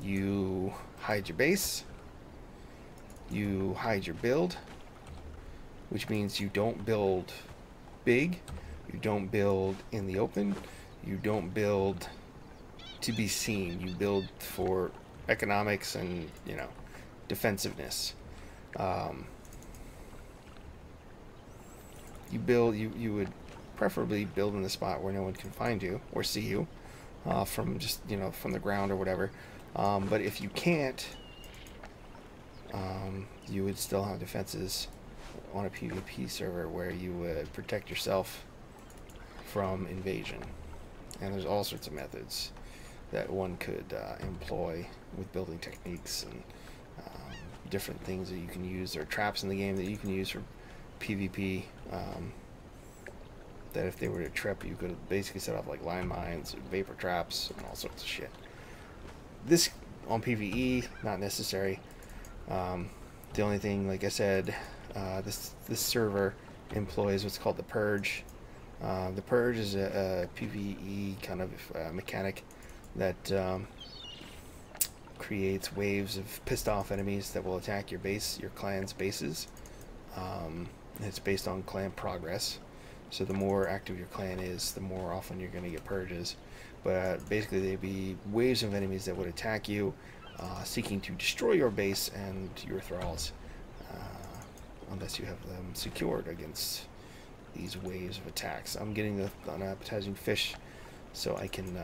You hide your base, you hide your build, which means you don't build big, you don't build in the open, you don't build to be seen, you build for economics and, you know, defensiveness. You would preferably build in the spot where no one can find you or see you from just, you know, from the ground or whatever. But if you can't, you would still have defenses on a PvP server where you would protect yourself from invasion. And there's all sorts of methods that one could employ with building techniques and different things that you can use. There are traps in the game that you can use for PvP, that if they were to trip, you could basically set off like landmines, vapor traps, and all sorts of shit. This on PvE, not necessary. The only thing, like I said, this server employs what's called the Purge. The Purge is a PvE kind of mechanic that creates waves of pissed off enemies that will attack your base, your clan's bases. It's based on clan progress. So the more active your clan is, the more often you're going to get purges. But basically they'd be waves of enemies that would attack you, seeking to destroy your base and your thralls, unless you have them secured against these waves of attacks. I'm getting an appetizing fish so I can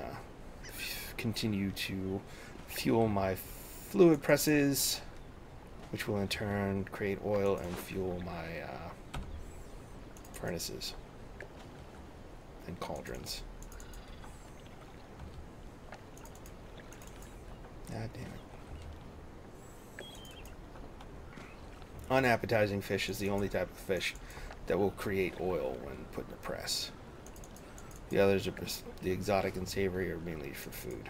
continue to fuel my fluid presses, which will in turn create oil and fuel my furnaces. and cauldrons. God damn it. Unappetizing fish is the only type of fish that will create oil when put in a press. The others are the exotic and savory are mainly for food.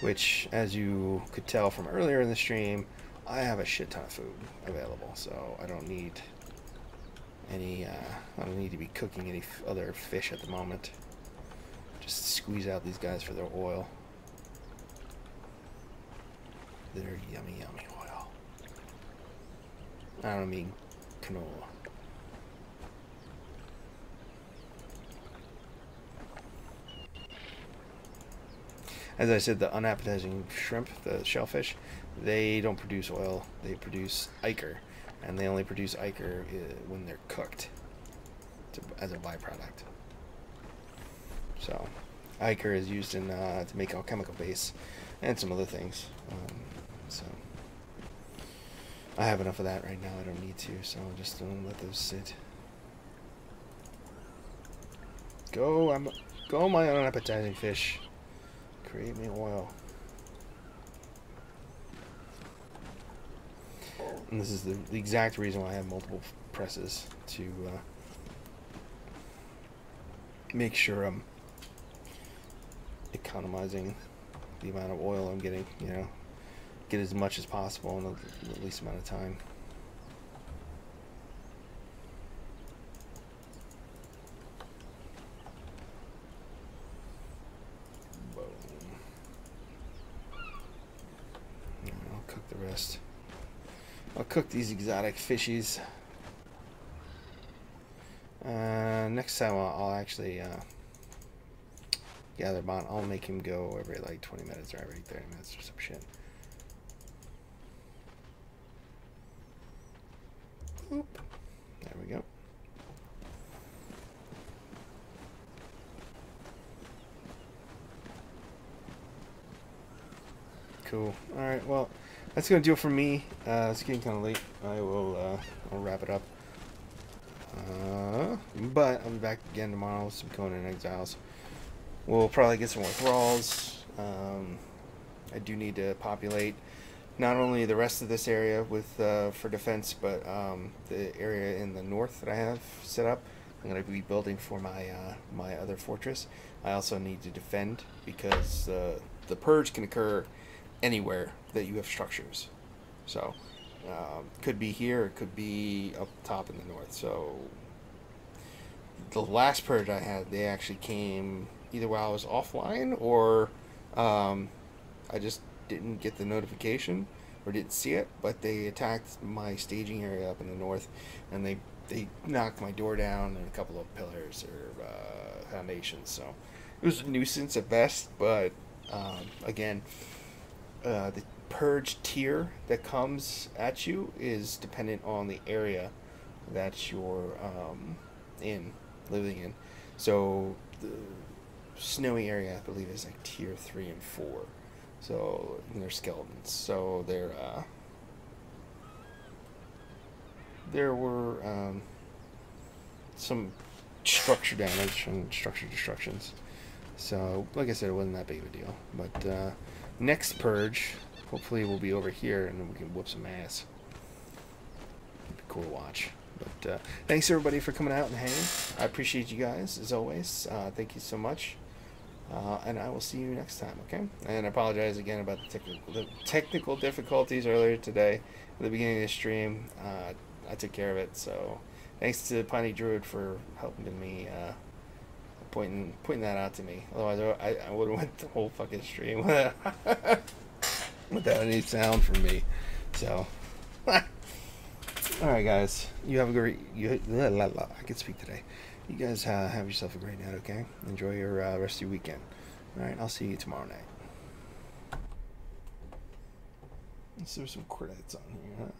Which, as you could tell from earlier in the stream, I have a shit ton of food available, so I don't need any. I don't need to be cooking any other fish at the moment. Just squeeze out these guys for their oil. Their yummy, yummy oil. I don't mean canola. As I said, the unappetizing shrimp, the shellfish, they don't produce oil. They produce ichor, and they only produce ichor when they're cooked as a byproduct. So, ichor is used in to make alchemical base and some other things. So, I have enough of that right now. I don't need to, so I'll just let those sit. Go my unappetizing fish. Create me oil. And this is the exact reason why I have multiple presses, to make sure I'm economizing the amount of oil I'm getting, you know, get as much as possible in the least amount of time. I'll cook these exotic fishies. Next time I'll actually gather bond. I'll make him go every like 20 minutes or every 30 minutes or some shit. Oop. There we go. Cool. Alright, well, that's going to do it for me. It's getting kind of late. I'll wrap it up. But I'll be back again tomorrow with some Conan Exiles. We'll probably get some more thralls. I do need to populate not only the rest of this area with for defense, but the area in the north that I have set up. I'm going to be building for my my other fortress. I also need to defend because the purge can occur anywhere that you have structures. So could be here, it could be up top in the north. So the last purge I had, they actually came either while I was offline or I just didn't get the notification or didn't see it, but they attacked my staging area up in the north, and they knocked my door down and a couple of pillars or foundations. So it was a nuisance at best, but again, the purge tier that comes at you is dependent on the area that you're living in. So the snowy area, I believe, is like tier 3 and 4. So they're skeletons. So there were some structure damage and structure destructions. So like I said, it wasn't that big of a deal. But next purge, hopefully, we'll be over here and then we can whoop some ass. It'd be cool to watch. But thanks everybody for coming out and hanging. I appreciate you guys as always. Thank you so much. And I will see you next time, okay? And I apologize again about the technical difficulties earlier today at the beginning of the stream. I took care of it, so thanks to Piney Druid for helping me pointing that out to me. Otherwise, I would have went the whole fucking stream without any sound from me. So, alright guys, you have a great, I can speak today. You guys have yourself a great night, okay? Enjoy your rest of your weekend. Alright, I'll see you tomorrow night. Let's throw some credits on here, huh?